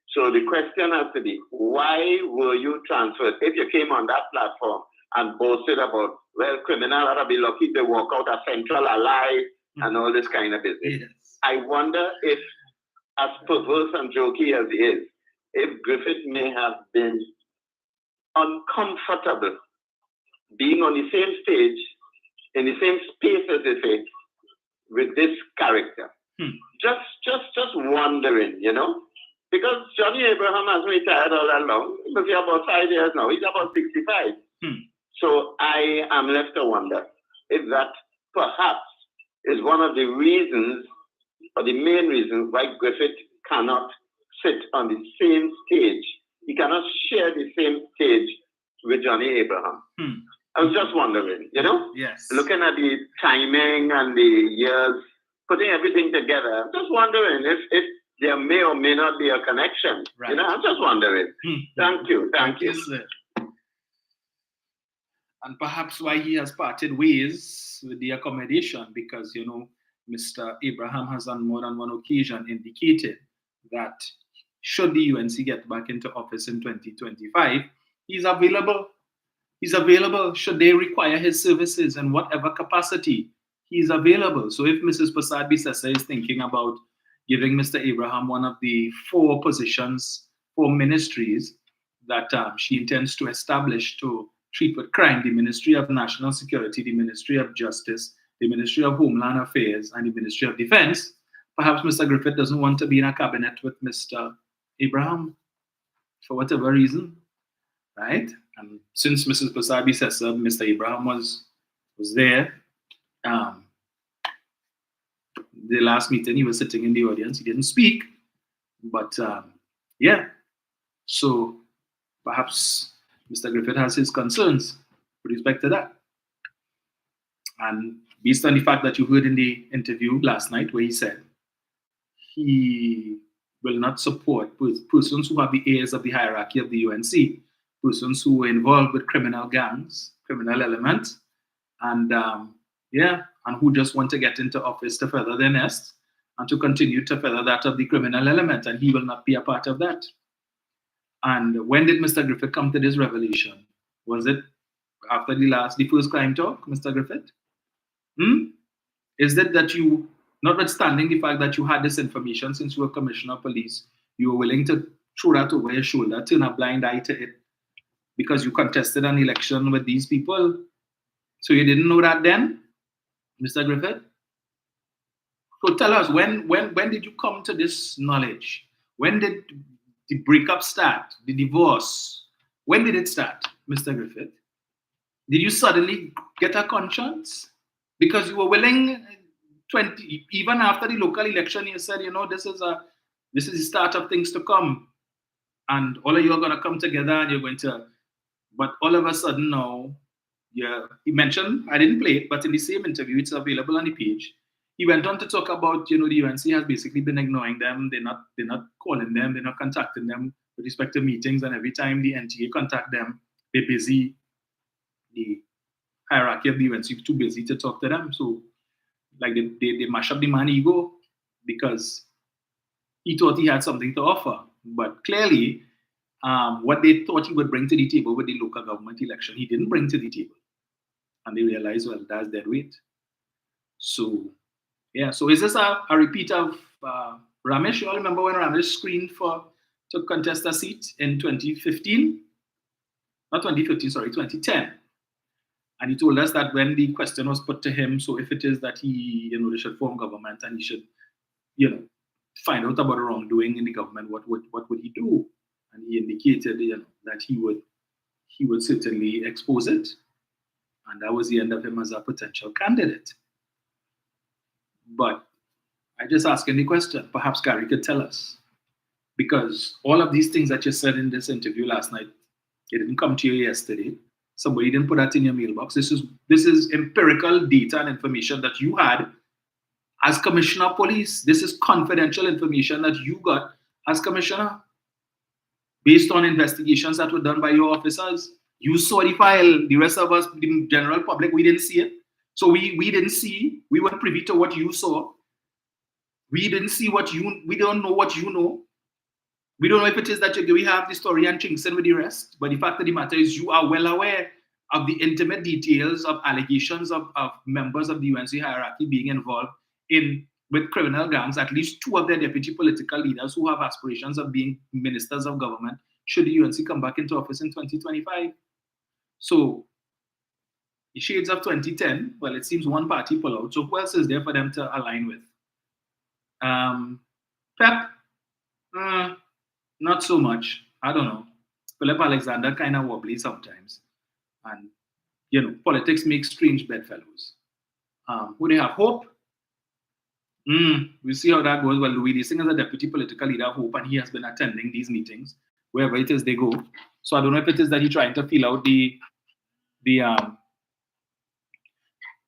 So the question has to be, why were you transferred? If you came on that platform and boasted about, well, criminal ought to be lucky to walk out of Central alive and all this kind of business. I wonder if, as perverse and jokey as he is, if Griffith may have been uncomfortable being on the same stage, in the same space, as they say, with this character. Just wondering, because Johnny Abraham has retired all that long. He must be about 5 years now. He's about 65. So I am left to wonder if that perhaps is one of the reasons, or the main reasons, why Griffith cannot sit on the same stage. He cannot share the same stage with Johnny Abraham. I was just wondering, Yes. Looking at the timing and the years, putting everything together, I'm just wondering if there may or may not be a connection. Right. I'm just wondering. Thank you. Sir. and perhaps why he has parted ways with the accommodation, because, Mr. Abraham has on more than one occasion indicated that should the UNC get back into office in 2025, he's available. He's available should they require his services in whatever capacity. He's available. So if Mrs. Prasad Bisesa is thinking about giving Mr. Abraham one of the 4 positions, 4 ministries that she intends to establish to treat with crime: the Ministry of National Security, the Ministry of Justice, the Ministry of Homeland Affairs, and the Ministry of Defense, perhaps Mr. Griffith doesn't want to be in a cabinet with Mr. Abraham for whatever reason, right? And since Mrs. Prasad Bisesa, Mr. Abraham was there, the last meeting he was sitting in the audience, he didn't speak, but yeah, so perhaps Mr. Griffith has his concerns with respect to that. And based on the fact that you heard in the interview last night where he said he will not support persons who have the ears of the hierarchy of the UNC, persons who were involved with criminal gangs, criminal elements, and and who just want to get into office to further their nest and to continue to further that of the criminal element, and he will not be a part of that. And when did Mr. Griffith come to this revelation? Was it after the first crime talk, Mr. Griffith? Is it that you, notwithstanding the fact that you had this information since you were Commissioner of Police, you were willing to throw that over your shoulder, turn a blind eye to it, because you contested an election with these people? So you didn't know that then, Mr. Griffith? So tell us, when did you come to this knowledge? When did the breakup start? The divorce? When did it start, Mr. Griffith? Did you suddenly get a conscience? Because you were willing, even after the local election, you said, this is the start of things to come. And all of you are going to come together and you're going to, but all of a sudden now, he mentioned, I didn't play it, but in the same interview, it's available on the page. He went on to talk about, the UNC has basically been ignoring them. They're not calling them. They're not contacting them with respect to meetings. And every time the NTA contact them, they're busy. The hierarchy of the UNC is too busy to talk to them. So, like, they mash up the man ego because he thought he had something to offer. But clearly, what they thought he would bring to the table with the local government election, he didn't bring to the table. And they realized, well, that's dead weight. So, yeah. So is this a repeat of Ramesh? You all remember when Ramesh screened to contest a seat in 2015? Not 2015, sorry, 2010. And he told us that when the question was put to him, so if it is that he, they should form government and he should, find out about the wrongdoing in the government, what would he do? And he indicated, that he would certainly expose it. And that was the end of him as a potential candidate. But I just asking the question, perhaps Gary could tell us. Because all of these things that you said in this interview last night, it didn't come to you yesterday. Somebody didn't put that in your mailbox. This is empirical data and information that you had as Commissioner of Police. This is confidential information that you got as Commissioner based on investigations that were done by your officers. You saw the file. The rest of us, the general public, we didn't see it. So we didn't see. We weren't privy to what you saw. We didn't see we don't know what you know. We don't know if it is that we have the story and chinks in with the rest. But the fact of the matter is you are well aware of the intimate details of allegations of members of the UNC hierarchy being involved with criminal gangs, at least 2 of their deputy political leaders who have aspirations of being ministers of government should the UNC come back into office in 2025. So the shades of 2010, well, it seems one party pull out. So who else is there for them to align with? Pep? Not so much. I don't know. Philip Alexander kind of wobbly sometimes. And, politics makes strange bedfellows. Who they have? Hope? We'll see how that goes. Well, Louis Singh is a deputy political leader of Hope, and he has been attending these meetings, wherever it is they go. So I don't know if it is that he's trying to feel out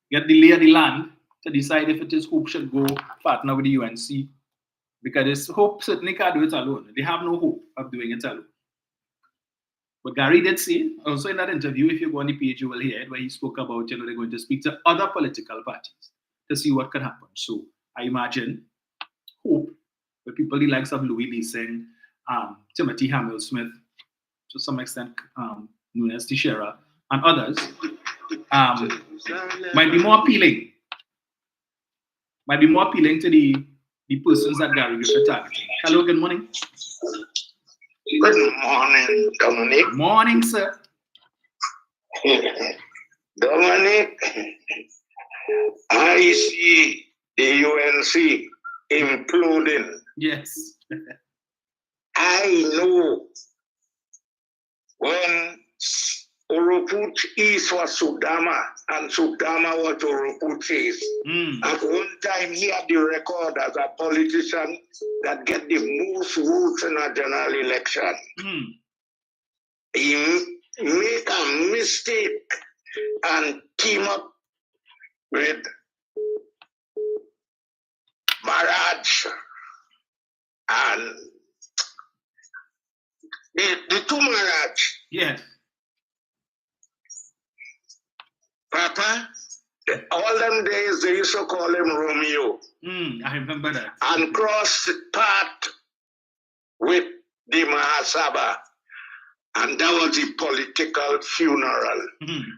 get the lay of the land to decide if it is Hope should go partner with the UNC. Because Hope certainly can't do it alone. They have no hope of doing it alone. But Gary did say, also in that interview, if you go on the page, you will hear it, where he spoke about, they're going to speak to other political parties to see what could happen. So I imagine, hope, the people the likes of Louis Leesing, Timothy Hamilsmith, to some extent, Nunes Teixeira, and others, might be more appealing. Might be more appealing to the persons that Gary Griffith targeting. Hello, good morning. Good morning, Dominic. Morning, sir. Dominic, I see the UNC imploding. Yes. I know when Oroput East was Sudama and Sudama was Oroput East. At one time, he had the record as a politician that get the most votes in a general election. He make a mistake and team up with Maraj and the two Maraj. Yes. Papa, all them days they used to call him Romeo. I remember that. And crossed path with the Mahasabha. And that was the political funeral.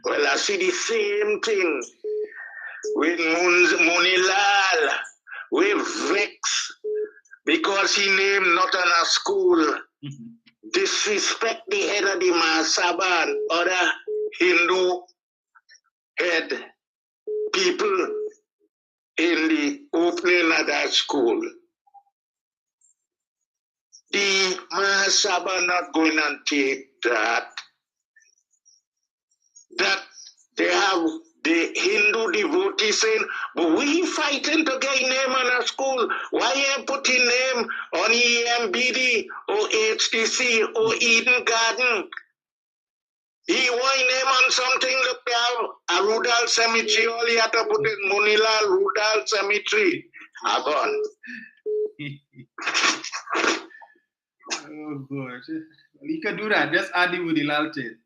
Well, I see the same thing with Monilal, with Vex, because he named not on a school. Disrespect the head of the Mahasabha and other Hindu head people in the opening of that school. The Mahasabha not going to take that. That they have the Hindu devotees saying, but we fighting to get name on a school. Why you putting name on EMBD or HTC or Eden Garden? He want name on something, look, they have a Rudal Cemetery, all he had to put in Munila Rudal Cemetery. Agon. Oh, gosh. You can do that. Just add the Munilal to it.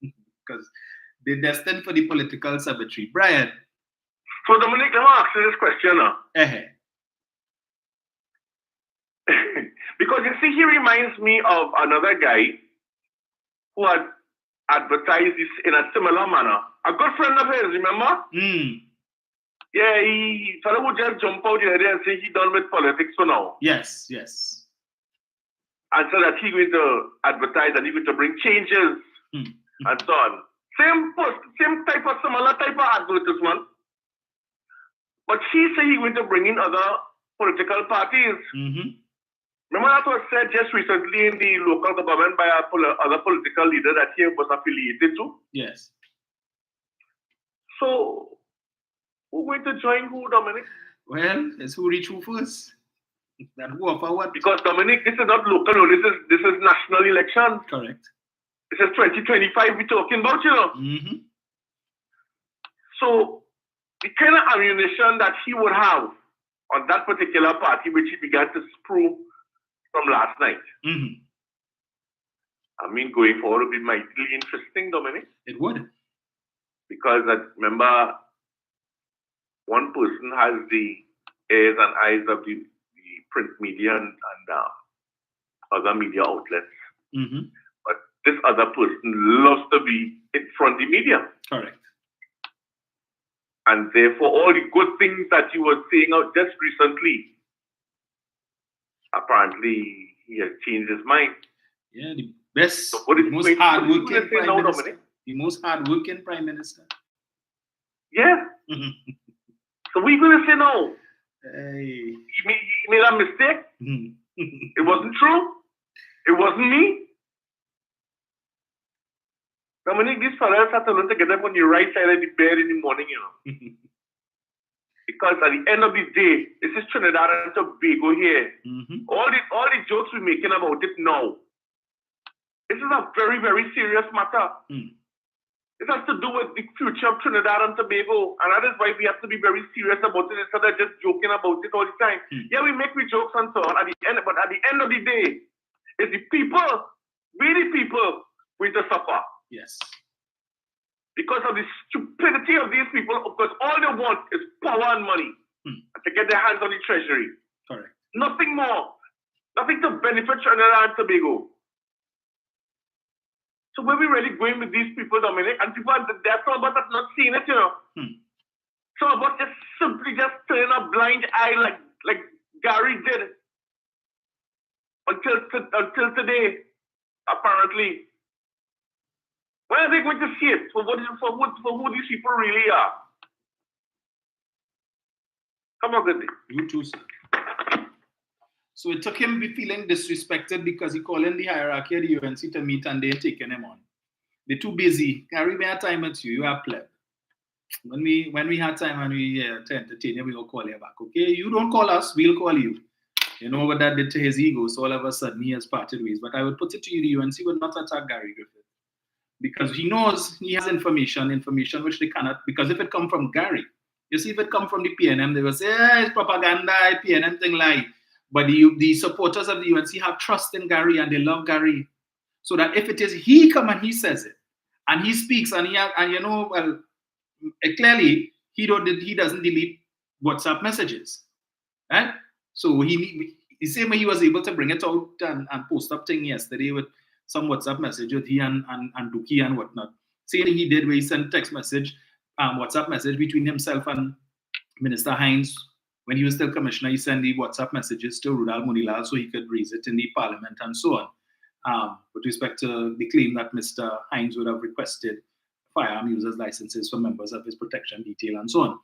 Because they're destined for the political cemetery. Brian. So, Dominic, let me ask you this question now. Because you see, he reminds me of another guy who had advertised this in a similar manner. A good friend of his, remember? Yeah, he fella would just jump out the area and say he done with politics for now. Yes, yes. And so that he's going to advertise and he's going to bring changes and so on. Same type of, similar type of advertisement. But he said he's going to bring in other political parties. Remember that was said just recently in the local government by other political leader that he was affiliated to? Yes. So, who's going to join who, Dominic? Well, it's who reach who first. That who offer what? Because, Dominic, this is not local, this is national election. Correct. This is 2025 we're talking about, you know. So, the kind of ammunition that he would have on that particular party, which he began to sprue from last night. I mean, going forward would be mightily interesting, Dominic. It would. Because remember, one person has the ears and eyes of the print media and other media outlets. But this other person loves to be in front of the media. Correct. And therefore, all the good things that he was saying out just recently, apparently he has changed his mind. Yeah, the best, so the most hard-working Prime Minister. The most hard-working Prime Minister. Yeah. So we're going to say no. Hey. He made a mistake. It wasn't true. It wasn't me. Dominic, these fellas have to learn to get up on the right side of the bed in the morning, you know. Because at the end of the day, this is Trinidad and Tobago here. All the jokes we're making about it now. This is a very, very serious matter. It has to do with the future of Trinidad and Tobago. And that is why we have to be very serious about it instead of just joking about it all the time. Yeah, we make jokes and so on but at the end of the day, it's the people, we the people, going to suffer. Yes. Because of the stupidity of these people, because all they want is power and money and to get their hands on the treasury. Correct. Nothing more. Nothing to benefit Trinidad and Tobago. So where we really going with these people, Dominic, and people, there's some of us have not seen it, you know. Some of us just simply just turn a blind eye like Gary did until today, apparently. When are they going to see it? For who these people really are? Come on, good day. You too, sir. So it took him feeling disrespected because he called in the hierarchy of the UNC to meet and they're taking him on. They're too busy. Gary, we had time at you. You have pleb. When we had time and we to entertain you, we will call you back. Okay? You don't call us, we'll call you. You know what that did to his ego, so all of a sudden he has parted ways. But I would put it to you, the UNC would not attack Gary Griffith. Because he knows he has information which they cannot, because if it come from Gary, you see, if it come from the PNM, they will say, it's propaganda, PNM thing lie. But the supporters of the UNC have trust in Gary and they love Gary. So that if it is he come and he says it, and he speaks, and clearly he doesn't delete WhatsApp messages. Right? So the same way he was able to bring it out and post up thing yesterday with some WhatsApp message with he and Duki and whatnot. Same thing he did where he sent text message, WhatsApp message between himself and Minister Hines. When he was still commissioner, he sent the WhatsApp messages to Rudal Munilal so he could raise it in the parliament and so on. With respect to the claim that Mr. Hines would have requested firearm users licenses for members of his protection detail and so on.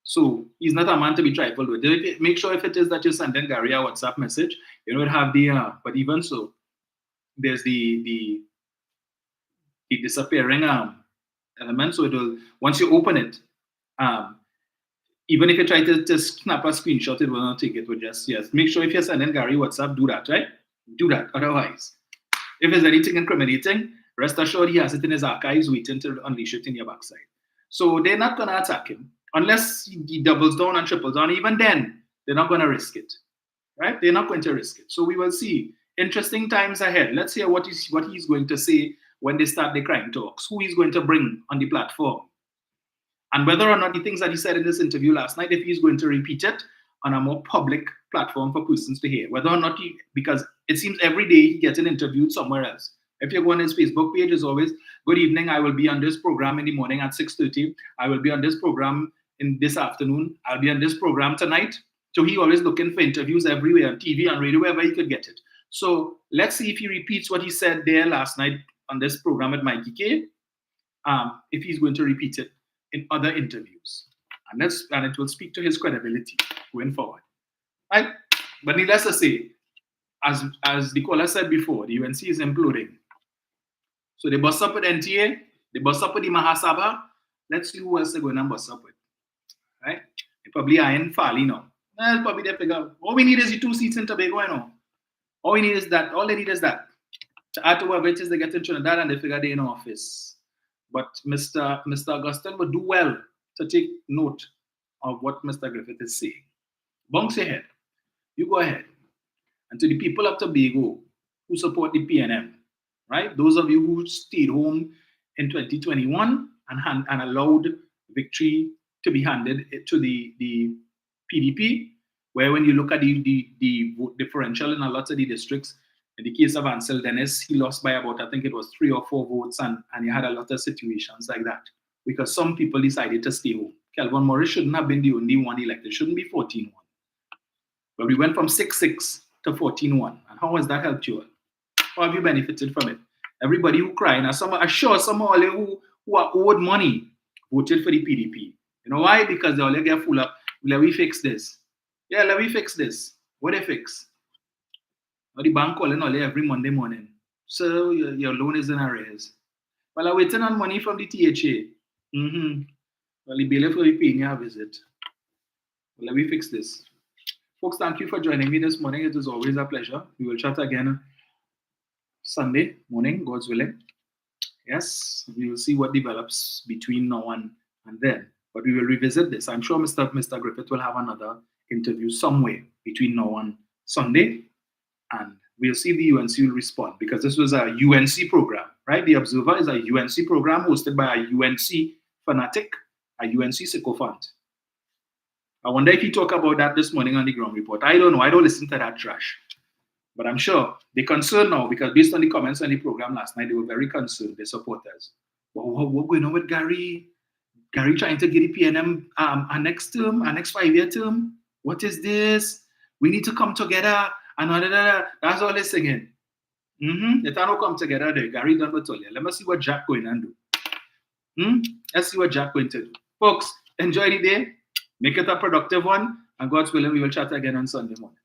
So he's not a man to be trifled with. Make sure if it is that you're sending Gary a WhatsApp message, you don't have the, but even so, there's the disappearing element. So it will, once you open it, even if you try to snap a screenshot, it will not take it. Will just, yes. Make sure if you're sending Gary WhatsApp, do that, right? Do that. Otherwise, if there's anything incriminating, rest assured he has it in his archives waiting to unleash it in your backside. So they're not going to attack him unless he doubles down and triples down. Even then, they're not going to risk it, right? They're not going to risk it. So we will see. Interesting times ahead. Let's hear what he's going to say when they start the crime talks, who he's going to bring on the platform, and whether or not the things that he said in this interview last night, if he's going to repeat it on a more public platform for persons to hear, whether or not because it seems every day he gets interviewed somewhere else. If you go on his Facebook page, it's always, good evening, I will be on this program in the morning at 6:30. I will be on this program in this afternoon. I'll be on this program tonight. So he always looking for interviews everywhere, on TV, on radio, wherever he could get it. So let's see if he repeats what he said there last night on this program with Mikey K. If he's going to repeat it in other interviews. And it will speak to his credibility going forward. Right? But needless to say, as the caller said before, the UNC is imploding. So they bust up with NTA, they bust up with the Mahasabha. Let's see who else they're going to bust up with. Right? They probably are in Farley now. Probably they figure, all we need is the 2 seats in Tobago, you know. All we need is that. All they need is that. To add to whatever it is, they get in Trinidad and they figure they're in office. But Mr. Augustine would do well to take note of what Mr. Griffith is saying. Bounce your head. You go ahead. And to the people of Tobago who support the PNM, right? Those of you who stayed home in 2021 and allowed victory to be handed to the PDP, where when you look at the vote differential in a lot of the districts, in the case of Ansel Dennis, he lost by about, I think it was 3 or 4 votes, and you had a lot of situations like that, because some people decided to stay home. Kelvin Morris shouldn't have been the only one elected. It shouldn't be 14-1. But we went from 6-6 to 14-1. And how has that helped you? How have you benefited from it? Everybody who cried, and I'm sure some of you who are owed money voted for the PDP. You know why? Because they all get full up. Let me fix this. Yeah, let me fix this. What they fix? The bank calling all every Monday morning. So your loan is in arrears. Well, I'm waiting on money from the THA. Well, the bailiff will be paying you a visit. Well, let me fix this. Folks, thank you for joining me this morning. It is always a pleasure. We will chat again Sunday morning, God's willing. Yes, we will see what develops between now and then. But we will revisit this. I'm sure Mr. Griffith will have another interview somewhere between now and Sunday. And we'll see the UNC will respond, because this was a UNC program, right? The Observer is a UNC program hosted by a UNC fanatic, a UNC sycophant. I wonder if he talked about that this morning on the ground report. I don't know. I don't listen to that trash. But I'm sure they're concerned now, because based on the comments on the program last night, they were very concerned, their supporters. What going on with Gary? Gary trying to get the PNM our next term, our next 5-year term? What is this? We need to come together. And that's all they're singing. They don't come together there. Gary done what told you. Let me see what Jack going to do. Let's see what Jack going to do. Folks, enjoy the day. Make it a productive one. And God's willing, we will chat again on Sunday morning.